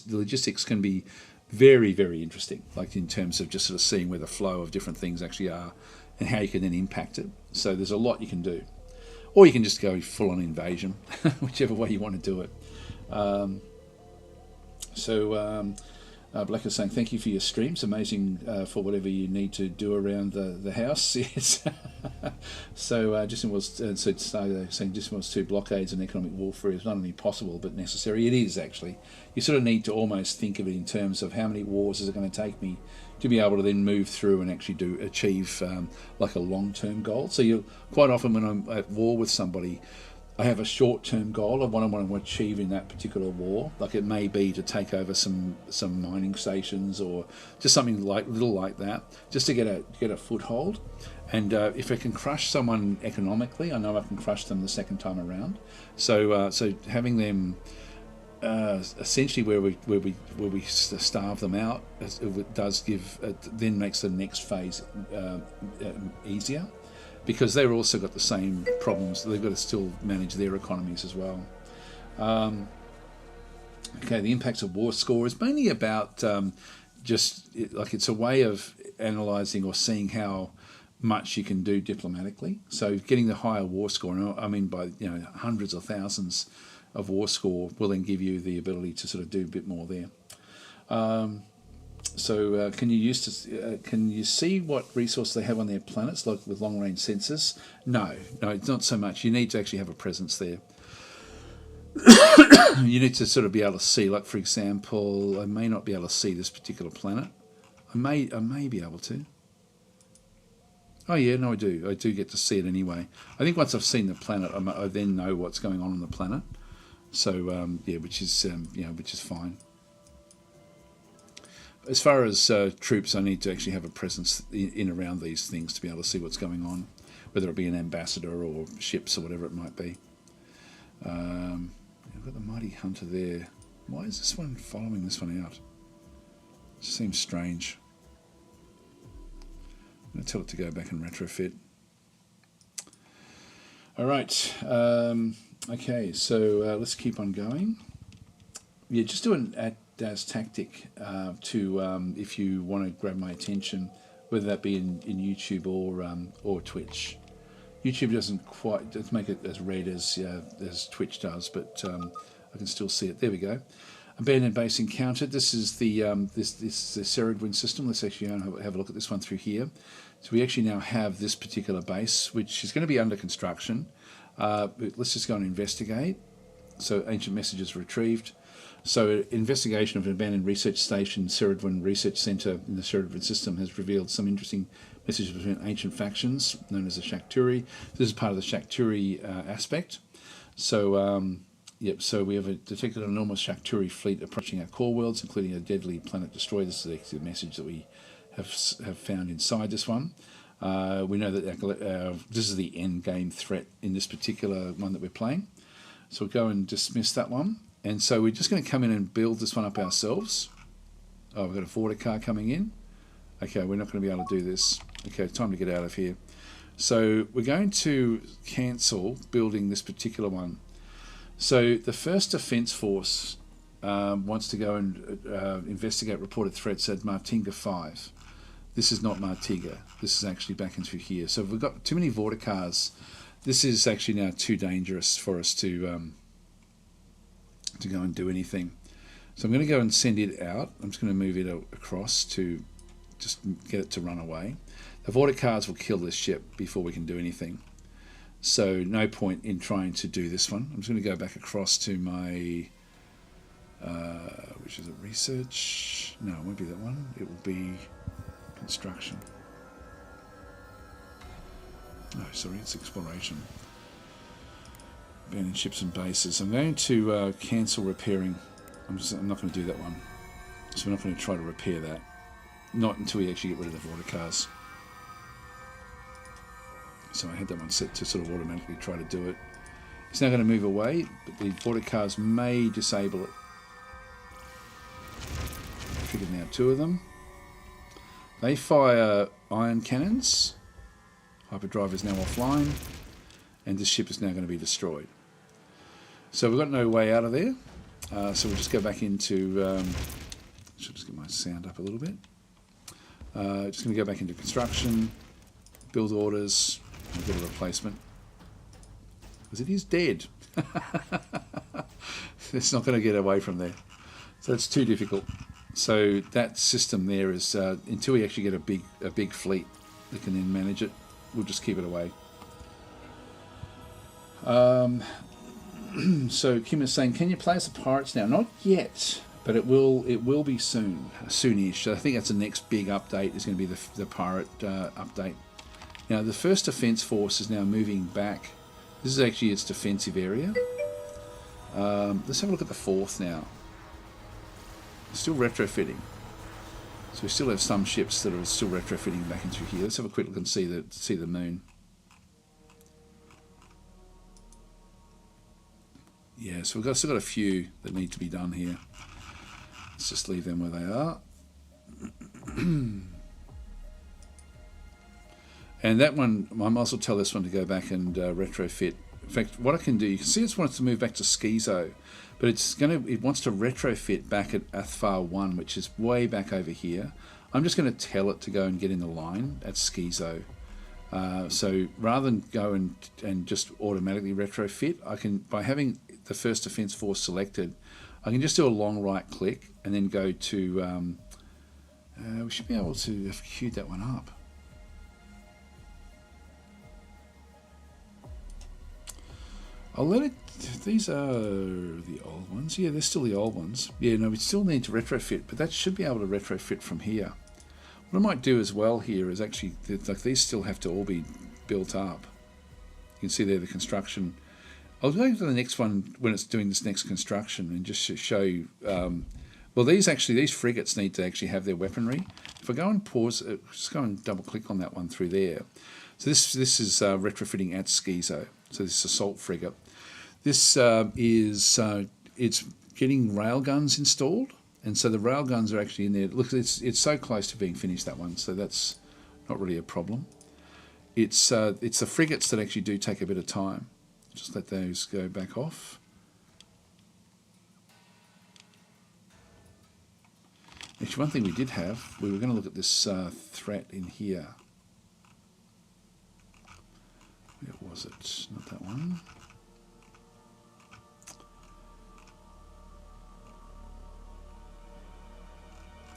logistics can be very, very interesting. Like in terms of just sort of seeing where the flow of different things actually are, and how you can then impact it. So there's a lot you can do, or you can just go full on invasion, whichever way you want to do it. Black is saying, thank you for your streams. Amazing for whatever you need to do around the house. Yes. So Justin was saying Justin was 2 blockades and economic warfare is not only possible but necessary. It is actually. You sort of need to almost think of it in terms of how many wars is it going to take me to be able to then move through and actually achieve like a long-term goal. So you quite often when I'm at war with somebody, I have a short-term goal of what I want to achieve in that particular war. Like it may be to take over some mining stations or just something little like that, just to get a foothold. And if I can crush someone economically, I know I can crush them the second time around. So having them essentially where we starve them out, it does give then makes the next phase easier. Because they've also got the same problems. They've got to still manage their economies as well. Okay, the impacts of war score is mainly about it's a way of analysing or seeing how much you can do diplomatically. So getting the higher war score, and I mean by hundreds of thousands of war score, will then give you the ability to sort of do a bit more there. So can you see what resources they have on their planets, like with long-range sensors? No, it's not so much. You need to actually have a presence there. You need to sort of be able to see, like for example, I may not be able to see this particular planet. I may be able to. Oh yeah, no, I do. I do get to see it anyway. I think once I've seen the planet, I then know what's going on the planet. So which is fine. As far as troops, I need to actually have a presence in around these things to be able to see what's going on, whether it be an ambassador or ships or whatever it might be. I've got the Mighty Hunter there. Why is this one following this one out? It seems strange. I'm going to tell it to go back and retrofit. All right. Okay, so let's keep on going. Yeah, just do an DasTactic to if you want to grab my attention, whether that be in YouTube or Twitch. YouTube doesn't make it as red as Twitch does, but I can still see it. There we go. Abandoned base encountered. This is the this is the Salvaging system. Let's actually have a look at this one through here. So we actually now have this particular base, which is going to be under construction. Let's just go and investigate. So ancient messages retrieved. So investigation of an abandoned research station, Salvaging Research Center in the Salvaging system, has revealed some interesting messages between ancient factions known as the Shakturi. This is part of the Shakturi aspect. So yep. So we have detected an enormous Shakturi fleet approaching our core worlds, including a deadly planet destroyer. This is the message that we have found inside this one. We know that this is the end game threat in this particular one that we're playing. So we'll go and dismiss that one. And so we're just going to come in and build this one up ourselves. Oh, we've got a Vorta car coming in. Okay, we're not going to be able to do this. Okay, time to get out of here. So we're going to cancel building this particular one. So the 1st Defence Force wants to go and investigate reported threats at Martinga 5. This is not Martinga. This is actually back into here. So if we've got too many Vorta cars, this is actually now too dangerous for us to go and do anything. So I'm going to go and send it out. I'm just going to move it across to just get it to run away. The Vorta cars will kill this ship before we can do anything. So no point in trying to do this one. I'm just going to go back across to my, which is it, research? No, it won't be that one. It will be construction. Oh, sorry, it's exploration. Abandoned ships and bases. I'm going to cancel repairing. I'm not going to do that one. So we're not going to try to repair that. Not until we actually get rid of the Vorta cars. So I had that one set to sort of automatically try to do it. It's now going to move away, but the Vorta cars may disable it. Triggered now 2 of them. They fire ion cannons. Hyperdrive is now offline, and this ship is now going to be destroyed. So we've got no way out of there. So we'll just go back into. Should just get my sound up a little bit. Just going to go back into construction, build orders, and get a replacement. Because it is dead. It's not going to get away from there. So it's too difficult. So that system there is until we actually get a big fleet that can then manage it, we'll just keep it away. So Kim is saying, can you play as the pirates now? Not yet, but it will be soonish. I think that's the next big update is going to be the pirate update. Now the 1st Defence Force is now moving back. This is actually its defensive area. Let's have a look at the 4th now. Still retrofitting. So we still have some ships that are still retrofitting back into here. Let's have a quick look and see the moon. Yeah, so we've still got a few that need to be done here. Let's just leave them where they are. And that one, I might also tell this one to go back and retrofit. In fact, what I can do, you can see it wants to move back to Schizo, but it wants to retrofit back at Athfar 1, which is way back over here. I'm just going to tell it to go and get in the line at Schizo. So rather than go and just automatically retrofit, I can, by having the 1st Defence Force selected, I can just do a long right click and then go to, we should be able to have queued that one up. I'll let it, these are the old ones. Yeah, they're still the old ones. Yeah, no, we still need to retrofit, but that should be able to retrofit from here. What I might do as well here is actually, like these still have to all be built up. You can see there the construction. I'll go to the next one when it's doing this next construction and just show you. Well, these frigates need to actually have their weaponry. If I go and pause, just go and double click on that one through there. So this is retrofitting at Schizo. So this is assault frigate. This is it's getting railguns installed, and so the railguns are actually in there. Look, it's so close to being finished, that one. So that's not really a problem. It's the frigates that actually do take a bit of time. Just let those go back off. Actually, one thing we did have, we were going to look at this threat in here. Where was it? Not that one.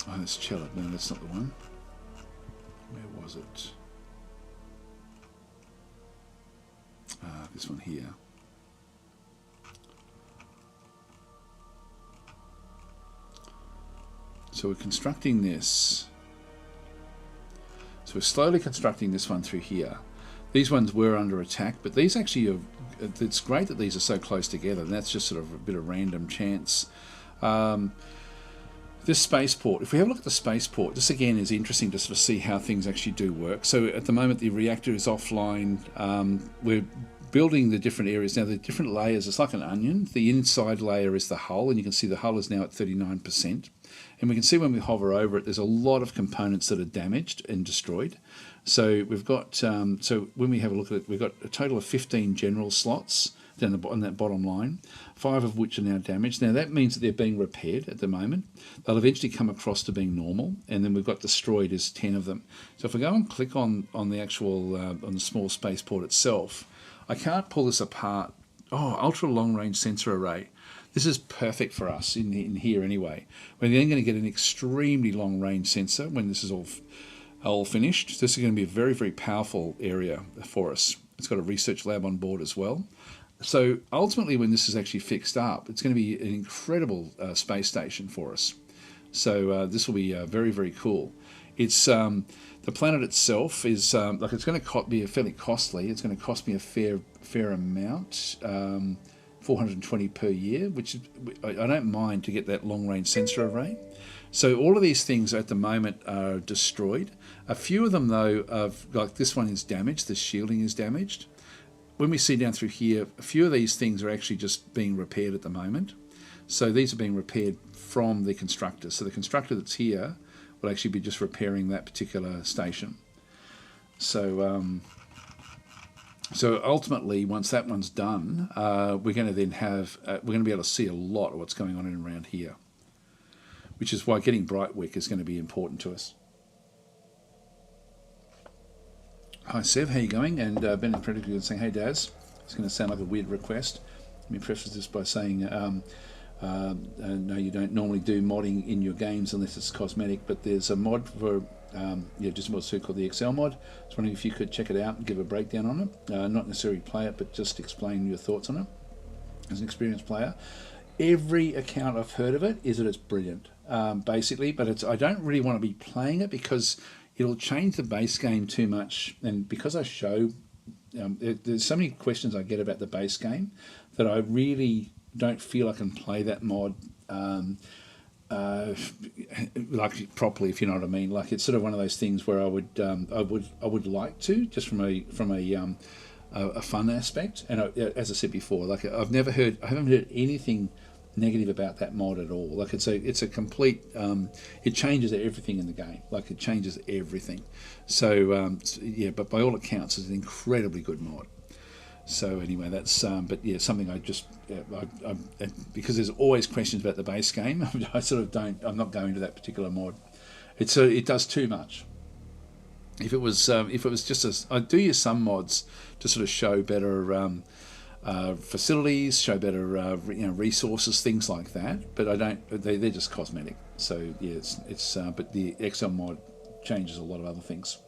Oh, that's Chellet. No, that's not the one. Where was it? This one here. So we're constructing this. So we're slowly constructing this one through here. These ones were under attack, but these actually are, it's great that these are so close together, and that's just sort of a bit of random chance. This spaceport, if we have a look at the spaceport, this again is interesting to sort of see how things actually do work. So at the moment the reactor is offline. We're building the different areas. Now the different layers, it's like an onion. The inside layer is the hull, and you can see the hull is now at 39%. And we can see when we hover over it, there's a lot of components that are damaged and destroyed. So we've got, so when we have a look at it, we've got a total of 15 general slots down on that bottom line, 5 of which are now damaged. Now that means that they're being repaired at the moment. They'll eventually come across to being normal, and then we've got destroyed as 10 of them. So if we go and click on the actual, on the small spaceport itself, I can't pull this apart. Oh, ultra long range sensor array. This is perfect for us in here anyway. We're then going to get an extremely long range sensor when this is all finished. This is going to be a very, very powerful area for us. It's got a research lab on board as well. So ultimately, when this is actually fixed up, it's going to be an incredible space station for us. So this will be very, very cool. It's the planet itself is like it's going to be fairly costly. It's going to cost me a fair amount, 420 per year, which I don't mind to get that long range sensor array. So all of these things at the moment are destroyed. A few of them though, like this one is damaged. The shielding is damaged. When we see down through here, a few of these things are actually just being repaired at the moment. So these are being repaired from the constructor. So the constructor that's here will actually be just repairing that particular station. So so ultimately, once that one's done, we're going to then have we're going to be able to see a lot of what's going on in around here, which is why getting Brightwick is going to be important to us. Hi Sev, how you going? And Ben Predictor saying, hey Daz. It's going to sound like a weird request. Let me preface this by saying, no, you don't normally do modding in your games unless it's cosmetic, but there's a mod for just mod 2 called the Excel mod. I was wondering if you could check it out and give a breakdown on it. Not necessarily play it, but just explain your thoughts on it. As an experienced player, every account I've heard of it is that it's brilliant, basically, but I don't really want to be playing it because it'll change the base game too much, and because I show there's so many questions I get about the base game that I really don't feel I can play that mod like properly, if you know what I mean. Like it's sort of one of those things where I would like to, just from a fun aspect. And as I said before, like I haven't heard anything negative about that mod at all. Like it's a complete it changes everything in the game. Like it changes everything. So yeah, but by all accounts it's an incredibly good mod. So anyway, that's but yeah, something I just because there's always questions about the base game. I sort of I'm not going to that particular mod. It does too much. If it was just I do use some mods to sort of show better facilities, show better resources, things like that. But I don't. They're just cosmetic. So yeah, it's but the Excel mod changes a lot of other things.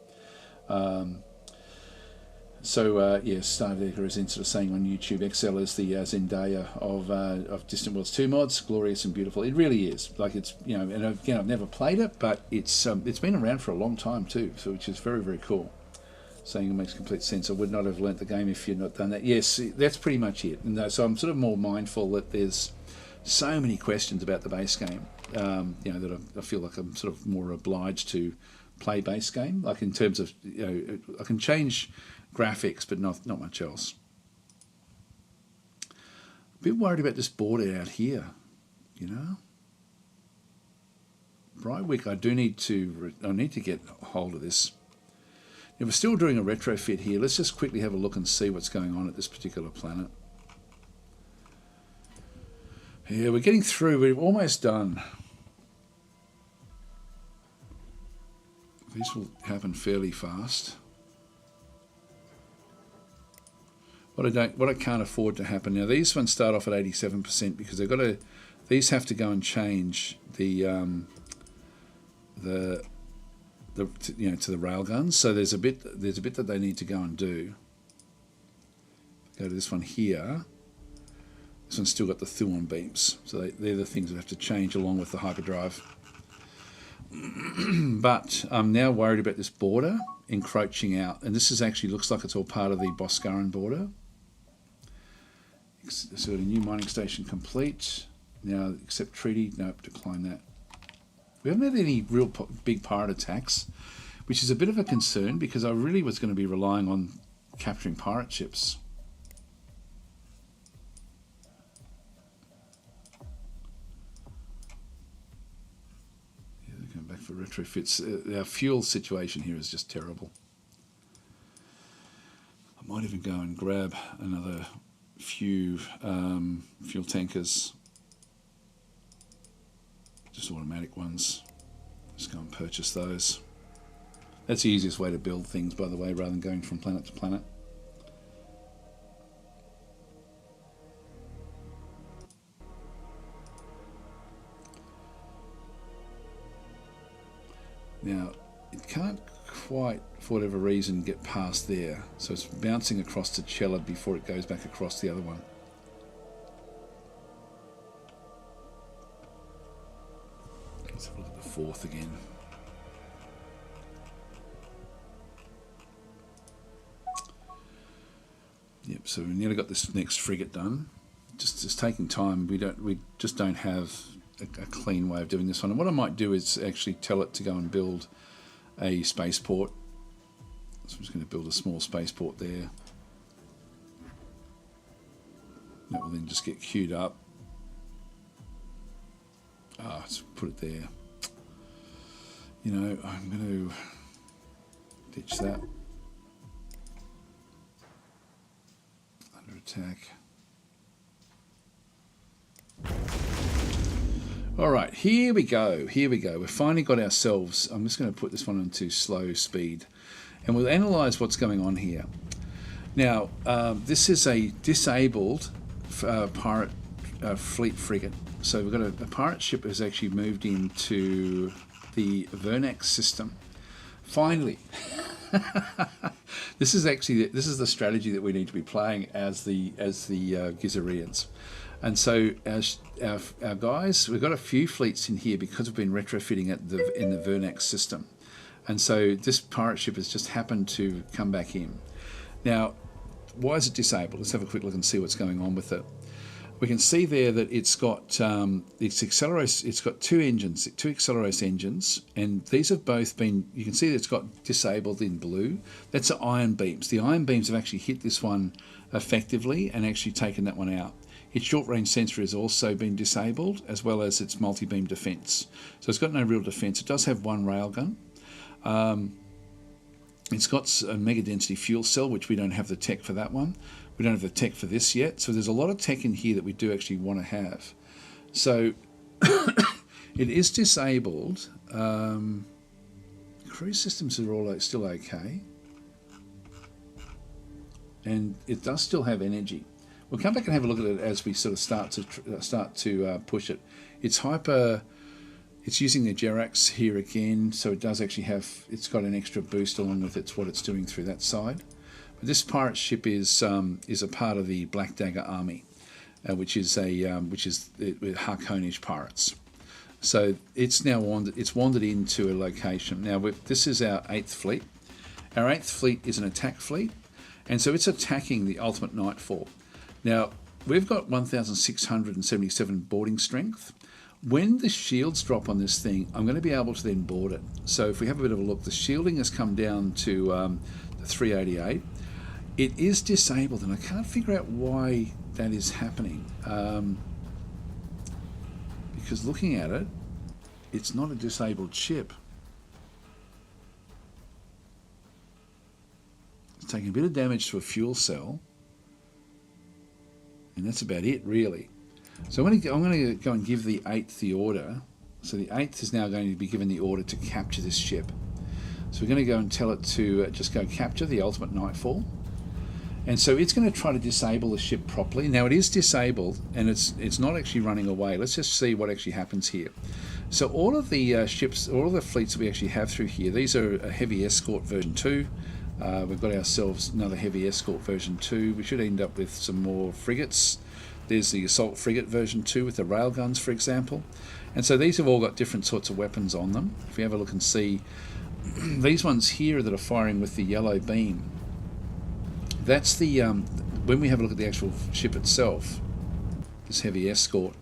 So yes, Stardecker is in sort of saying on YouTube, Excel is the Zendaya of Distant Worlds 2 mods, glorious and beautiful. It really is. Like it's and again I've never played it, but it's been around for a long time too, so which is very, very cool. Saying it makes complete sense. I would not have learnt the game if you'd not done that. Yes, that's pretty much it. And so I'm sort of more mindful that there's so many questions about the base game. That I feel like I'm sort of more obliged to play base game. Like in terms of I can change graphics, but not much else. A bit worried about this border out here. Brightwick, I need to get hold of this. If we're still doing a retrofit here, let's just quickly have a look and see what's going on at this particular planet. Yeah, we're getting through. We're almost done. These will happen fairly fast. What I can't afford to happen now. These ones start off at 87% because they've got to. These have to go and change the to the railguns. So there's a bit that they need to go and do. Go to this one here. This one's still got the Thuon beams, so they're the things that have to change along with the hyperdrive. But I'm now worried about this border encroaching out, and this actually looks like it's all part of the Boscaran border. So a new mining station complete. Now accept treaty. Nope, decline that. We haven't had any real big pirate attacks, which is a bit of a concern because I really was going to be relying on capturing pirate ships. Yeah, they're going back for retrofits. Our fuel situation here is just terrible. I might even go and grab another few fuel tankers, just automatic ones. Just go and purchase those. That's the easiest way to build things, by the way, rather than going from planet to planet. Now, it can't quite, for whatever reason, get past there. So it's bouncing across to Cella before it goes back across the other one. Let's have a look at the fourth again. Yep, so we nearly got this next frigate done. Just taking time. We just don't have a clean way of doing this one. And what I might do is actually tell it to go and build a spaceport. So I'm just going to build a small spaceport there. That will then just get queued up. Let's put it there. You know, I'm going to ditch that. Under attack. All right, here we go. Here we go. We've finally got ourselves. I'm just going to put this one into slow speed, and we'll analyze what's going on here. Now, this is a disabled pirate fleet frigate. So we've got a pirate ship has actually moved into the Vernax system. Finally, this is the strategy that we need to be playing as the Gizareans. And so our guys, we've got a few fleets in here because we've been retrofitting in the Vernax system. And so this pirate ship has just happened to come back in. Now, why is it disabled? Let's have a quick look and see what's going on with it. We can see there that it's got two engines, two Acceleros engines, and these have both been, you can see that it's got disabled in blue. That's the iron beams. The iron beams have actually hit this one effectively and actually taken that one out. Its short-range sensor has also been disabled, as well as its multi-beam defence. So it's got no real defence. It does have one railgun. It's got a mega-density fuel cell, which we don't have the tech for that one. We don't have the tech for this yet. So there's a lot of tech in here that we do actually want to have. So it is disabled. Cruise systems are all still okay. And it does still have energy. We'll come back and have a look at it as we sort of start to push it. It's using the Jerax here again, so it does actually have, it's got an extra boost along with what it's doing through that side. But this pirate ship is a part of the Black Dagger army, which is the Harkonish pirates. So it's now wandered into a location. Now this is our 8th fleet. Our 8th fleet is an attack fleet, and so it's attacking the Ultimate Nightfall. Now, we've got 1,677 boarding strength. When the shields drop on this thing, I'm going to be able to then board it. So if we have a bit of a look, the shielding has come down to the 388. It is disabled, and I can't figure out why that is happening. Because looking at it, it's not a disabled ship. It's taking a bit of damage to a fuel cell. And that's about it, really. So I'm going to go and give the 8th the order. So the 8th is now going to be given the order to capture this ship. So we're going to go and tell it to just go capture the ultimate nightfall. And so it's going to try to disable the ship properly. Now it is disabled and it's not actually running away. Let's just see what actually happens here. So all of the ships, all of the fleets that we actually have through here, these are a heavy escort version 2. We've got ourselves another heavy escort version 2. We should end up with some more frigates. There's the assault frigate version 2 with the railguns, for example. And so these have all got different sorts of weapons on them. If you have a look and see, these ones here that are firing with the yellow beam, that's the, when we have a look at the actual ship itself, this heavy escort,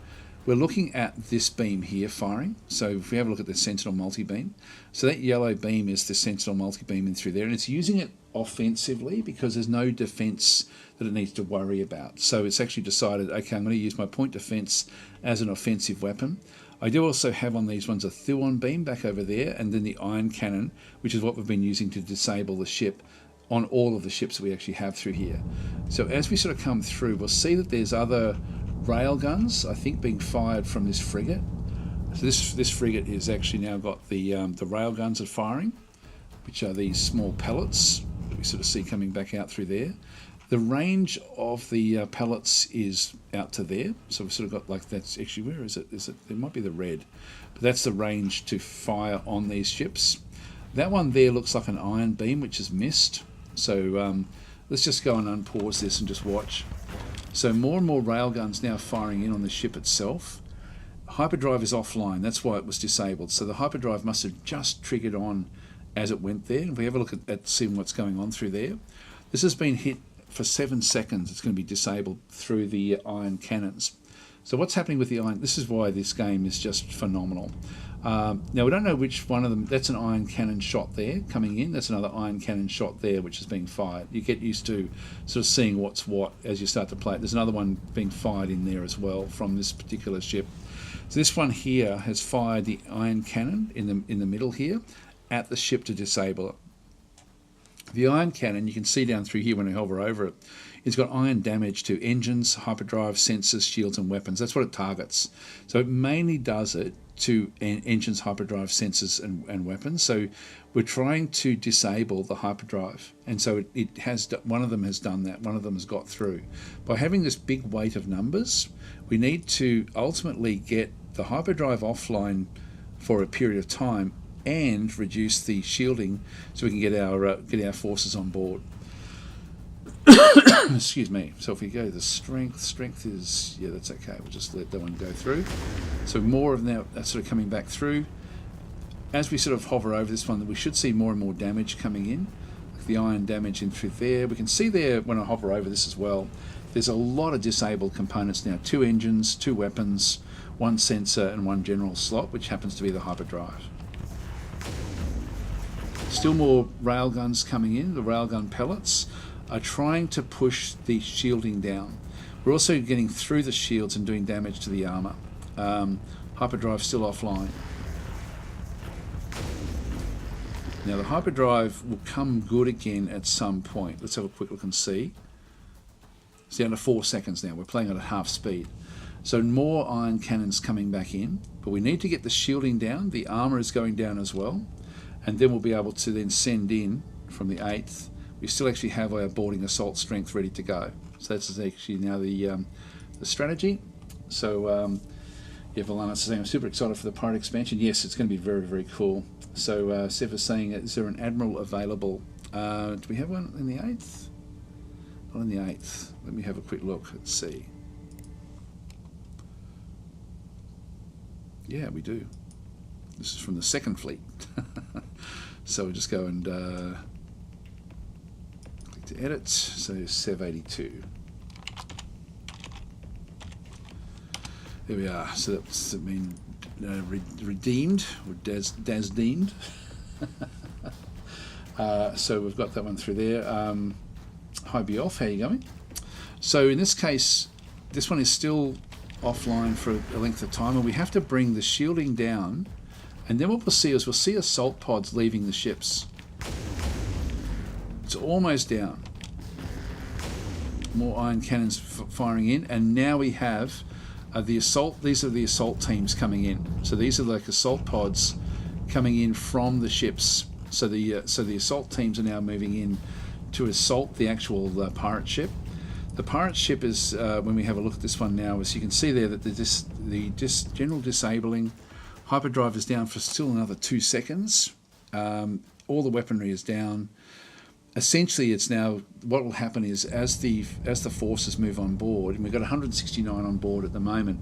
we're looking at this beam here firing. So if we have a look at the Sentinel multi-beam, so that yellow beam is the Sentinel multi-beam in through there, and it's using it offensively because there's no defense that it needs to worry about. So it's actually decided, okay, I'm going to use my point defense as an offensive weapon. I do also have on these ones a Thuon beam back over there, and then the iron cannon, which is what we've been using to disable the ship on all of the ships that we actually have through here. So as we sort of come through, we'll see that there's other rail guns, I think, being fired from this frigate. So this frigate has actually now got the rail guns are firing, which are these small pellets that we sort of see coming back out through there. The range of the pellets is out to there, so we've sort of got, like, that's actually, where is it? It might be the red, but that's the range to fire on these ships. That one there looks like an iron beam, which is missed. So let's just go and unpause this and just watch. So more and more railguns now firing in on the ship itself. Hyperdrive is offline, that's why it was disabled. So the hyperdrive must have just triggered on as it went there. If we have a look at seeing what's going on through there, this has been hit for 7 seconds. It's going to be disabled through the iron cannons. So what's happening with the iron? This is why this game is just phenomenal. Now we don't know which one of them. That's an iron cannon shot there coming in. That's another iron cannon shot there which is being fired. You get used to sort of seeing what's what as you start to play it. There's another one being fired in there as well from this particular ship. So this one here has fired the iron cannon in the middle here at the ship to disable it. The iron cannon, you can see down through here when I hover over it, it's got iron damage to engines, hyperdrive, sensors, shields and weapons. That's what it targets. So it mainly does it to engines, hyperdrive, sensors and weapons. So we're trying to disable the hyperdrive, and so it has, one of them has done that, one of them has got through. By having this big weight of numbers, we need to ultimately get the hyperdrive offline for a period of time and reduce the shielding so we can get our forces on board. Excuse me. So if we go to the strength is, yeah, that's okay. We'll just let that one go through. So more of now that's sort of coming back through. As we sort of hover over this one, we should see more and more damage coming in. Like the iron damage in through there. We can see there when I hover over this as well, there's a lot of disabled components now. 2 engines, 2 weapons, 1 sensor and 1 general slot, which happens to be the hyperdrive. Still more railguns coming in. The railgun pellets are trying to push the shielding down. We're also getting through the shields and doing damage to the armor. Hyperdrive still offline. Now the hyperdrive will come good again at some point. Let's have a quick look and see. It's down to 4 seconds now. We're playing at half speed. So more iron cannons coming back in, but we need to get the shielding down. The armor is going down as well. And then we'll be able to then send in from the 8th. We still actually have our boarding assault strength ready to go. So that's actually now the strategy. So yeah, Valana saying I'm super excited for the pirate expansion. Yes, it's going to be very, very cool. So Seth is saying, is there an admiral available? Do we have one in the 8th? Not in the 8th. Let me have a quick look. Let's see. Yeah, we do. This is from the 2nd fleet. So we'll just go and click to edit. So Sev 82. There we are. So that's been redeemed, or DasDeemed. So we've got that one through there. Hi Bioff, how are you going? So in this case, this one is still offline for a length of time, and we have to bring the shielding down. And then what we'll see is we'll see assault pods leaving the ships. It's almost down. More iron cannons firing in, and now we have the assault. These are the assault teams coming in. So these are like assault pods coming in from the ships. So the assault teams are now moving in to assault the actual pirate ship. The pirate ship is, when we have a look at this one now, as you can see there, that the general disabling, hyperdrive is down for still another 2 seconds. All the weaponry is down. Essentially, it's now, what will happen is as the forces move on board, and we've got 169 on board at the moment,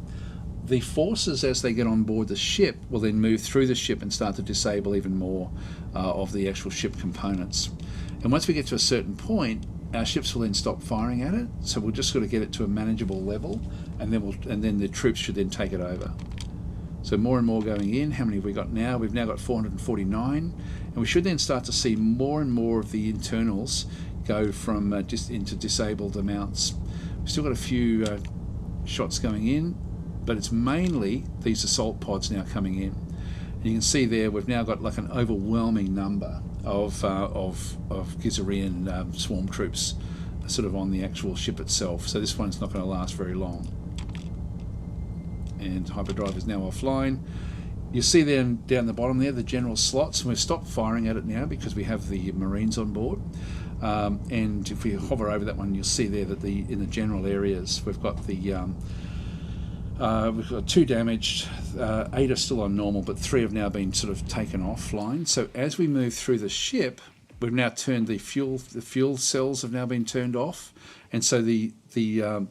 the forces, as they get on board the ship, will then move through the ship and start to disable even more of the actual ship components. And once we get to a certain point, our ships will then stop firing at it. So we'll just sort of get it to a manageable level, and then the troops should then take it over. So more and more going in. How many have we got now? We've now got 449, and we should then start to see more and more of the internals go from just into disabled amounts. We've still got a few shots going in, but it's mainly these assault pods now coming in. And you can see there we've now got like an overwhelming number of Gizarian swarm troops sort of on the actual ship itself. So this one's not going to last very long. And hyperdrive is now offline. You see there down the bottom there the general slots, and we've stopped firing at it now because we have the Marines on board. And if we hover over that one, you'll see there that in the general areas we've got we've got 2 damaged, 8 are still on normal, but 3 have now been sort of taken offline. So as we move through the ship, we've now turned the fuel cells have now been turned off, and so the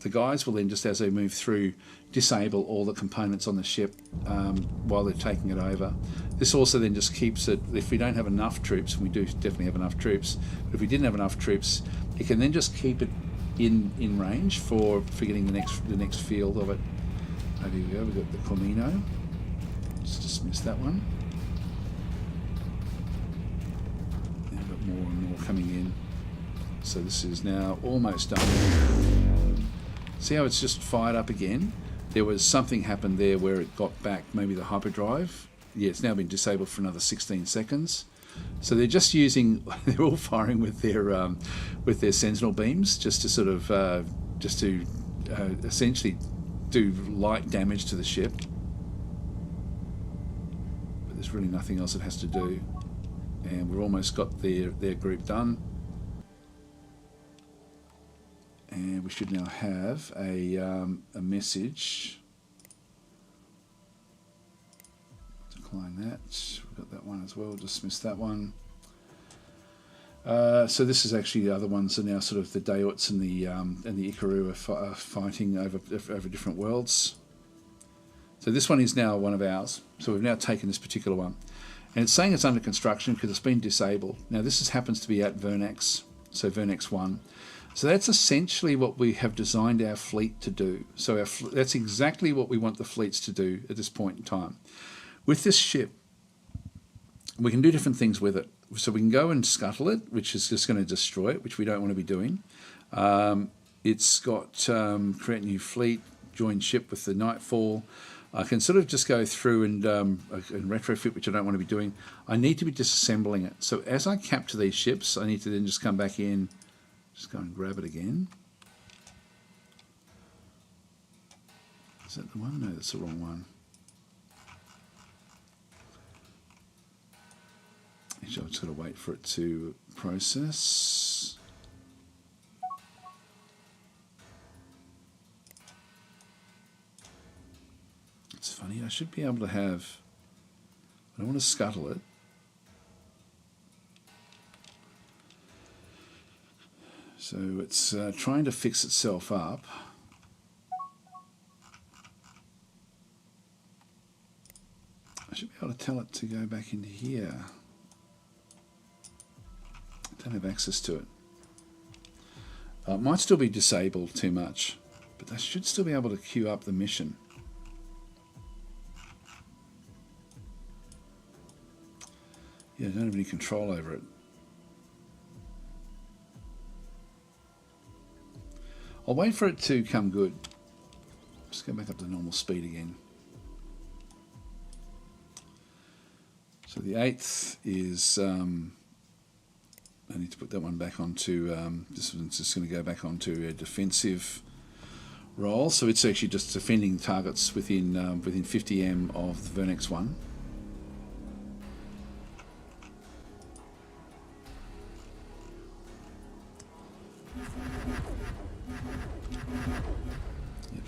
guys will then, just as they move through, disable all the components on the ship while they're taking it over. This also then just keeps it, if we don't have enough troops, and we do definitely have enough troops, but if we didn't have enough troops, it can then just keep it in range for getting the next field of it. Over we go, we've got the Comino. Just dismiss that one. Now we've got more and more coming in. So this is now almost done. See how it's just fired up again? There was something happened there where it got back, maybe the hyperdrive. Yeah, it's now been disabled for another 16 seconds. So they're just using, they're all firing with their sentinel beams just to sort of, essentially do light damage to the ship. But there's really nothing else it has to do. And we've almost got their group done. And we should now have a message. Decline that. We've got that one as well. Dismiss that one. So this is actually the other ones are now sort of the Daoits and the Ikaru are fighting over different worlds. So this one is now one of ours. So we've now taken this particular one, and it's saying it's under construction because it's been disabled. Now this happens to be at Vernax, so Vernax 1. So that's essentially what we have designed our fleet to do. So that's exactly what we want the fleets to do at this point in time. With this ship, we can do different things with it. So we can go and scuttle it, which is just going to destroy it, which we don't want to be doing. It's got create new fleet, join ship with the Nightfall. I can sort of just go through and retrofit, which I don't want to be doing. I need to be disassembling it. So as I capture these ships, I need to then just come back in, just go and grab it again. Is that the one? No, that's the wrong one. Actually, I've just got to wait for it to process. It's funny, I should be able to have, I don't want to scuttle it. So it's trying to fix itself up. I should be able to tell it to go back into here. I don't have access to it. It might still be disabled too much, but I should still be able to queue up the mission. Yeah, I don't have any control over it. I'll wait for it to come good. Just go back up to normal speed again. So the 8th is, I need to put that one back onto, this one's just going to go back onto a defensive role. So it's actually just defending targets within 50 m of the Vernax 1.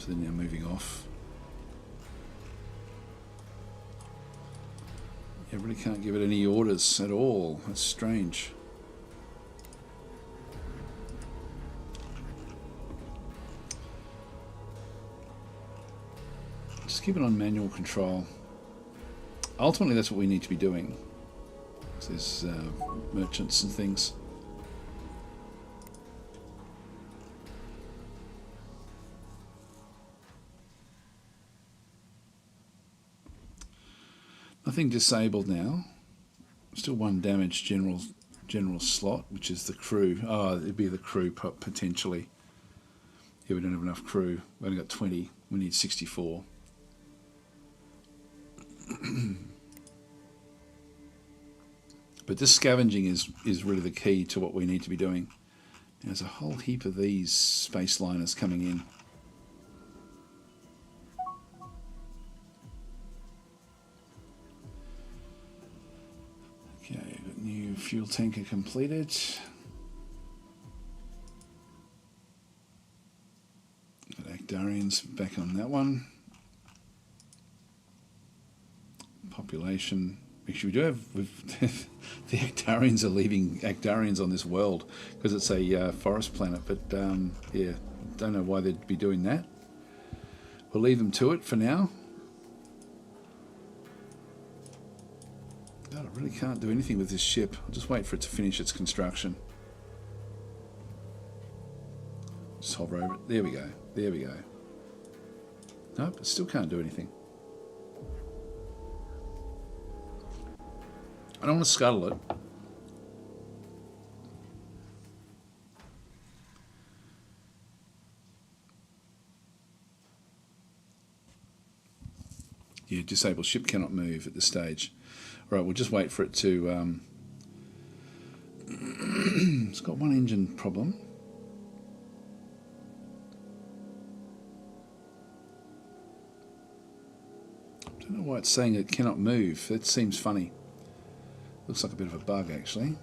So they're now moving off. I really can't give it any orders at all. That's strange. Just keep it on manual control. Ultimately, that's what we need to be doing. There's merchants and things. Nothing disabled now. Still one damaged general slot, which is the crew. Oh, it'd be the crew potentially. Here we don't have enough crew. We've only got 20. We need 64. But this scavenging is really the key to what we need to be doing. There's a whole heap of these space liners coming in. Okay, got new fuel tanker completed. Got Actarians back on that one. Population. Actually, we do have the Actarians are leaving Actarians on this world because it's a forest planet. But yeah, don't know why they'd be doing that. We'll leave them to it for now. God, I really can't do anything with this ship. I'll just wait for it to finish its construction. Just hover over it. There we go. There we go. Nope, I still can't do anything. I don't want to scuttle it. Yeah, disabled ship cannot move at this stage. All right, we'll just wait for it to... it's got one engine problem. I don't know why it's saying it cannot move. That seems funny. Looks like a bit of a bug, actually.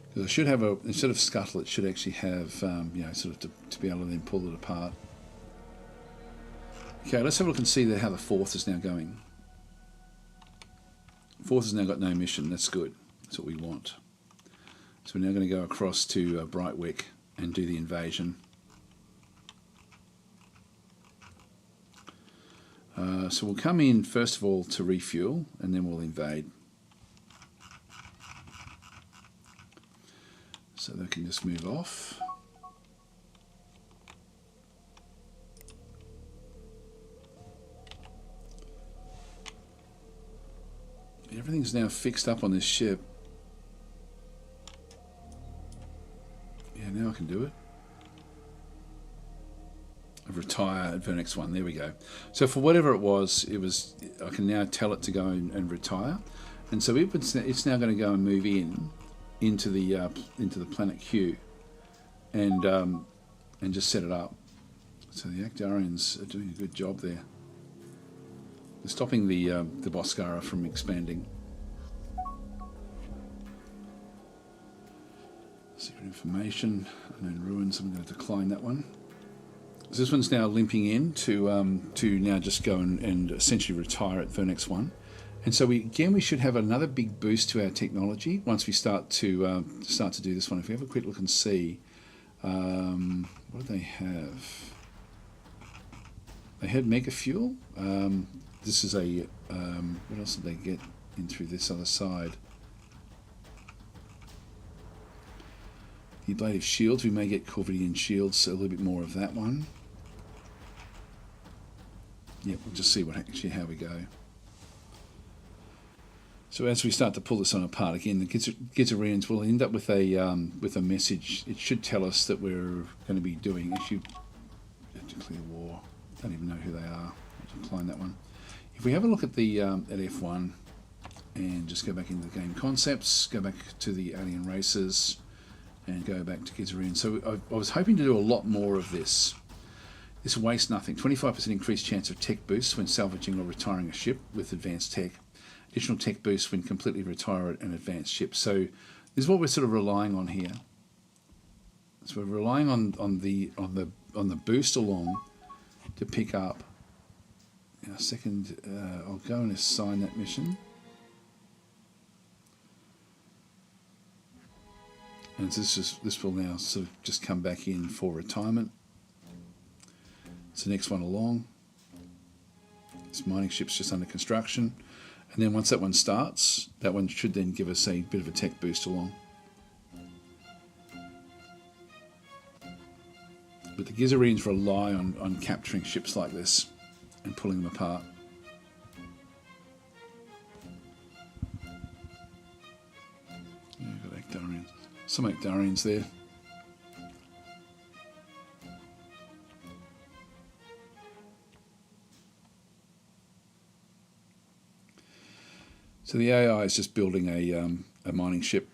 Because I should have a, instead of scuttle, it should actually have, you know, sort of to be able to then pull it apart. Okay, let's have a look and see how the fourth is now going. Fourth has now got no mission. That's good. That's what we want. So we're now going to go across to Brightwick and do the invasion. So we'll come in first of all to refuel and then we'll invade. So they can just move off. Everything's now fixed up on this ship. Yeah, now I can do it. Retire at Vernex 1. There we go. So for whatever it was, I can now tell it to go and retire, and so it's now going to go and move into the planet Q, and just set it up. So the Actarians are doing a good job there. They're stopping the Boscara from expanding. Secret information, unknown ruins. I'm going to decline that one. So this one's now limping in to now just go and essentially retire at Vernex 1. And so we should have another big boost to our technology once we start to do this one. If we have a quick look and see, what do they have? They had mega fuel. This is a what else did they get in through this other side? The ablative shields. We may get Corvidian shields. So a little bit more of that one. Yeah, we'll just see how we go. So as we start to pull this one apart again, the Gizarians will end up with a message. It should tell us that we're going to be doing issue declare war. Don't even know who they are. I'll decline that one. If we have a look at the at F1 and just go back into the game concepts, go back to the alien races, and go back to Gizarian. So I was hoping to do a lot more of this. This wastes nothing. 25% increased chance of tech boosts when salvaging or retiring a ship with advanced tech. Additional tech boosts when completely retire an advanced ship. So this is what we're sort of relying on here. So we're relying on the boost along to pick up. Now, second, I'll go and assign that mission. And this will now sort of just come back in for retirement. It's the next one along. This mining ship's just under construction. And then once that one starts, that one should then give us a bit of a tech boost along. But the Gizareans rely on capturing ships like this and pulling them apart. Yeah, got Actarians. Some Actarians there. So the AI is just building a mining ship.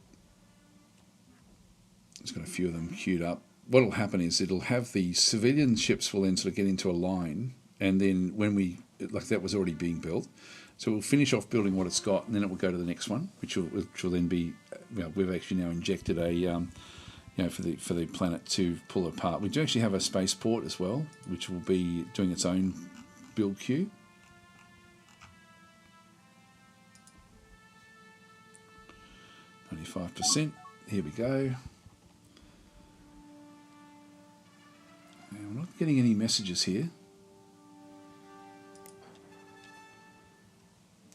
It's got a few of them queued up. What will happen is it'll have the civilian ships will then sort of get into a line, and then when like that was already being built, so we'll finish off building what it's got, and then it will go to the next one, which will then be, well, we've actually now injected a for the planet to pull apart. We do actually have a spaceport as well, which will be doing its own build queue. 95%. Here we go. We're not getting any messages here.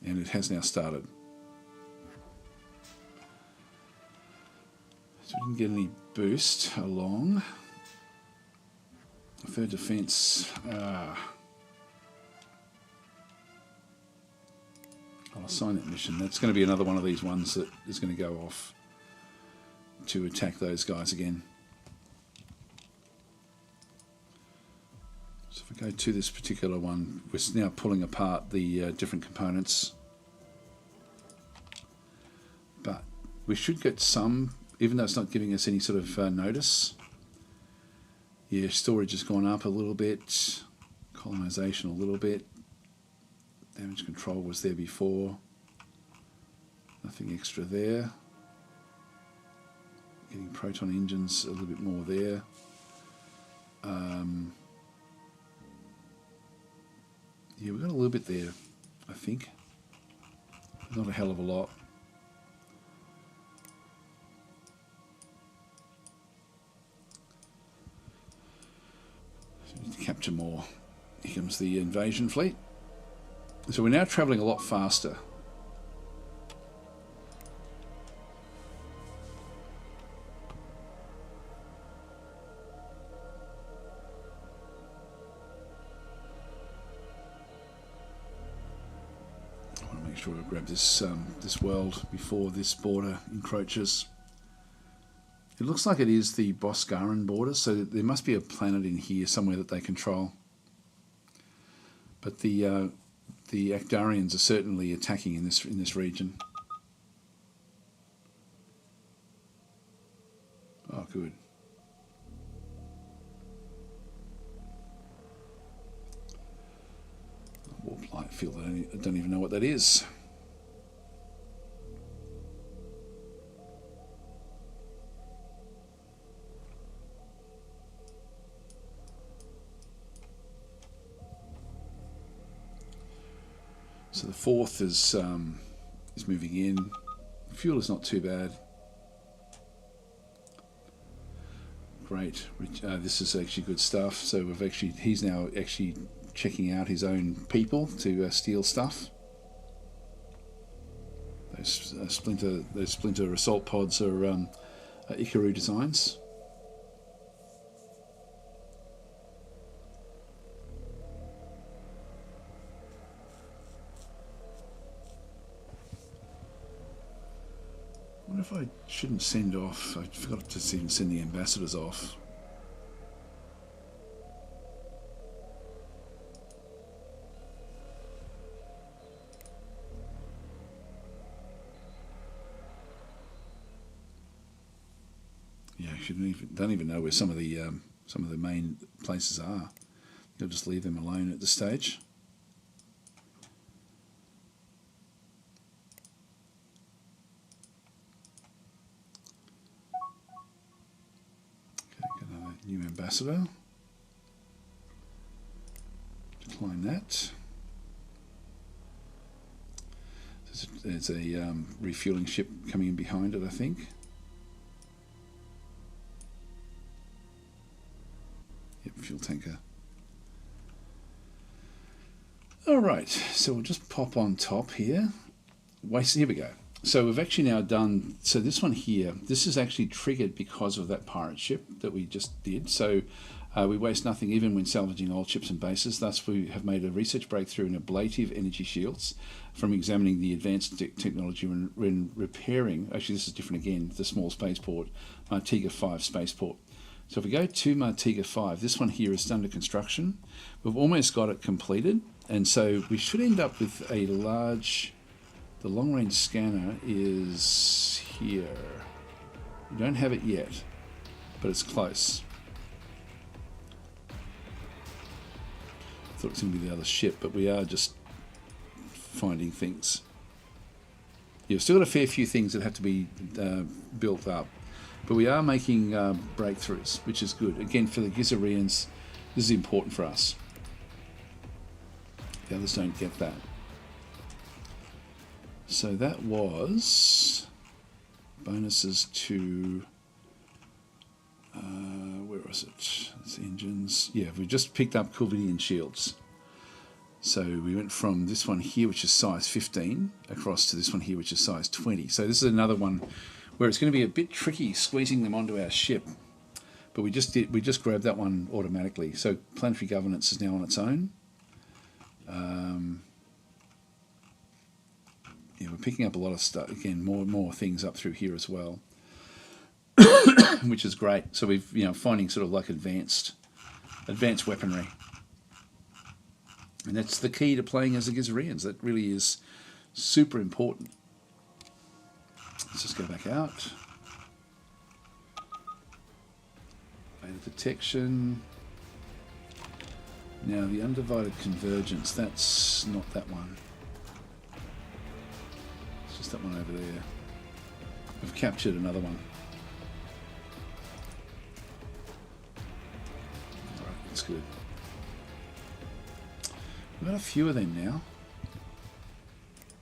And it has now started. So we didn't get any boost along. Third defense. I'll assign that mission. That's going to be another one of these ones that is going to go off to attack those guys again. So if we go to this particular one, we're now pulling apart the different components. But we should get some, even though it's not giving us any sort of notice. Yeah, storage has gone up a little bit. Colonization a little bit. Damage control was there before. Nothing extra there. Getting proton engines a little bit more there. Yeah, we've got a little bit there, I think. Not a hell of a lot. So we need to capture more. Here comes the invasion fleet. So we're now travelling a lot faster. I want to make sure I grab this this world before this border encroaches. It looks like it is the Boscaran border, so there must be a planet in here somewhere that they control. But the Actarians are certainly attacking in this region. Oh, good. Warp light field. I don't even know what that is. So the fourth is moving in. Fuel is not too bad. Great. This is actually good stuff. So he's now actually checking out his own people to steal stuff. Those splinter assault pods are Ikaru designs. I wonder if I shouldn't send off. I forgot to even send the ambassadors off. Yeah, I don't even know where some of the main places are. You'll just leave them alone at this stage. ambassador. Decline that. There's a refueling ship coming in behind it, I think. Yep, fuel tanker. Alright, so we'll just pop on top here. Here we go. So we've actually now done, so this one here, this is actually triggered because of that pirate ship that we just did. So we waste nothing even when salvaging old ships and bases. Thus we have made a research breakthrough in ablative energy shields from examining the advanced technology when repairing, actually this is different again, the small spaceport, Martiga 5 spaceport. So if we go to Martiga 5, this one here is under construction. We've almost got it completed, and so we should end up with a large, the long range scanner is here. We don't have it yet, but it's close. I thought it was going to be the other ship, but we are just finding things. You've still got a fair few things that have to be built up, but we are making breakthroughs, which is good. Again, for the Gizarians, this is important for us. The others don't get that. So that was bonuses to, where was it? It's engines. Yeah, we just picked up Corvidian shields. So we went from this one here, which is size 15, across to this one here, which is size 20. So this is another one where it's going to be a bit tricky squeezing them onto our ship. But we just grabbed that one automatically. So planetary governance is now on its own. Yeah, we're picking up a lot of stuff. Again, more things up through here as well, which is great. So we've finding sort of like advanced weaponry, and that's the key to playing as the Gizarians. That really is super important. Let's just go back out. Beta detection. Now the undivided convergence. That's not that one. That one over there. We've captured another one. Alright, that's good. We've got a few of them now.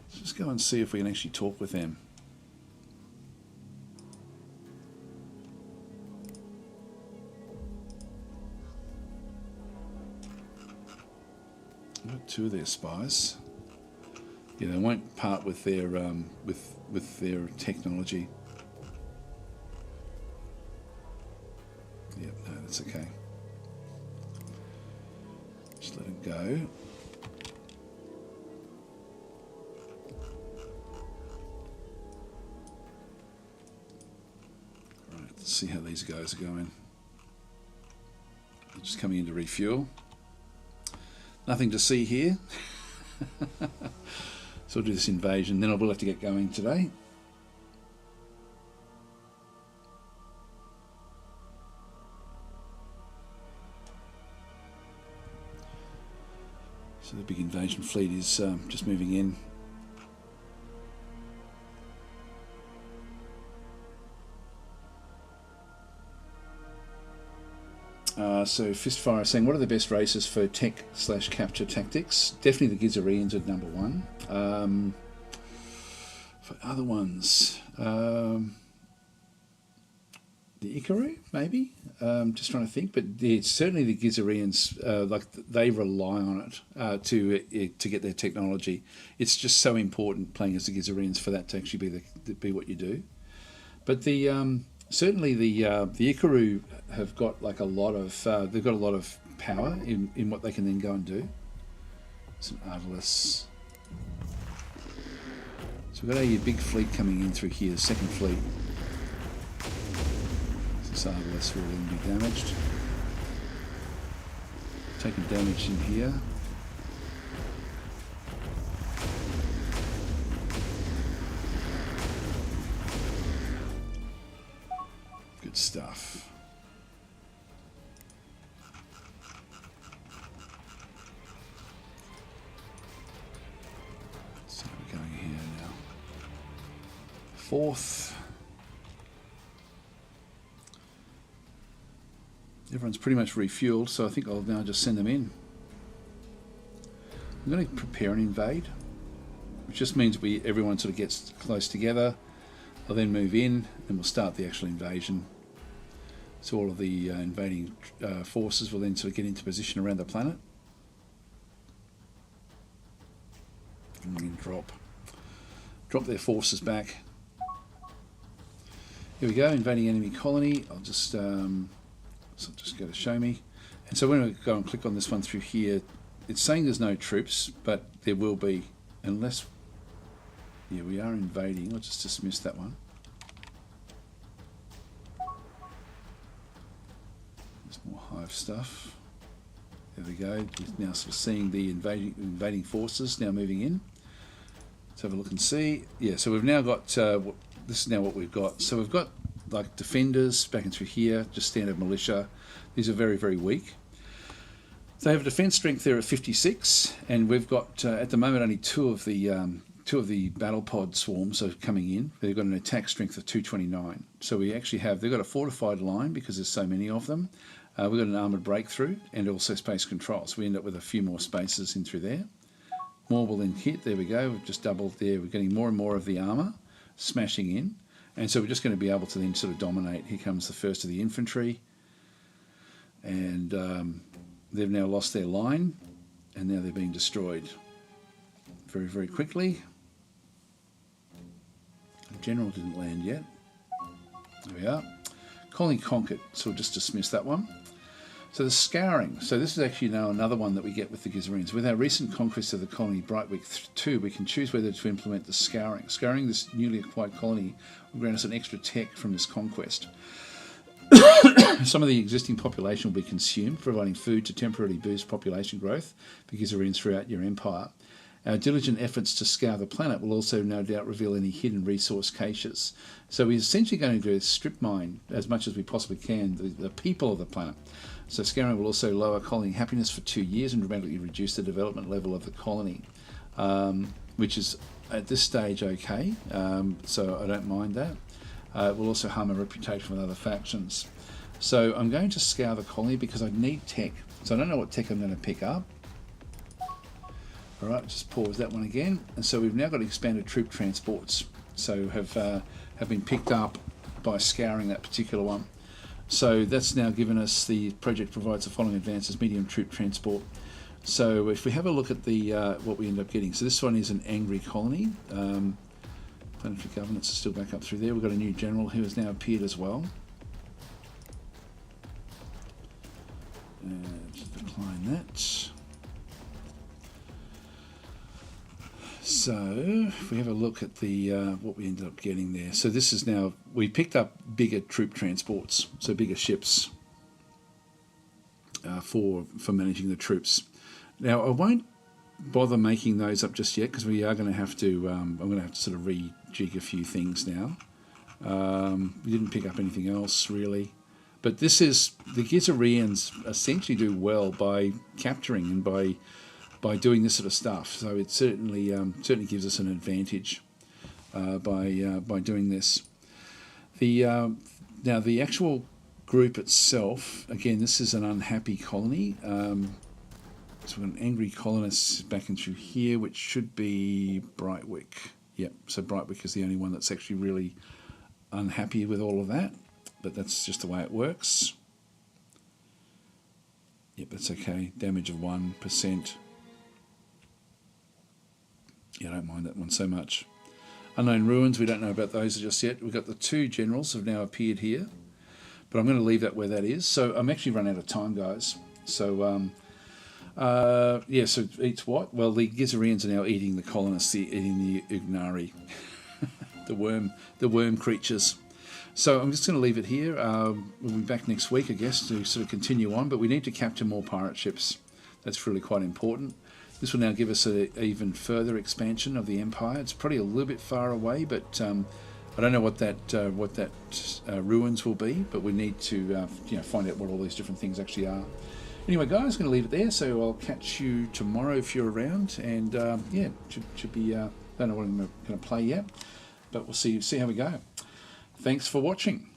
Let's just go and see if we can actually talk with them. We've got two of their spies. Yeah, they won't part with their with their technology. Yep, no, that's okay. Just let it go. Right, let's see how these guys are going. They're just coming in to refuel. Nothing to see here. So I'll do this invasion, then I will have to get going today. So the big invasion fleet is just moving in. So Fistfire is saying, what are the best races for tech/capture tactics? Definitely the Gizarians are number one. For other ones, the Ikaru, maybe? Just trying to think, but certainly the Gizarians, they rely on it to get their technology. It's just so important playing as the Gizarians for that to actually be what you do. But certainly the Ikaru have got like a lot of they've got a lot of power in what they can then go and do. Some Artelis. So we've got a big fleet coming in through here, the second fleet. This Artelis will then be damaged. Taking damage in here. Good stuff. So we're going here now. Fourth. Everyone's pretty much refueled, so I think I'll now just send them in. I'm going to prepare and invade, which just means everyone sort of gets close together. I'll then move in and we'll start the actual invasion. So all of the invading forces will then sort of get into position around the planet. And then drop their forces back. Here we go, invading enemy colony. I'll just go to show me. And so when we go and click on this one through here, it's saying there's no troops, but there will be, unless, yeah, we are invading. I'll just dismiss that one. There's more hive stuff. There we go. We're now sort of seeing the invading forces now moving in. Let's have a look and see. Yeah, so we've now got, this is now what we've got. So we've got like defenders back in through here, just standard militia. These are very, very weak. They have a defense strength there of 56, and we've got at the moment only two of the battle pod swarms are coming in. They've got an attack strength of 229. So we actually have, they've got a fortified line because there's so many of them. We've got an armoured breakthrough and also space control. So we end up with a few more spaces in through there. More will then hit. There we go. We've just doubled there. We're getting more and more of the armour smashing in. And so we're just going to be able to then sort of dominate. Here comes the first of the infantry. And they've now lost their line. And now they're being destroyed very, very quickly. The general didn't land yet. There we are. Colony conquered. So we'll just dismiss that one. So the scouring. So this is actually now another one that we get with the Gizarines. With our recent conquest of the colony Brightwick 2, we can choose whether to implement the scouring. Scouring this newly acquired colony will grant us an extra tech from this conquest. Some of the existing population will be consumed, providing food to temporarily boost population growth for Gizarines throughout your empire. Our diligent efforts to scour the planet will also no doubt reveal any hidden resource caches. So we're essentially going to strip mine as much as we possibly can the people of the planet. So scouring will also lower colony happiness for 2 years and dramatically reduce the development level of the colony, which is at this stage okay, so I don't mind that. It will also harm our reputation with other factions. So I'm going to scour the colony because I need tech. So I don't know what tech I'm going to pick up. Alright, just pause that one again. And so we've now got expanded troop transports. So have been picked up by scouring that particular one. So that's now given us, the project provides the following advances: medium troop transport. So if we have a look at the what we end up getting, so this one is an angry colony. Planetary governance is still back up through there. We've got a new general who has now appeared as well. Just decline that. So if we have a look at the what we ended up getting there, so this is now, we picked up bigger troop transports, so bigger ships for managing the troops. Now I won't bother making those up just yet because we are going to have to. I'm going to have to sort of rejig a few things now. We didn't pick up anything else really, but this is, the Gizarians essentially do well by capturing and by doing this sort of stuff. So it certainly gives us an advantage by doing this. Now the actual group itself, again, this is an unhappy colony. So we've got an angry colonist back in through here, which should be Brightwick. Yep, so Brightwick is the only one that's actually really unhappy with all of that, but that's just the way it works. Yep, that's okay. Damage of 1%. Yeah, I don't mind that one so much. Unknown ruins, we don't know about those just yet. We've got the two generals have now appeared here, but I'm going to leave that where that is. So I'm actually run out of time, guys. So yeah, so it eats what? Well, the Gizarians are now eating the colonists, eating the Ugnari, the worm creatures. So I'm just going to leave it here. We'll be back next week, I guess, to sort of continue on, but we need to capture more pirate ships. That's really quite important. This will now give us an even further expansion of the empire. It's probably a little bit far away, but I don't know what that ruins will be. But we need to find out what all these different things actually are. Anyway, guys, I'm going to leave it there. So I'll catch you tomorrow if you're around. And yeah, should be. Don't know what I'm going to play yet, but we'll see how we go. Thanks for watching.